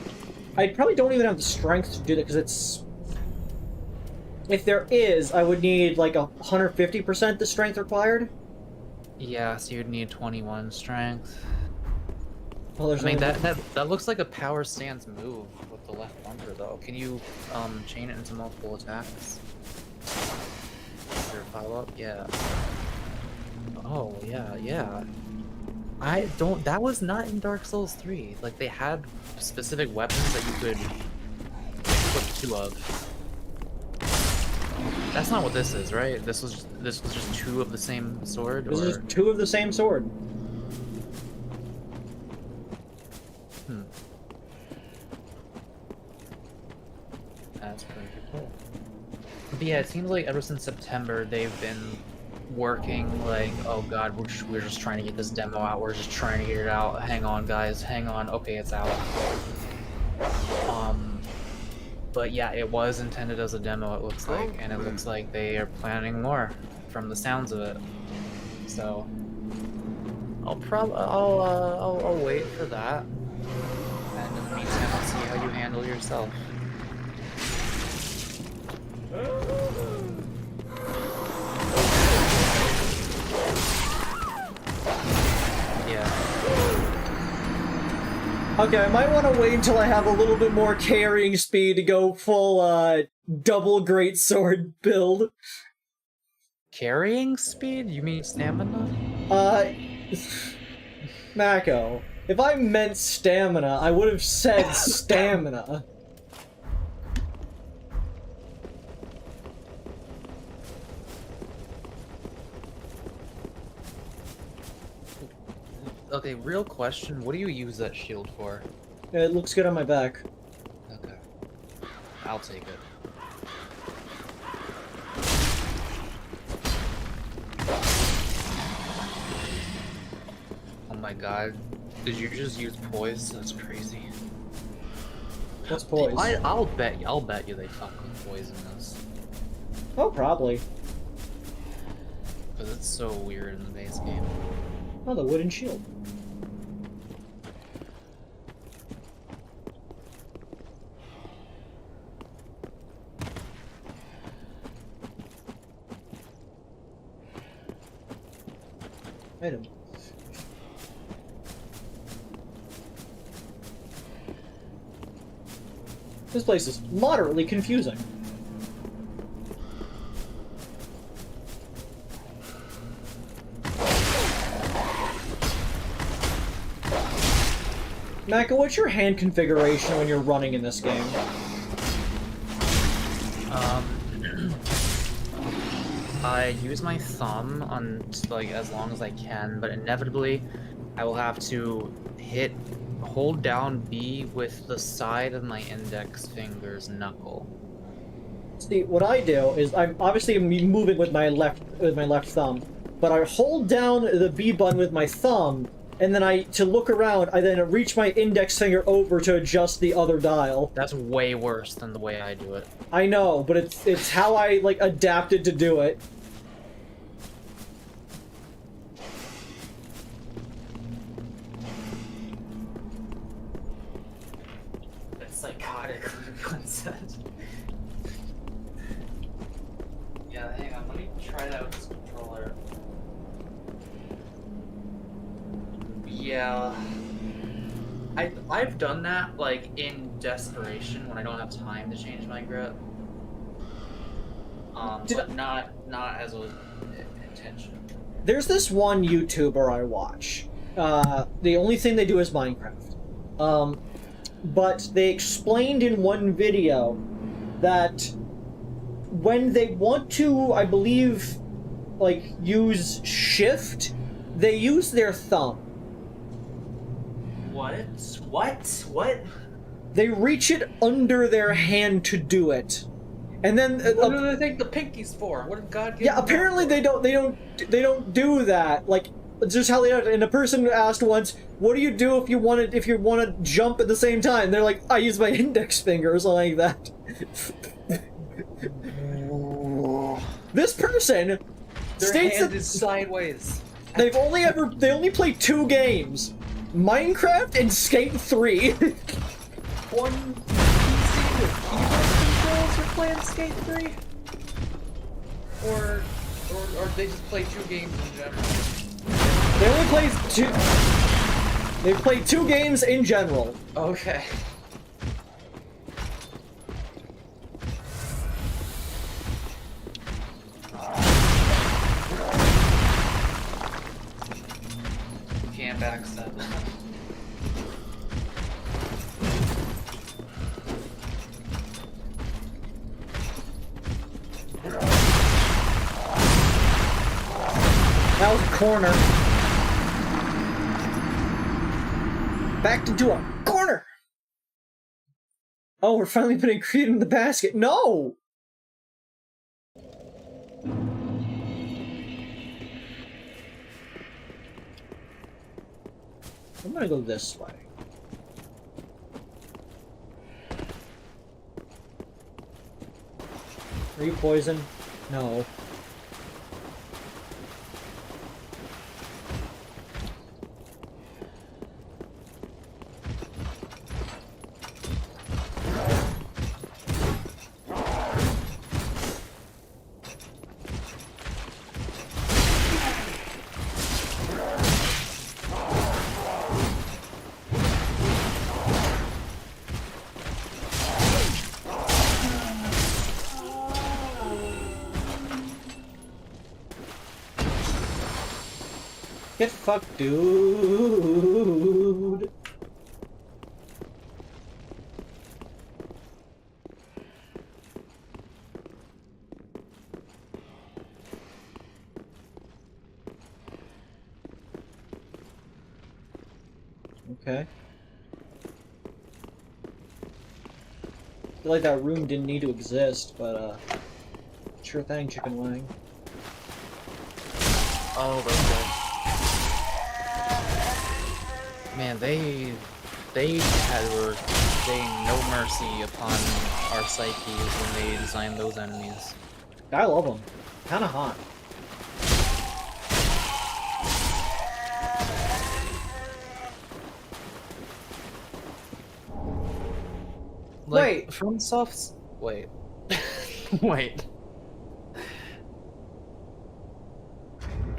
I probably don't even have the strength to do that because it's... If there is, I would need like 150% the strength required. Yeah, so you'd need 21 strength. Well, I mean, that looks like a power stance move with the left bumper though. Can you chain it into multiple attacks? Your follow-up? Yeah. Oh, yeah. That was not in Dark Souls 3. Like, they had specific weapons that you could equip 2 of. That's not what this is, right? This was just 2 of the same sword? This is 2 of the same sword. That's pretty cool. But yeah, it seems like ever since September, they've been working like, oh god, we're just trying to get this demo out, we're just trying to get it out, hang on guys, hang on, okay, it's out. But yeah, it was intended as a demo, it looks like, and it looks like they are planning more from the sounds of it. So I'll wait for that, and in the meantime I'll see how you handle yourself. Okay, I might want to wait until I have a little bit more carrying speed to go full, double greatsword build. Carrying speed? You mean stamina? Mako, if I meant stamina, I would have said stamina. Okay, real question, what do you use that shield for? It looks good on my back. Okay. I'll take it. Oh my god. Did you just use poise? That's crazy. What's poise? I'll bet you they fuck with poise in this. Oh, probably. Because it's so weird in the base game. Oh, the wooden shield. Item. This place is moderately confusing. Mako, what's your hand configuration when you're running in this game? I use my thumb on like as long as I can, but inevitably I will have to hold down B with the side of my index finger's knuckle. See, what I do is I'm obviously moving with my left thumb, but I hold down the B button with my thumb, and then to look around, I then reach my index finger over to adjust the other dial. That's way worse than the way I do it. I know, but it's how I like adapted to do it. It's psychotic concept. Yeah, hang on, let me try that with this controller. Yeah, I've done that like in desperation when I don't have time to change my grip. But not as a intention. There's this one YouTuber I watch. The only thing they do is Minecraft. But they explained in one video that when they want to, I believe, like, use shift, they use their thumb. What? They reach it under their hand to do it. And then what do they think the pinky's for? What did God give Yeah, apparently they don't do that. Like, it's just how they do it. And a person asked once, "What do you do if you want to jump at the same time?" They're like, "I use my index finger," or something like that. This person Their hand is sideways. They only play 2 games, Minecraft and Skate 3. One PC with keyboard controls are playing Skate 3? Or they just play 2 games in general? They only play 2. They play 2 games in general. Okay. accent. That was a corner. Backed into a corner! Oh, we're finally putting Kreed in the basket. No! I'm gonna go this way. Are you poisoned? No. Get fucked, dude. Okay. I feel like that room didn't need to exist, but sure thing, chicken wing. Oh, those guys. Man, they were saying no mercy upon our psyches when they designed those enemies. I love them. Kinda hot. Like, wait! FromSoft's... Wait. Wait.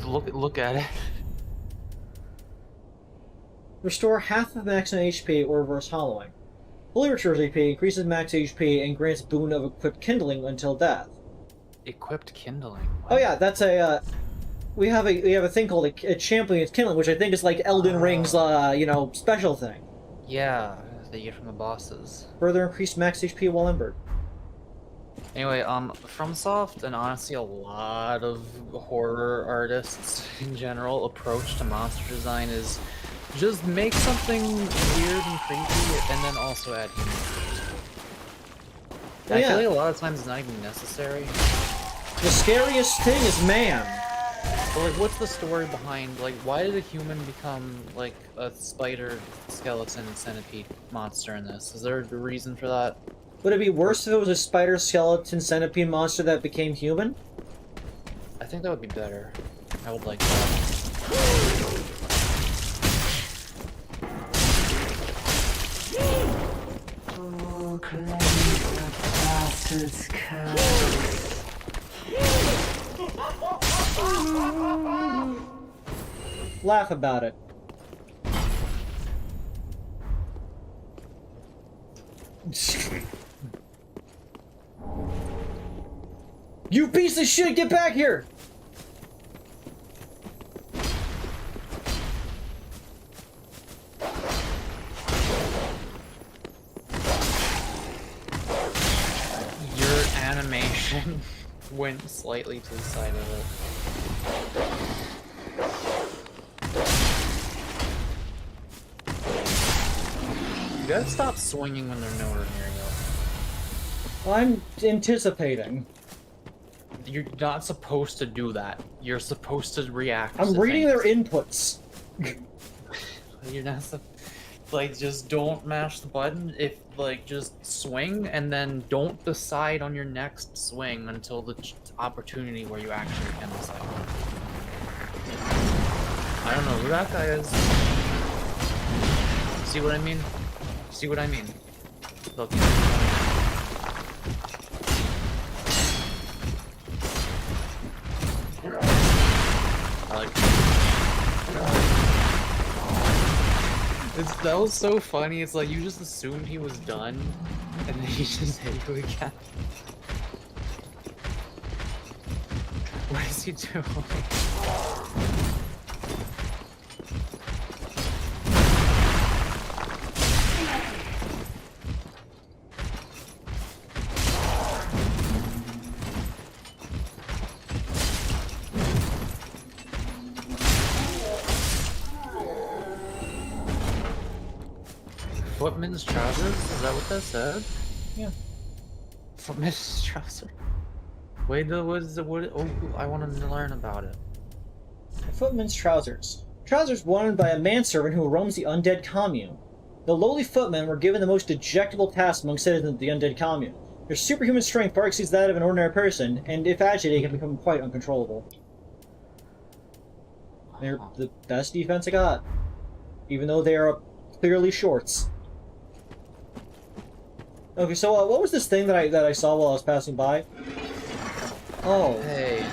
Look at it. Restore half of max HP or reverse hollowing. Fully restores HP, increases max HP, and grants boon of equipped kindling until death. Equipped kindling? Oh yeah, that's a, we have a thing called a champion's kindling, which I think is like Elden Ring's, you know, special thing. Yeah, they get from the bosses. Further increased max HP while embedded. Anyway, FromSoft and honestly a lot of horror artists in general approach to monster design is just make something weird and creepy and then also add human features. Well, I feel like a lot of times it's not even necessary. The scariest thing is man. But like, what's the story behind, like, why did a human become, like, a spider, skeleton, centipede monster in this? Is there a reason for that? Would it be worse if it was a spider, skeleton, centipede monster that became human? I think that would be better. I would like that. Oh, claim the bastard's curse. Laugh about it. You piece of shit, get back here! Your animation went slightly to the side of it. You gotta stop swinging when they're nowhere near you. I'm anticipating. You're not supposed to do that. You're supposed to react. I'm reading their inputs. You're not like, just don't mash the button. If, like, just swing and then don't decide on your next swing until the opportunity where you actually can decide. I don't know who that guy is. See what I mean? See what I mean? Look. I like that was so funny. It's like you just assumed he was done, and then he just hit you again. What is he doing? Footman's trousers? Is that what that said? Yeah. Footman's trousers? Wait, what is the what? Oh, I want to learn about it. A footman's trousers. Trousers worn by a manservant who roams the undead commune. The lowly footmen were given the most dejectable task among citizens of the undead commune. Their superhuman strength far exceeds that of an ordinary person, and if agitated, can become quite uncontrollable. They're the best defense I got, even though they are clearly shorts. Okay, so what was this thing that I saw while I was passing by? Oh. Hey,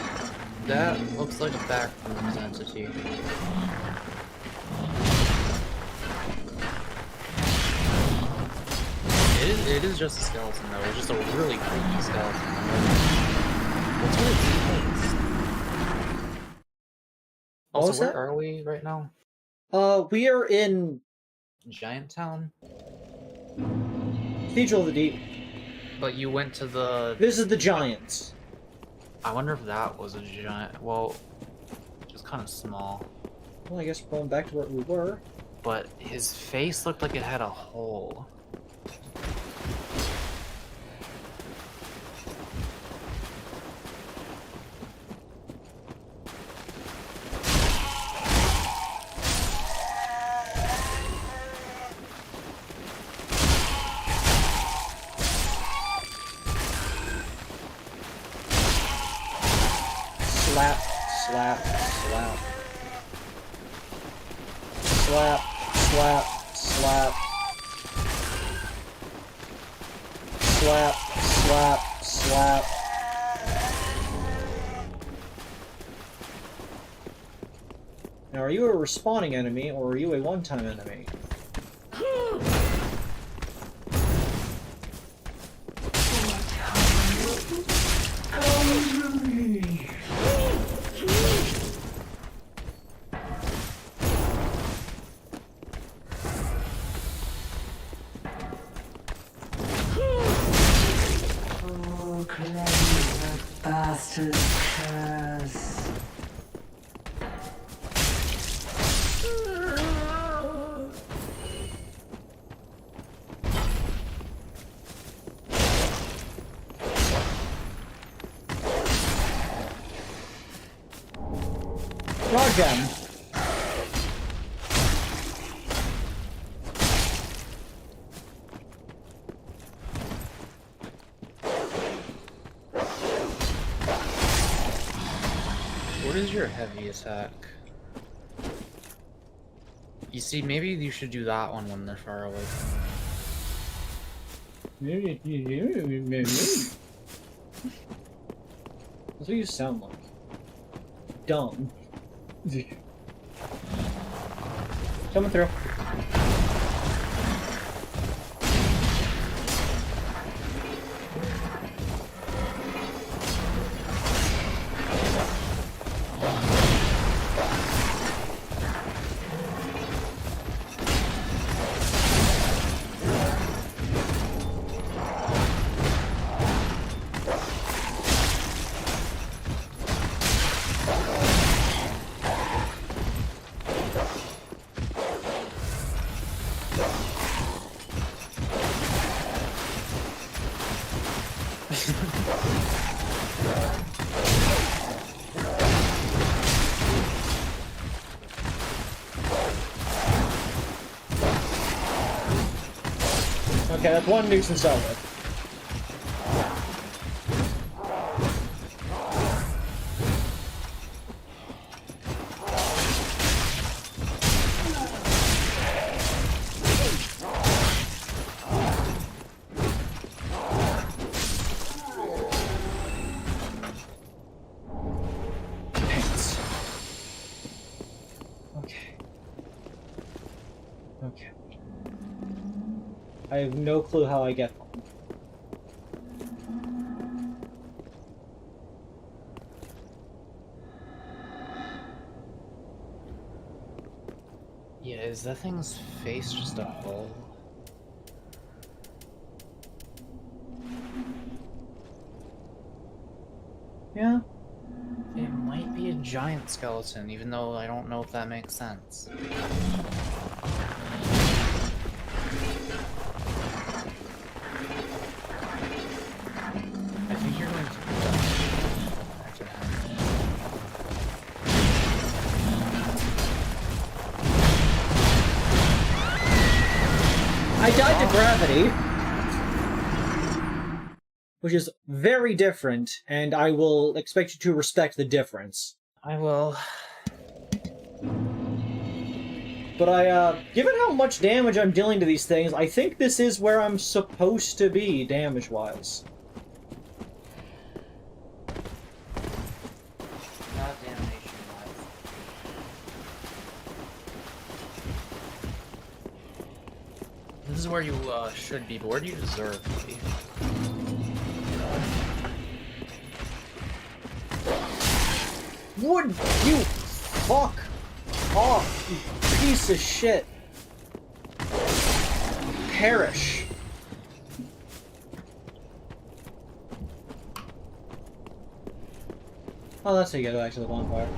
that looks like a Backrooms entity. It is just a skeleton though. It's just a really creepy skeleton. What's with its face? Also, where are we right now? We are in Giant Town? Cathedral of the Deep. But you went to the... This is the Giants. I wonder if that was a giant... Well, just kind of small. Well, I guess we're going back to where we were. But his face looked like it had a hole. Slap, slap, slap. Slap, slap, slap. Slap, slap, slap. Now, are you a respawning enemy, or are you a one-time enemy? Bastard's curse. Rogam. What is your heavy attack? You see, maybe you should do that one when they're far away from you. That's what you sound like. Dumb. Coming through. Okay, that's one nuisance over. Pants. Okay. Okay. I have no clue how I get home. Yeah, is that thing's face just a hole? Yeah. It might be a giant skeleton, even though I don't know if that makes sense. I died to gravity, which is very different, and I will expect you to respect the difference. I will. But given how much damage I'm dealing to these things, I think this is where I'm supposed to be, damage-wise. Not damnation-wise. This is where you should be, but where do you deserve to be? Would you fuck off, you piece of shit. Perish. Oh, that's how you get back to the bonfire.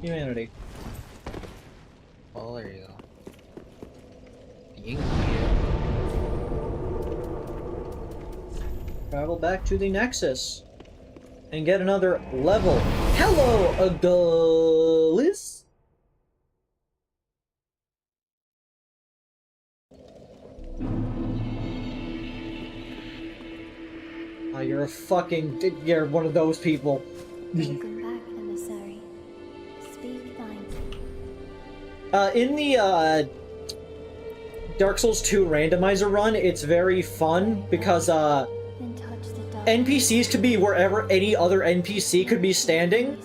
Humanity. Oh, there you go. Being here. Travel back to the Nexus. And get another level. Hello, Adolis! Oh, you're a fucking... You're one of those people. Welcome back, emissary. Speak thine. In the, Dark Souls 2 randomizer run, it's very fun because, NPCs could be wherever any other NPC could be standing.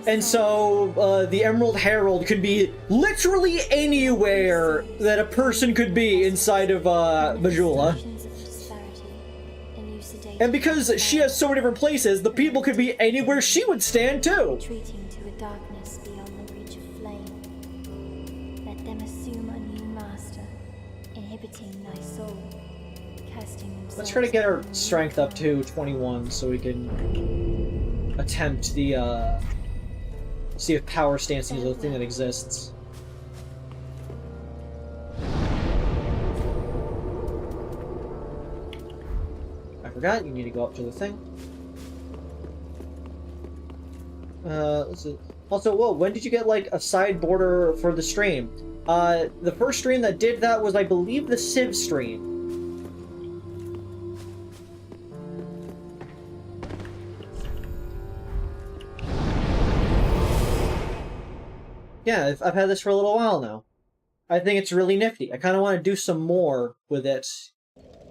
And so, the Emerald Herald could be literally anywhere that a person could be inside of, Majula. And because she has so many different places, the people could be anywhere she would stand too. Retreating to a darkness beyond the reach of flame. Let them assume a new master, inhibiting thy soul, casting themselves. Let's try to get our strength up to 21 so we can attempt the, see if power stancing is a thing that exists. I forgot, you need to go up to the thing. Let's see. Also, whoa, when did you get, like, a side border for the stream? The first stream that did that was, I believe, the Civ stream. Yeah, I've had this for a little while now. I think it's really nifty. I kind of want to do some more with it.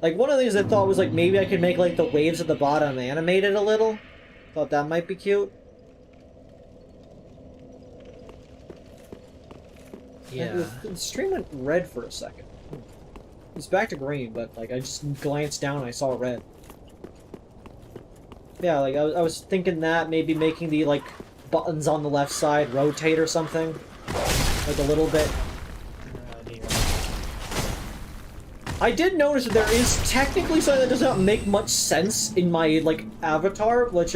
Like, one of the things I thought was, like, maybe I could make, like, the waves at the bottom animated a little. Thought that might be cute. Yeah. The stream went red for a second. It's back to green, but, like, I just glanced down and I saw red. Yeah, like, I was thinking that, maybe making the, like, buttons on the left side rotate or something. Like, a little bit. I did notice that there is technically something that does not make much sense in my, like, avatar, which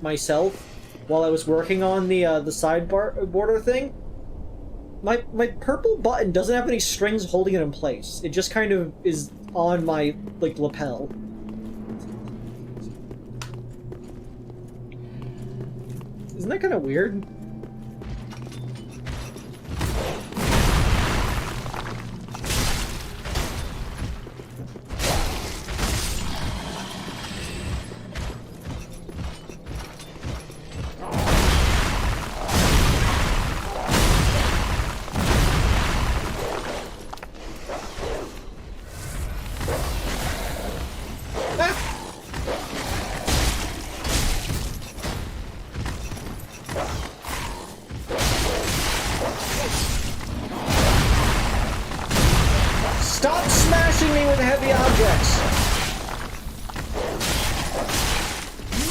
myself, while I was working on the border thing. My purple button doesn't have any strings holding it in place. It just kind of is on my, like, lapel. Isn't that kind of weird? Stop smashing me with heavy objects!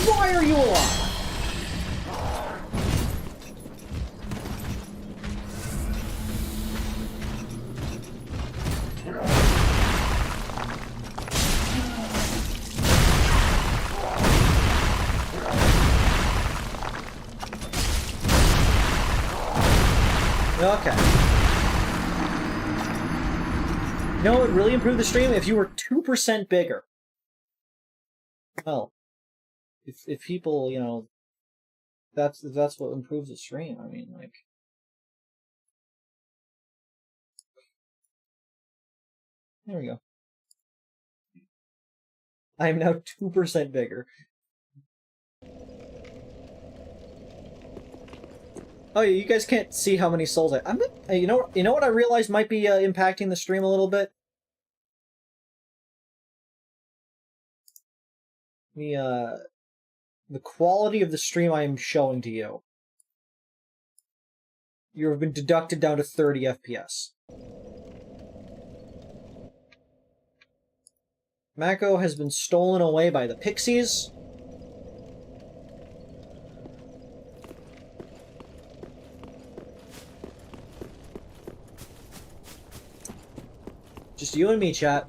Why are you alive? Okay. No, it really improved the stream if you were 2% bigger. Well, if people, you know, that's what improves the stream. I mean, like, There we go. I am now 2% bigger. Oh, you guys can't see how many souls you know what I realized might be impacting the stream a little bit? The quality of the stream I am showing to you. You have been deducted down to 30 FPS. Mako has been stolen away by the pixies. Just you and me, chat.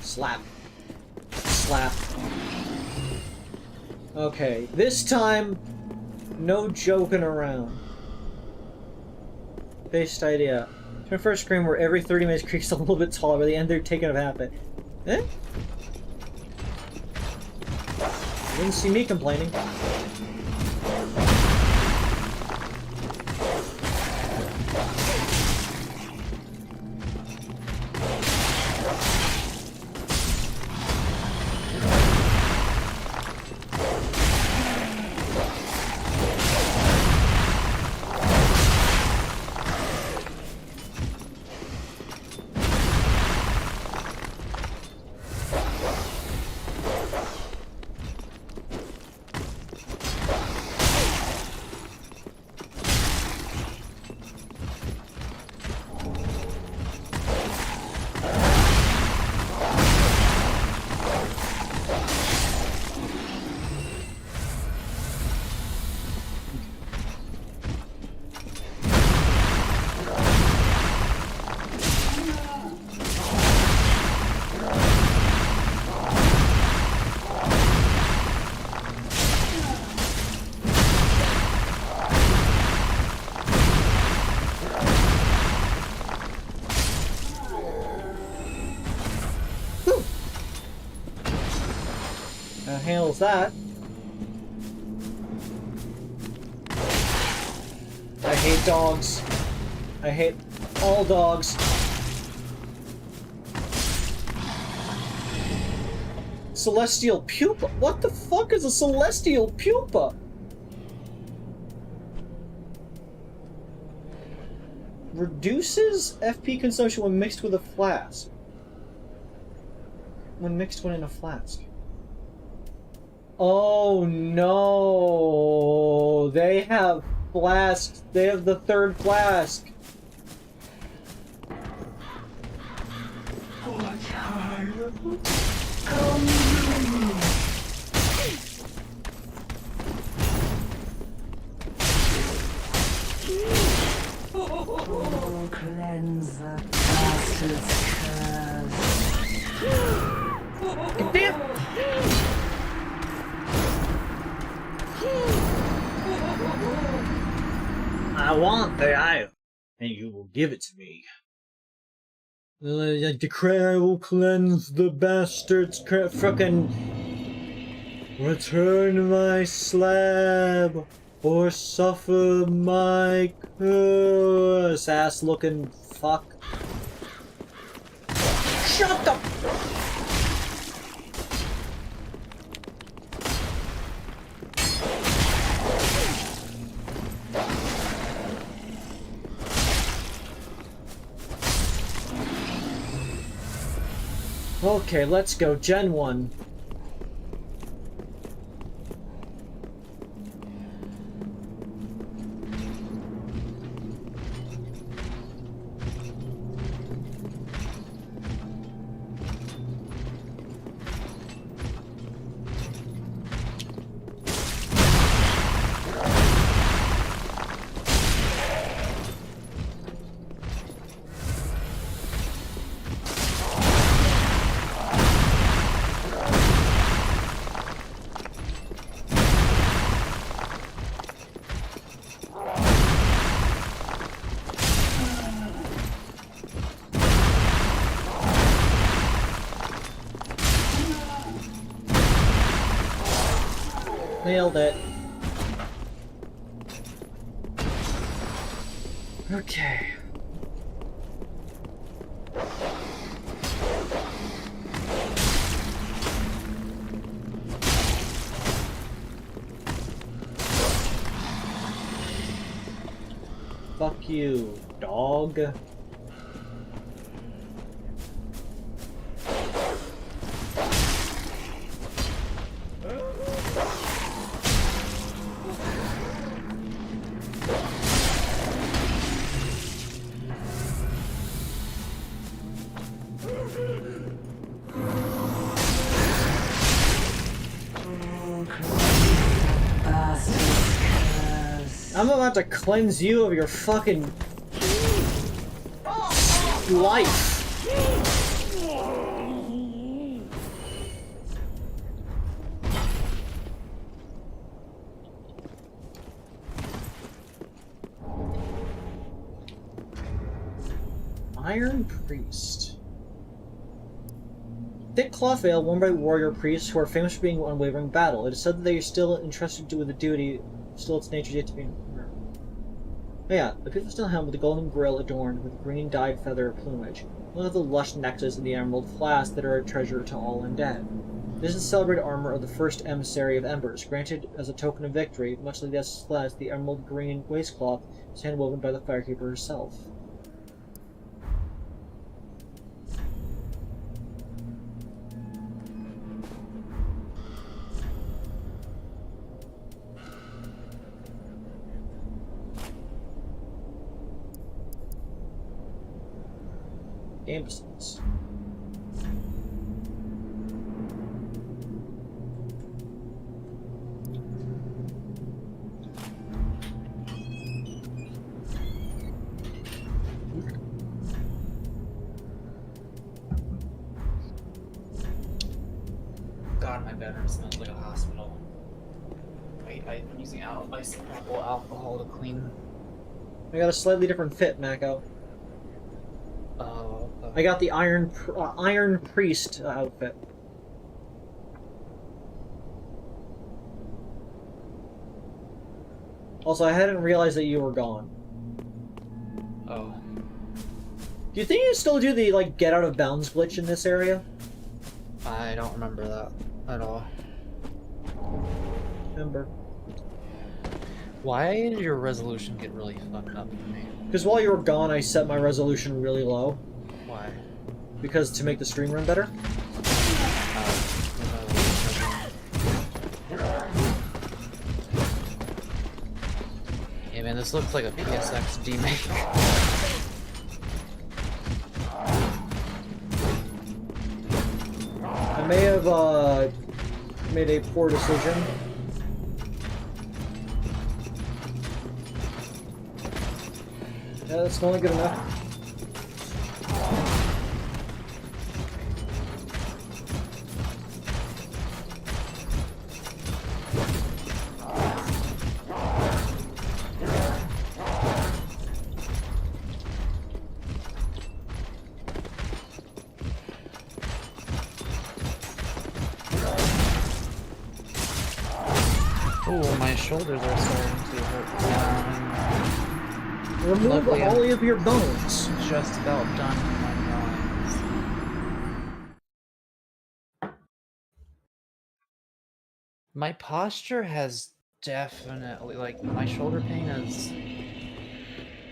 Slap. Slap. Okay, this time, no joking around. Based idea. My first screen where every 30 minutes creaks a little bit taller, by the end they're taking a habit. Eh? You didn't see me complaining. Handles that. I hate dogs. I hate all dogs. Celestial pupa? What the fuck is a celestial pupa? Reduces FP consumption when mixed with a flask. When mixed in a flask. Oh no! They have flasks. They have the third flask. Oh, cleanse the bastard's curse. Damn! I want the eye, and you will give it to me. I declare I will cleanse the bastard's frickin' return my slab, or suffer my curse, ass-looking fuck. Shut the... Okay, let's go. Gen 1. Nailed it. Okay. Fuck you, dog. I'm about to cleanse you of your fucking life. Iron Priest. Thick cloth veil worn by warrior priests who are famous for being unwavering in battle. It is said that they are still entrusted with a duty, still its nature yet to be. Oh yeah, the beautiful steel helm with the golden grill adorned with green dyed feather plumage. One of the lush necklaces and the emerald flask that are a treasure to all undead. This is the celebrated armor of the first emissary of Embers, granted as a token of victory, much like this flask, the emerald green waistcloth is hand-woven by the Firekeeper herself. Imbeciles. God, my bedroom smells like a hospital. Wait, I'm using alcohol to clean. I got a slightly different fit, Mako. I got the Iron Priest outfit. Also, I hadn't realized that you were gone. Oh. Do you think you still do the, like, get out of bounds glitch in this area? I don't remember that at all. Remember. Why did your resolution get really fucked up for me? Because while you were gone, I set my resolution really low. Why? Because to make the stream run better. Yeah, man, this looks like a PSX demake. I may have made a poor decision. Yeah, that's only good enough. Oh, my shoulders are starting to hurt. Remove Luckily, all of your bones. Just about done with my drawings. My posture has definitely, like, my shoulder pain is...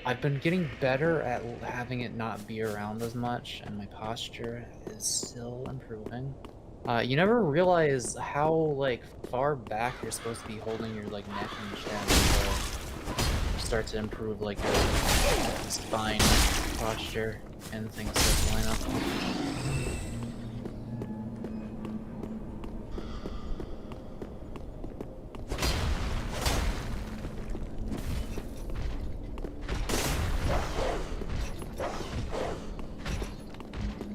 I've been getting better at having it not be around as much, and my posture is still improving. You never realize how, like, far back you're supposed to be holding your, like, neck and chin until you start to improve, like, your spine posture and things start to line up.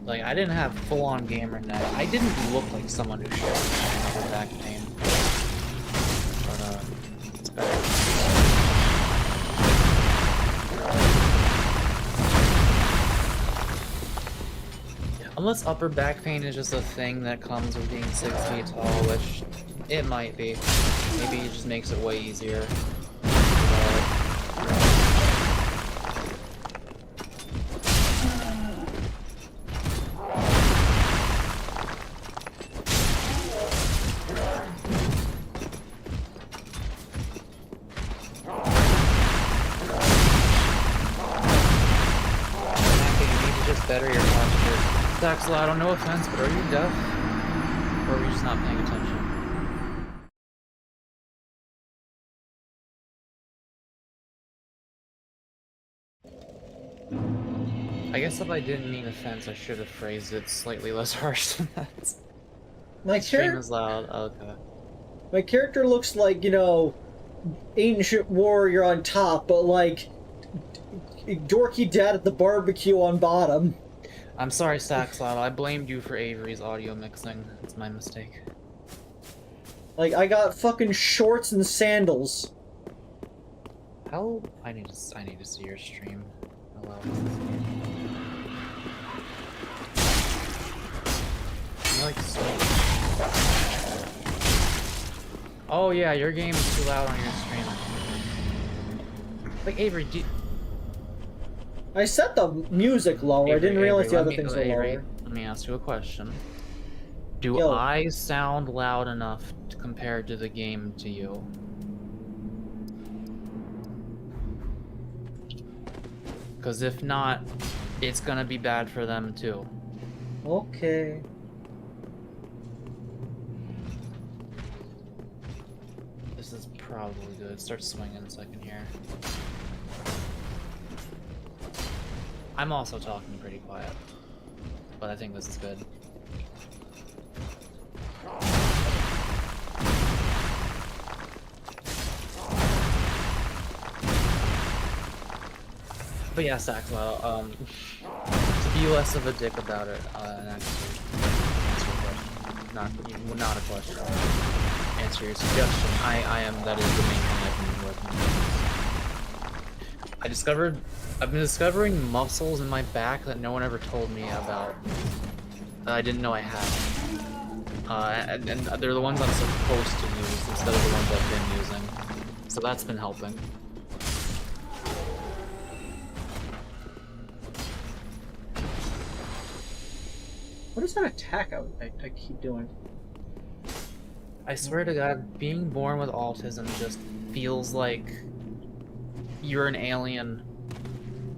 Like, I didn't have full-on gamer neck. I didn't look like someone who showed another back pain. But, it's better. Unless upper back pain is just a thing that comes with being 6 feet tall, which it might be. Maybe it just makes it way easier. Saxel, I don't know offense, but are you deaf? Or are we just not paying attention? I guess if I didn't mean offense, I should have phrased it slightly less harsh than that. My Stream is loud. Okay. My character looks like, you know, ancient warrior on top, but like dorky dad at the barbecue on bottom. I'm sorry, Saxloud. I blamed you for Avery's audio mixing. It's my mistake. Like, I got fucking shorts and sandals. How? I need to see your stream. Hello. You like oh yeah, your game is too loud on your stream. Like Avery, I set the music lower. I didn't realize the other things were lower. Let me ask you a question. Do I sound loud enough compared to the game to you? Because if not, it's gonna be bad for them too. Okay. This is probably good. Start swinging so I can hear. I'm also talking pretty quiet, but I think this is good. But yeah, Saxwell, to be less of a dick about it, and actually answer your question. Not a question. Answer your suggestion. That is the main thing I've been working on. I've been discovering muscles in my back that no one ever told me about, that I didn't know I had. And they're the ones I'm supposed to use instead of the ones I've been using. So that's been helping. What is that attack I keep doing? I swear to God, being born with autism just feels like you're an alien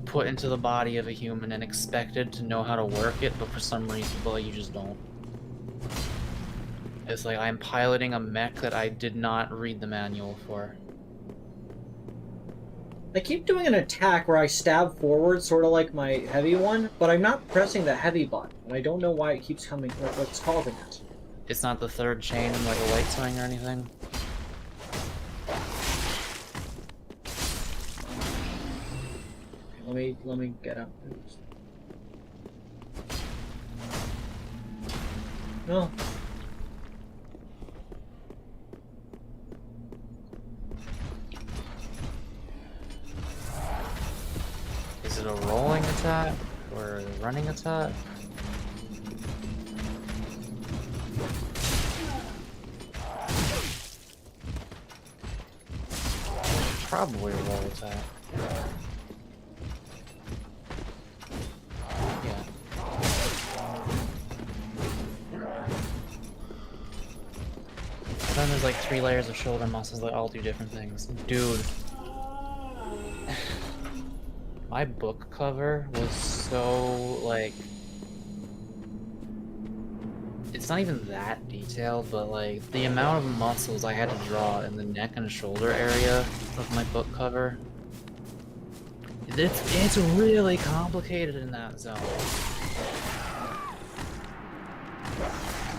put into the body of a human and expected to know how to work it, but for some reason, you just don't. It's like I'm piloting a mech that I did not read the manual for. I keep doing an attack where I stab forward, sort of like my heavy one, but I'm not pressing the heavy button, and I don't know why it keeps coming, what's causing it. It's not the third chain like a light swing or anything? Let me get up. No. Is it a rolling attack or a running attack? Probably a roll attack. Yeah. But then there's like 3 layers of shoulder muscles that all do different things. Dude. My book cover was so, like... It's not even that detailed, but like, the amount of muscles I had to draw in the neck and shoulder area of my book cover... It's really complicated in that zone.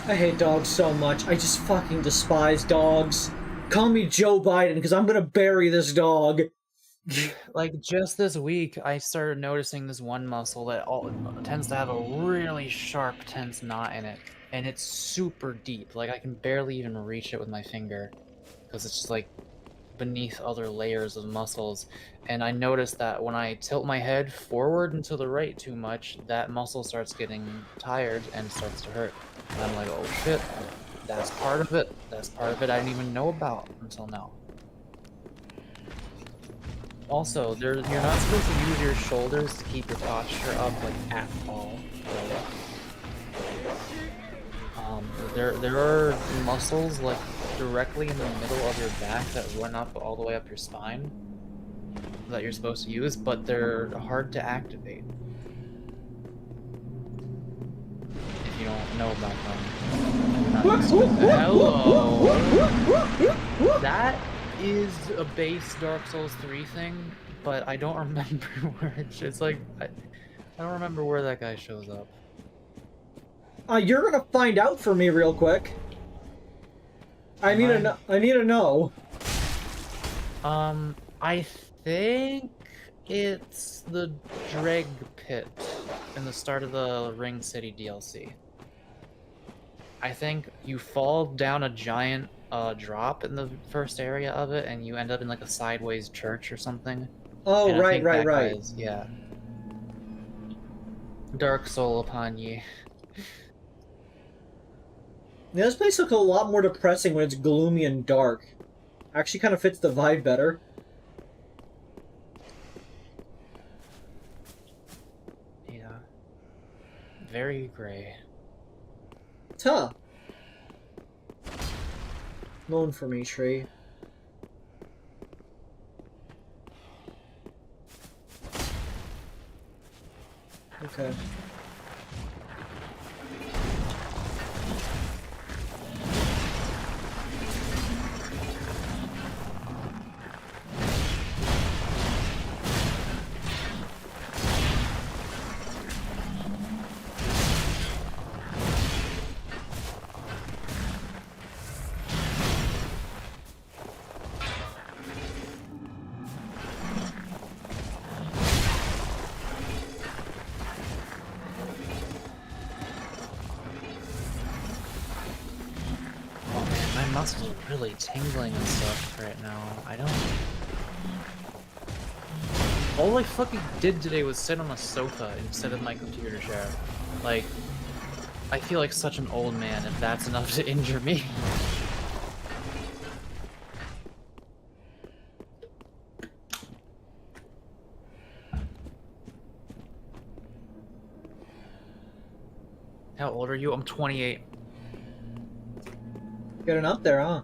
I hate dogs so much. I just fucking despise dogs. Call me Joe Biden, because I'm gonna bury this dog. Like, just this week, I started noticing this one muscle that tends to have a really sharp, tense knot in it. And it's super deep. Like, I can barely even reach it with my finger. Because it's just, like, beneath other layers of muscles. And I noticed that when I tilt my head forward and to the right too much, that muscle starts getting tired and starts to hurt. And I'm like, oh shit, that's part of it. That's part of it I didn't even know about until now. Also, you're not supposed to use your shoulders to keep your posture up, like, at all. There are muscles, like, directly in the middle of your back that run up all the way up your spine that you're supposed to use, but they're hard to activate. know about them. Hello! That is a base Dark Souls 3 thing, but I don't remember where it's like... I don't remember where that guy shows up. You're gonna find out for me real quick. I need to know. I think it's the Dreg Pit in the start of the Ring City DLC. I think you fall down a giant drop in the first area of it, and you end up in like a sideways church or something. Oh, and right. Yeah. Dark soul upon ye. Yeah, this place looks a lot more depressing when it's gloomy and dark. Actually kind of fits the vibe better. Yeah. Very gray. Huh. Known for me, tree. Okay. Muscles are really tingling and stuff right now. I don't... All I fucking did today was sit on a sofa instead of my computer chair. Like, I feel like such an old man if that's enough to injure me. How old are you? I'm 28. Getting up there, huh?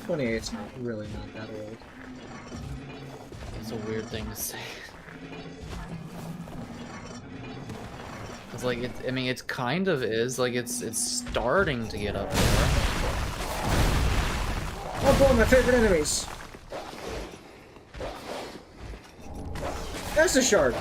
28's not really not that old. It's a weird thing to say. It's like, I mean, it kind of is. Like, it's starting to get up there. Oh boy, my favorite enemies! That's a shard!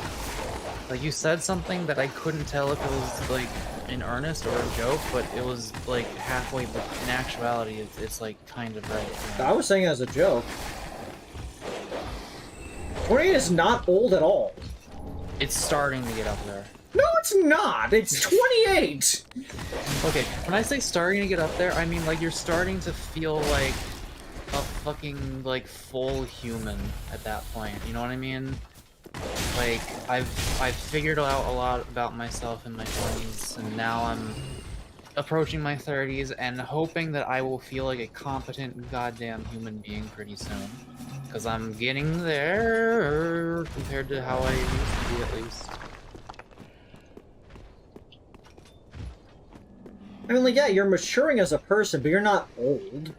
Like, you said something that I couldn't tell if it was, like, in earnest or a joke, but it was, like, halfway, but in actuality, it's like, kind of right. You know? I was saying it as a joke. 28 is not old at all. It's starting to get up there. No, it's not! It's 28! Okay, when I say starting to get up there, I mean, like, you're starting to feel like a fucking, like, full human at that point. You know what I mean? Like, I've figured out a lot about myself in my 20s, and now I'm approaching my 30s and hoping that I will feel like a competent goddamn human being pretty soon. Because I'm getting there compared to how I used to be, at least. I mean, like, yeah, you're maturing as a person, but you're not old.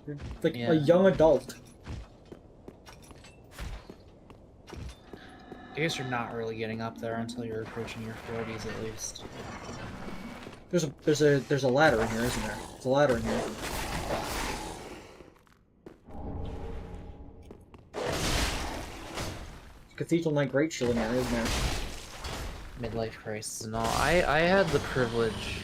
You're like a young adult. I guess you're not really getting up there until you're approaching your 40s, at least. There's a ladder in here, isn't there? There's a ladder in here. Cathedral Knight Great Shield in there, isn't there? Midlife crisis and all. I had the privilege,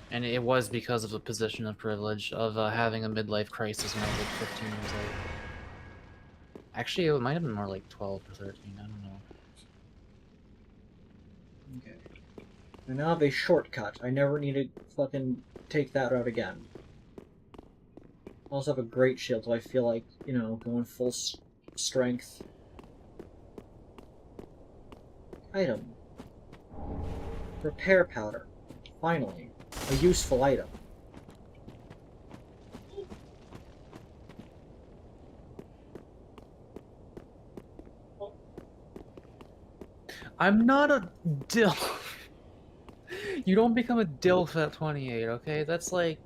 and it was because of a position of privilege, of having a midlife crisis when I was like 15 years old. Actually, it might have been more like 12 or 13, I don't know. Okay. I now have a shortcut. I never need to fucking take that route again. I also have a great shield, so I feel like, you know, going full strength. Item. Repair powder. Finally. A useful item. I'm not a DILF. You don't become a DILF at 28, okay? That's like...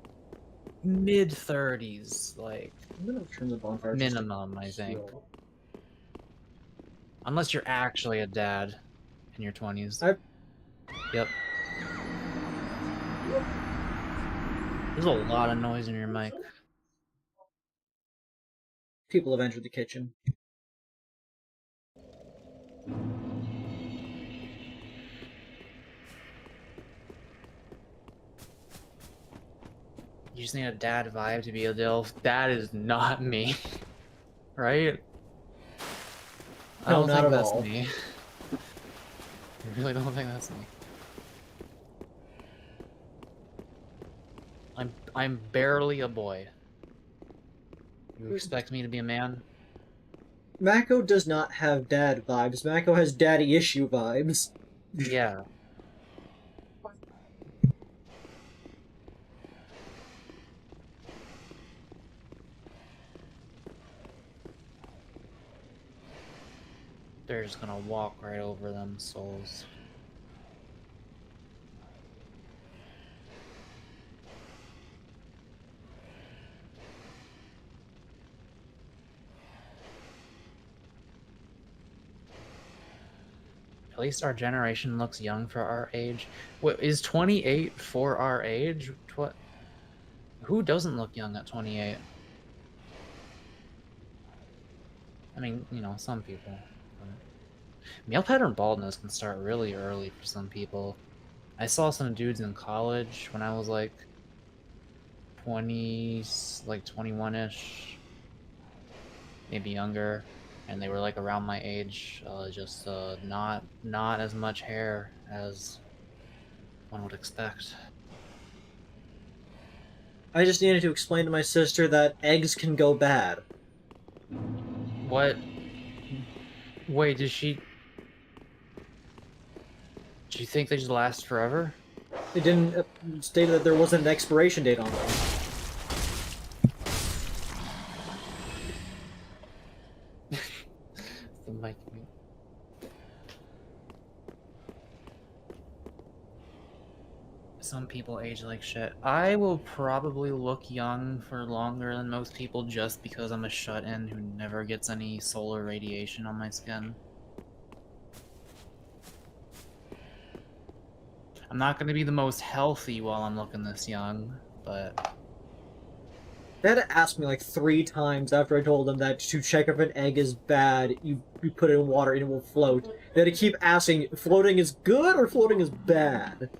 mid-30s, like I'm gonna turn the bonfire minimum, I think. Unless you're actually a dad in your 20s. Yep. There's a lot of noise in your mic. People have entered the kitchen. You just need a dad vibe to be a DILF. That is not me. Right? I No, don't not think at that's all. me. I really don't think that's me. I'm barely a boy. You expect me to be a man? Mako does not have dad vibes. Mako has daddy issue vibes. Yeah. They're just gonna walk right over them souls. At least our generation looks young for our age. What is 28 for our age? What? Who doesn't look young at 28? I mean, you know, some people. Male pattern baldness can start really early for some people. I saw some dudes in college when I was like 20s, like 21-ish, maybe younger, and they were like around my age, just not as much hair as one would expect. I just needed to explain to my sister that eggs can go bad. What? Wait, did she... Do you think they just last forever? It didn't state that there wasn't an expiration date on them. The mic mute. Some people age like shit. I will probably look young for longer than most people just because I'm a shut-in who never gets any solar radiation on my skin. I'm not going to be the most healthy while I'm looking this young, but... They had to ask me like 3 times after I told them that to check if an egg is bad, you put it in water and it will float. They had to keep asking, floating is good or floating is bad?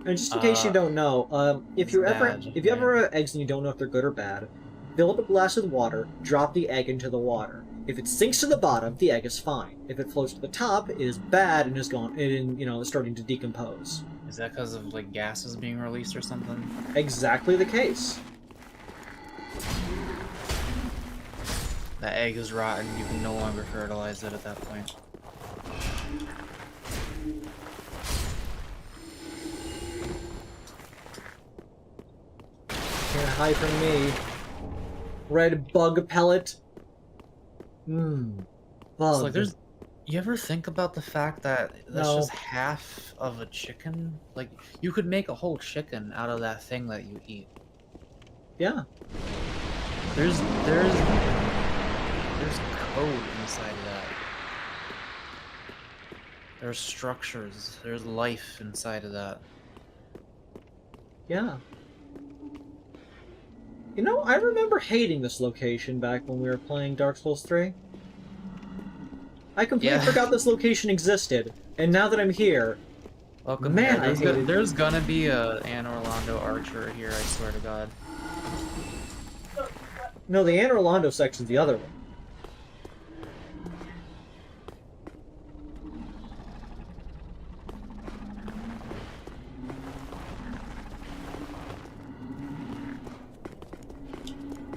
And just in case you don't know, if you ever have eggs and you don't know if they're good or bad, fill up a glass with water, drop the egg into the water. If it sinks to the bottom, the egg is fine. If it floats to the top, it is bad and is gone, and is starting to decompose. Is that because of like gases being released or something? Exactly the case. That egg is rotten. You can no longer fertilize it at that point. Can't hide from me. Red bug pellet. Bug. So, like, you ever think about the fact that that's just half of a chicken? Like, you could make a whole chicken out of that thing that you eat. Yeah. There's code inside of that. There's structures. There's life inside of that. Yeah. You know, I remember hating this location back when we were playing Dark Souls 3. I completely forgot this location existed, and now that I'm here, welcome man, here. There's gonna be a Anne Orlando Archer here, I swear to God. No, the Anne Orlando section's the other one.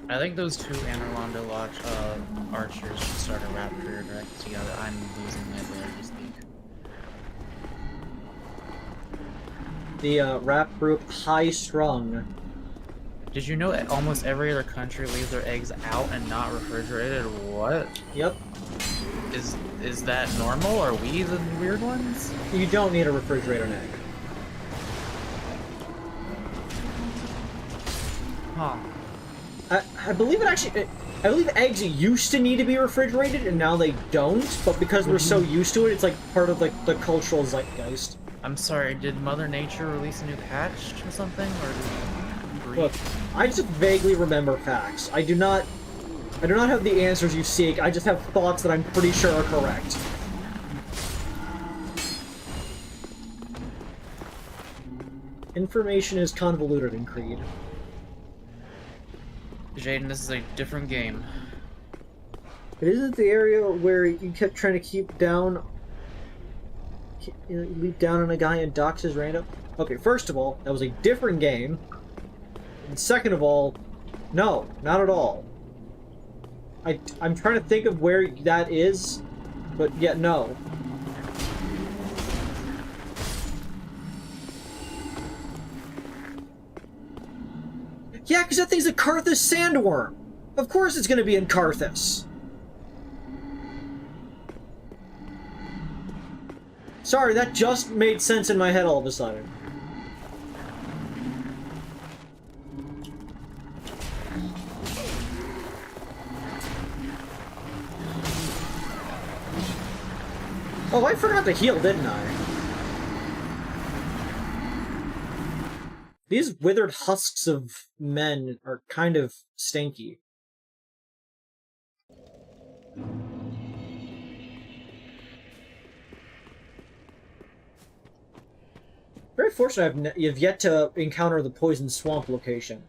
I think those two Anne Orlando archers should start a rap career direct together. I'm losing my ability to speak. The rap group High Strung. Did you know that almost every other country leaves their eggs out and not refrigerated? What? Yep. Is that normal? Are we the weird ones? You don't need to refrigerate an egg. Huh. I believe it actually... I believe eggs used to need to be refrigerated, and now they don't, but because we're so used to it, it's like part of like the cultural zeitgeist. I'm sorry, did Mother Nature release a new patch or something? Or Look, I just vaguely remember facts. I do not have the answers you seek, I just have thoughts that I'm pretty sure are correct. Information is convoluted in Creed. Jaden, this is a different game. It isn't the area where you kept trying to keep down... leap down on a guy and dox his random? Okay, first of all, that was a different game. And second of all, no, not at all. I'm trying to think of where that is, but yet no. Yeah, because that thing's a Karthus sandworm. Of course it's going to be in Karthus. Sorry, that just made sense in my head all of a sudden. Oh, I forgot to heal, didn't I? These withered husks of men are kind of stinky. Very fortunate you've yet to encounter the poison swamp location.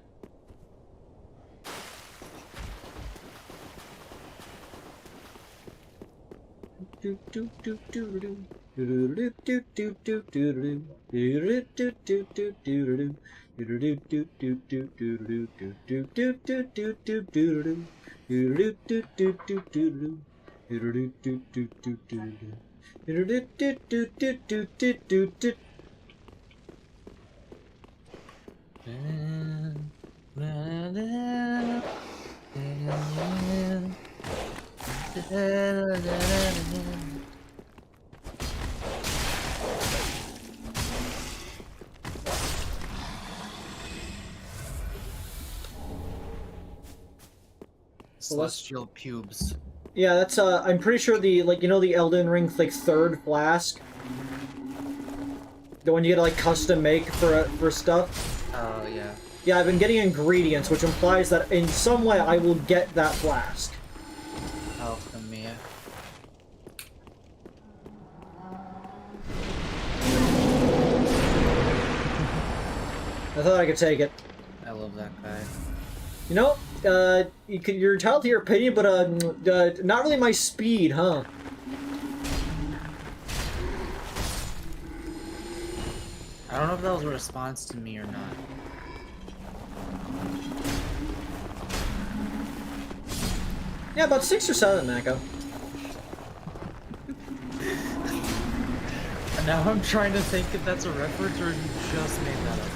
Celestial pubes. Yeah, that's I'm pretty sure the the Elden Ring like third flask, the one you get to like custom make for stuff. Oh yeah. Yeah, I've been getting ingredients, which implies that in some way I will get that flask. Alchemy. I thought I could take it. I love that guy. You know, you're entitled to your opinion, but not really my speed, huh? I don't know if that was a response to me or not. Yeah, about 6 or 7, Mako. And now I'm trying to think if that's a reference or you just made that up.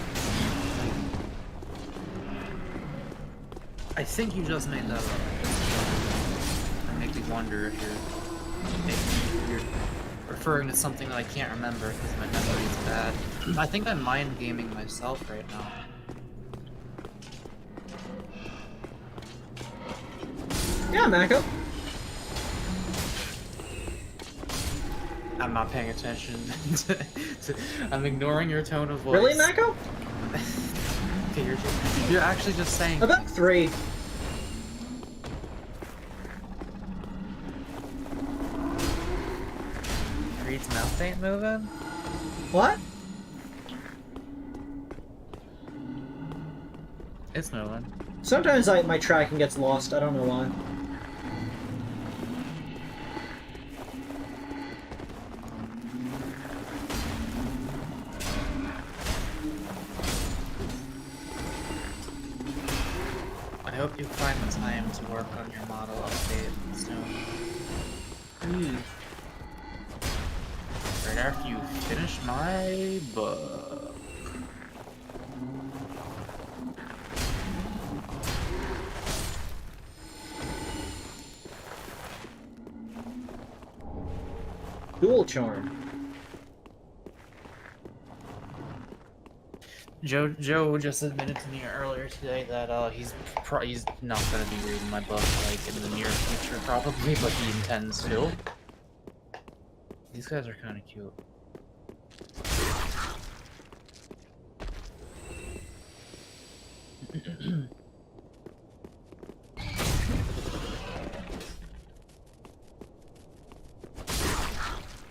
I think you just made that up. That makes me wonder if you're referring to something that I can't remember because my memory is bad. I think I'm mind gaming myself right now. Yeah, Mako. I'm not paying attention. I'm ignoring your tone of voice. Really, Mako? Okay, you're actually just saying... About 3. Creed's mouth ain't moving? What? It's moving. Sometimes my tracking gets lost, I don't know why. I hope you find the time to work on your model update soon. Right after you finish my book. Dual charm. Joe just admitted to me earlier today that he's not gonna be reading my book like in the near future probably, but he intends to. These guys are kind of cute.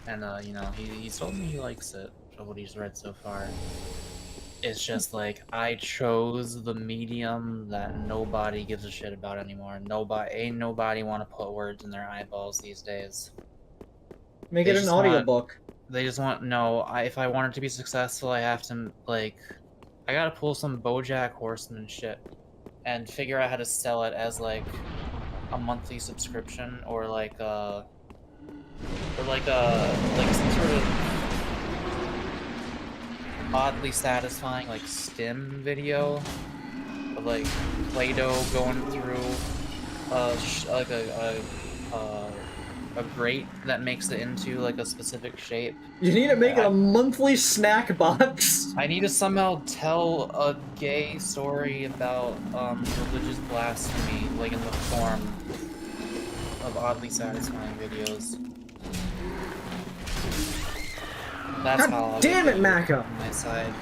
And you know, he told me he likes it for what he's read so far. It's just like I chose the medium that nobody gives a shit about anymore. Ain't nobody want to put words in their eyeballs these days. Make it an audiobook. They just want if I want it to be successful, I have to I gotta pull some BoJack Horseman shit and figure out how to sell it as like a monthly subscription or like some sort of oddly satisfying like stim video of like Play-Doh going through a grate that makes it into like a specific shape. You need to make it a monthly snack box. I need to somehow tell a gay story about religious blasphemy, like in the form of oddly satisfying videos. That's God damn it, Maka! On my side.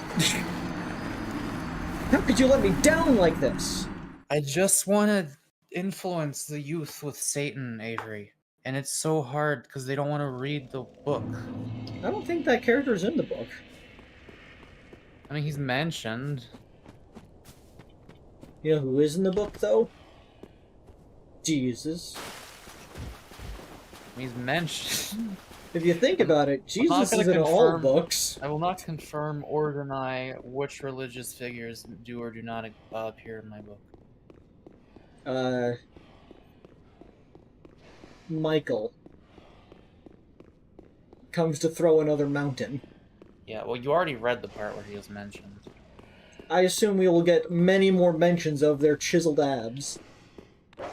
How could you let me down like this? I just want to influence the youth with Satan, Avery. And it's so hard because they don't want to read the book. I don't think that character's in the book. I mean, he's mentioned. You know who is in the book, though? Jesus. He's mentioned. If you think about it, Jesus is in all books. I will not confirm or deny which religious figures do or do not appear in my book. Michael comes to throw another mountain. Yeah, well, you already read the part where he was mentioned. I assume we will get many more mentions of their chiseled abs. I'll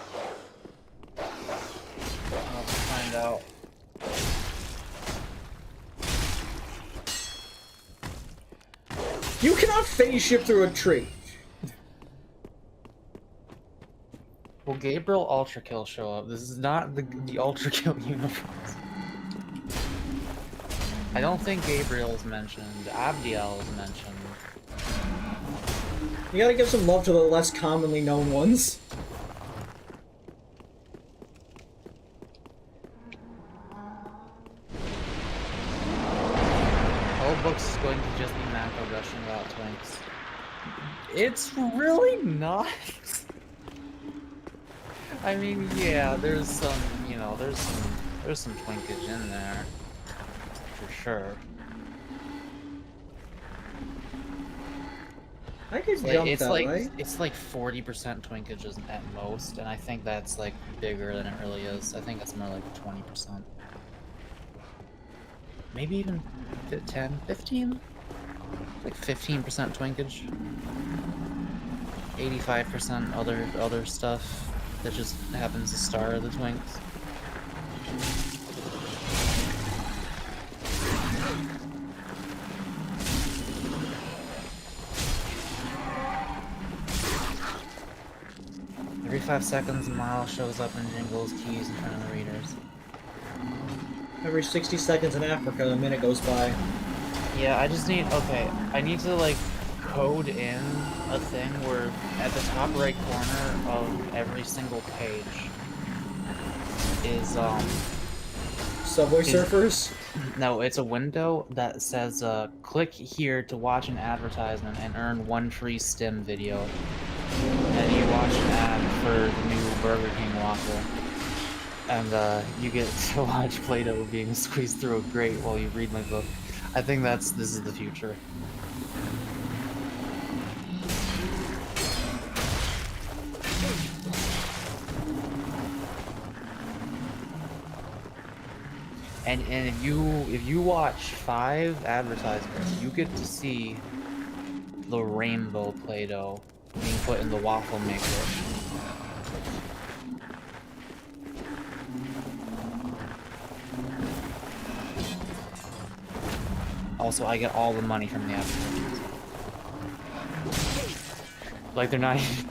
find out. You cannot phase shift through a tree. Will Gabriel Ultrakill show up? This is not the Ultrakill universe. I don't think Gabriel is mentioned. Abdiel is mentioned. You gotta give some love to the less commonly known ones. The whole book's going to just be Mako gushing about twinks. It's really not. I mean, yeah, there's some, you know, there's some twinkage in there, for sure. I could jump It's that like way. it's like 40% twinkage at most, and I think that's like bigger than it really is. I think it's more like 20%. Maybe even 10, 15? Like 15% twinkage. 85% other stuff that just happens to star the twinks. Every 5 seconds, Miles shows up and jingles keys in front of the readers. Every 60 seconds in Africa, a minute goes by. Yeah, I just need, okay, I need to like code in a thing where at the top right corner of every single page is Subway Surfers? No, it's a window that says click here to watch an advertisement and earn 1 free stim video. And you watch an ad for the new Burger King waffle. And you get to watch Play-Doh being squeezed through a grate while you read my book. I think this is the future. And if you watch 5 advertisements, you get to see the rainbow Play-Doh being put in the waffle maker. Also, I get all the money from the advertisements. Like they're not even,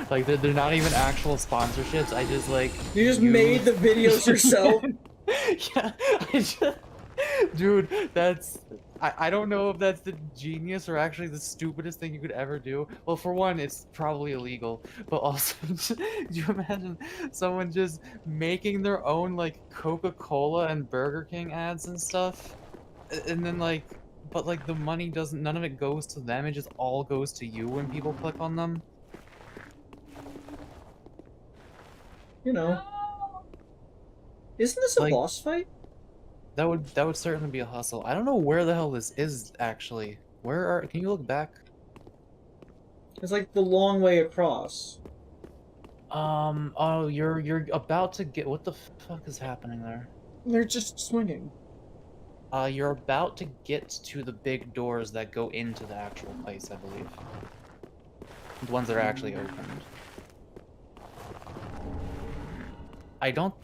like they're not even actual sponsorships. I just like You just made the videos yourself. Yeah, dude, that's I don't know if that's the genius or actually the stupidest thing you could ever do. Well, for one, it's probably illegal, but also, do you imagine someone just making their own like Coca-Cola and Burger King ads and stuff, and then like, but like the money doesn't, none of it goes to them. It just all goes to you when people click on them. You know, isn't this a Like, boss fight? That would certainly be a hustle. I don't know where the hell this is actually. Where are? Can you look back? It's like the long way across. Oh, you're about to get. What the fuck is happening there? They're just swinging. You're about to get to the big doors that go into the actual place, I believe. The ones that are actually opened.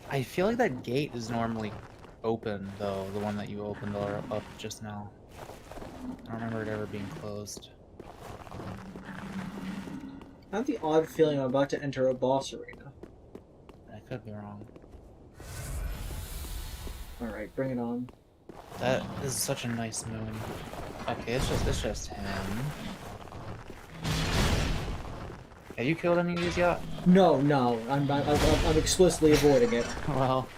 I feel like that gate is normally open, though, the one that you opened up just now. I don't remember it ever being closed. I have the odd feeling I'm about to enter a boss arena. I could be wrong. Alright, bring it on. That is such a nice moon. Okay, it's just him. Have you killed any of these yet? No, I'm explicitly avoiding it. Well,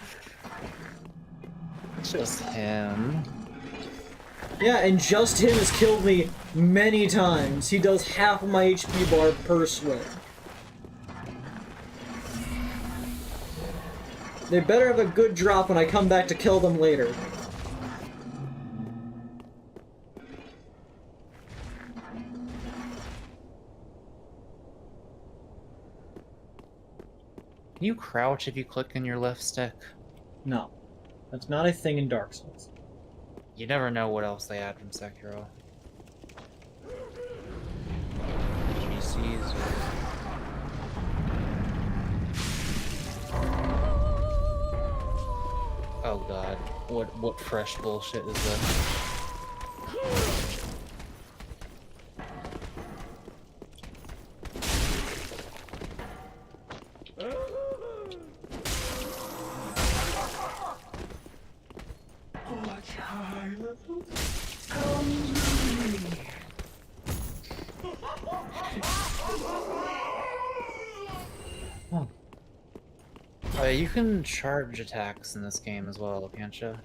it's just him. Yeah, and just him has killed me many times. He does half of my HP bar per swing. They better have a good drop when I come back to kill them later. Can you crouch if you click on your left stick? No. That's not a thing in Dark Souls. You never know what else they add from Sekiro. GCs. Oh god, what fresh bullshit is this? You can charge attacks in this game as well, can't you?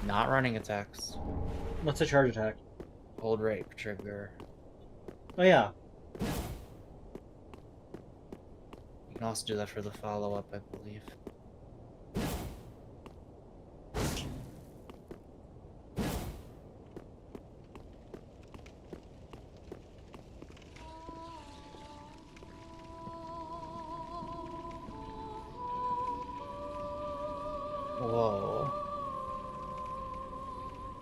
Not running attacks. What's a charge attack? Hold right trigger. Oh yeah. You can also do that for the follow-up, I believe. Whoa.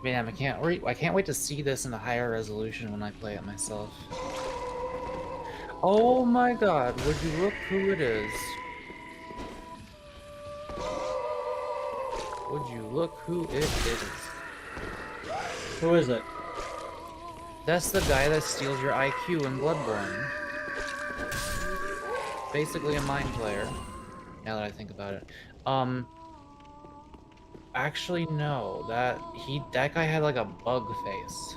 Man, I can't wait to see this in a higher resolution when I play it myself. Oh my god, would you look who it is? Would you look who it is? Who is it? That's the guy that steals your IQ in Bloodborne. Basically a mind player, now that I think about it. Actually, no. That guy had like a bug face.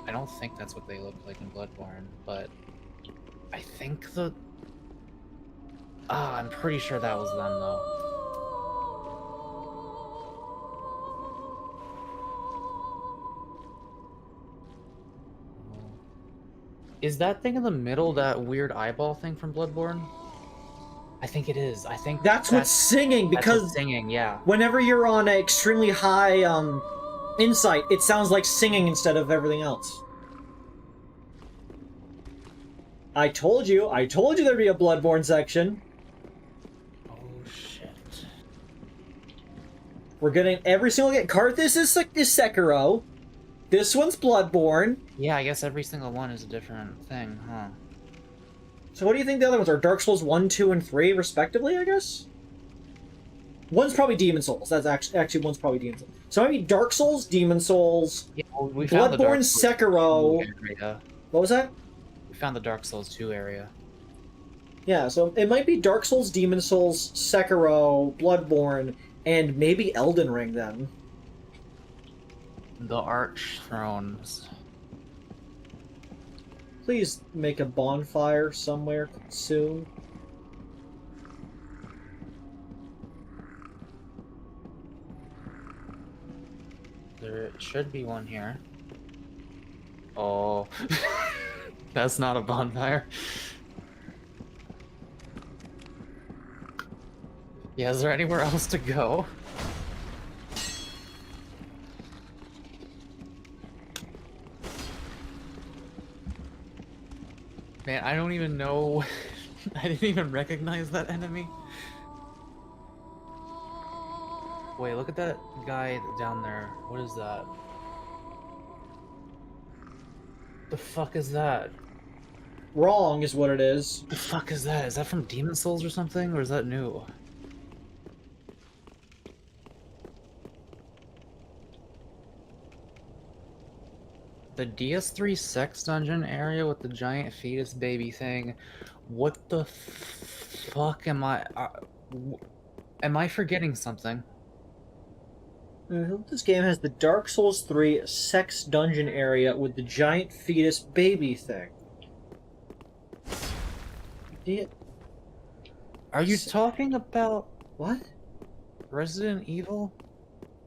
I don't think that's what they look like in Bloodborne, but I think I'm pretty sure that was them though. Is that thing in the middle that weird eyeball thing from Bloodborne? I think it is. I think that's what's singing, because that's singing, yeah. Whenever you're on an extremely high insight, it sounds like singing instead of everything else. I told you there'd be a Bloodborne section. Oh shit. We're getting every single game. Karthus is Sekiro. This one's Bloodborne. Yeah, I guess every single one is a different thing, huh? So what do you think the other ones are? Dark Souls 1, 2, and 3, respectively, I guess? One's probably Demon Souls. That's actually one's probably Demon Souls. So maybe Dark Souls, Demon Souls, Yeah, well, we found the Bloodborne, Dark Souls Sekiro. 2 area. What was that? We found the Dark Souls 2 area. Yeah, so it might be Dark Souls, Demon Souls, Sekiro, Bloodborne, and maybe Elden Ring then. The Archthrones. Please make a bonfire somewhere soon. There should be one here. Oh, that's not a bonfire. Yeah, is there anywhere else to go? Man, I don't even know. I didn't even recognize that enemy. Wait, look at that guy down there. What is that? The fuck is that? Wrong is what it is. The fuck is that? Is that from Demon Souls or something? Or is that new? The DS3 sex dungeon area with the giant fetus baby thing. What the fuck am I forgetting something? This game has the Dark Souls 3 sex dungeon area with the giant fetus baby thing. Idiot. Are you talking about what? Resident Evil?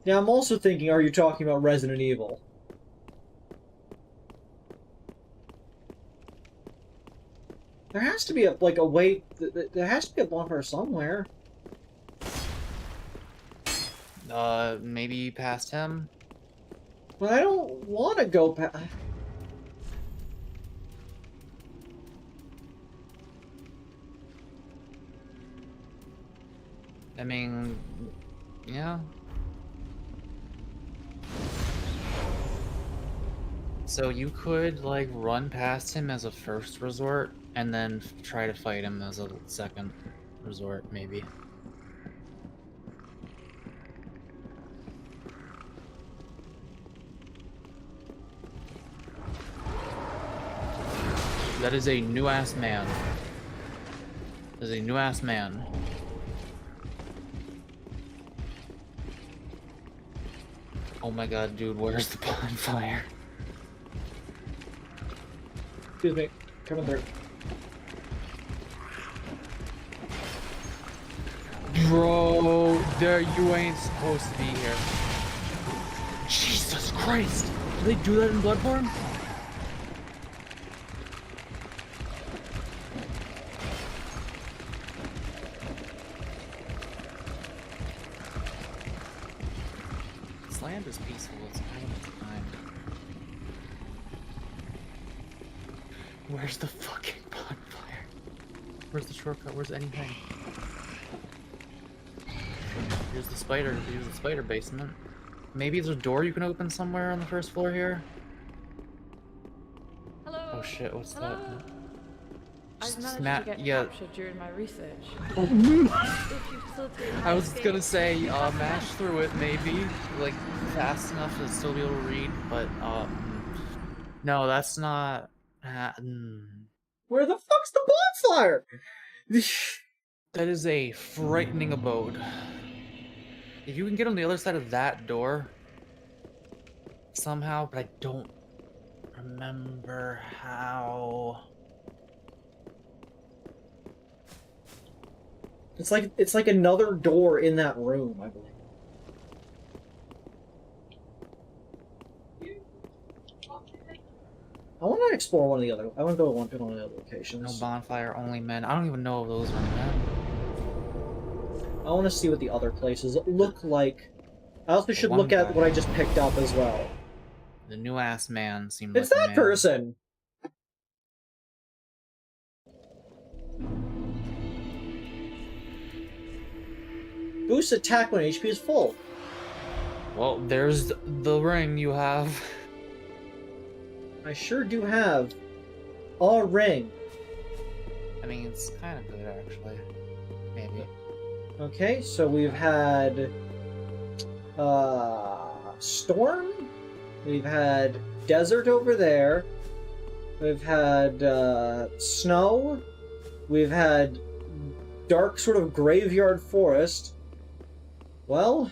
Yeah, I'm also thinking, are you talking about Resident Evil? There has to be a way. There has to be a bonfire somewhere. Maybe past him? But I don't want to go past. I mean, yeah. So you could, like, run past him as a first resort, and then try to fight him as a second resort, maybe. That is a new-ass man. That is a new-ass man. Oh my god, dude, where's the bonfire? Excuse me, coming through. Bro, there you ain't supposed to be here. Jesus Christ! Do they do that in Bloodborne? This land is peaceful, it's having its time. Where's the fucking bonfire? Where's the shortcut? Where's anything? Here's the spider basement. Maybe there's a door you can open somewhere on the first floor here? Hello. Oh shit, what's Hello. that? I've managed to get captured during my research. I was gonna say, mash through it maybe, like, fast enough to still be able to read, but, no, that's not... Where the fuck's the bonfire? That is a frightening abode. If you can get on the other side of that door, somehow, but I don't remember how... It's like another door in that room, I believe. I want to explore one of the other. I want to go to one of the other locations. No bonfire, only men. I don't even know if those are men. I want to see what the other places look like. I also should look at what I just picked up as well. The new ass man seemed It's like that a man. person! Boost attack when HP is full. Well, there's the ring you have. I sure do have a ring. I mean, it's kind of good, actually. Maybe. Okay, so we've had storm, we've had desert over there, we've had snow, we've had dark sort of graveyard forest. Well,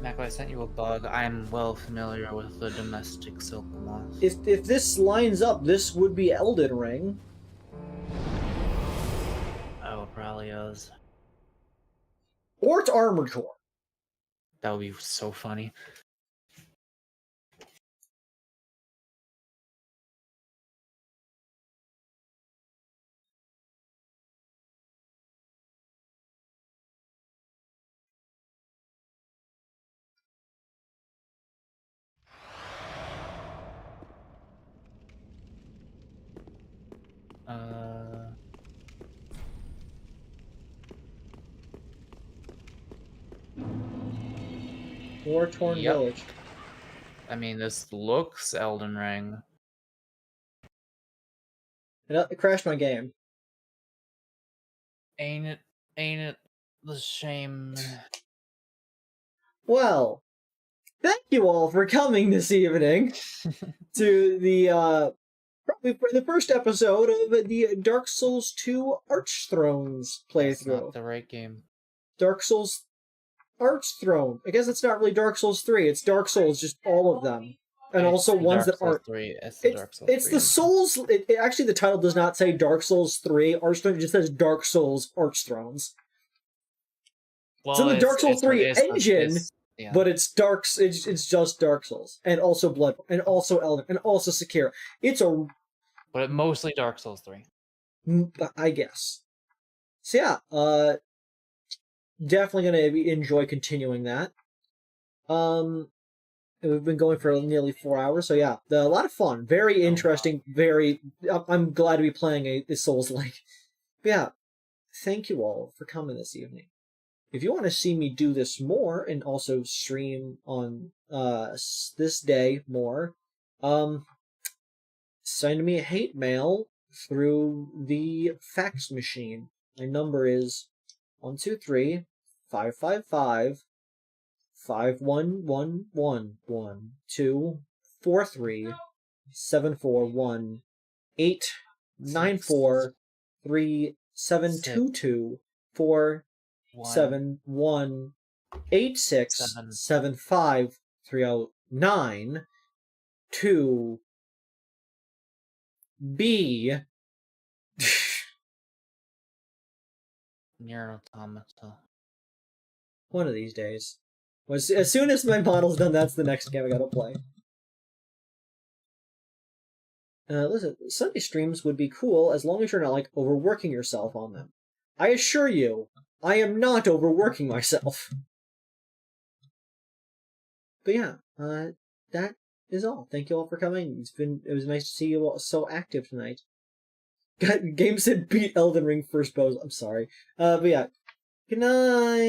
Mako, I sent you a bug. I am well familiar with the domestic silk moth. if this lines up, this would be Elden Ring. Oh, it probably is. Or it's Armored Core. That would be so funny. War-torn village. I mean, this looks Elden Ring. It crashed my game. Ain't it the shame? Well, thank you all for coming this evening to the first episode of the Dark Souls 2 Archthrones playthrough. That's not the right game. Dark Souls Archthrone. I guess it's not really Dark Souls 3. It's Dark Souls, just all of them. And It's also the ones Dark that aren't. Souls 3. It's the Dark Souls It's 3. the Souls. Actually, the title does not say Dark Souls 3 Archthrones. It just says Dark Souls Archthrones. Well, it's in the Dark Souls 3 it's engine, yeah. but it's dark. It's just Dark Souls, and also Blood, and also Elden, and also Sekiro. It's a. But mostly Dark Souls 3. I guess. So yeah, definitely gonna enjoy continuing that. We've been going for nearly 4 hours, so yeah, a lot of fun, very interesting, very. I'm glad to be playing a Souls-like. But yeah, thank you all for coming this evening. If you want to see me do this more and also stream on this day more, send me a hate mail through the fax machine. My number is 123-555-5111-243-741-894-377-5. B. Near an automata. One of these days. As soon as my model's done, that's the next game I gotta play. Listen, Sunday streams would be cool as long as you're not, like, overworking yourself on them. I assure you, I am not overworking myself. But yeah, that is all. Thank you all for coming. It was nice to see you all so active tonight. Game said beat Elden Ring first pose. I'm sorry. But yeah. Good night.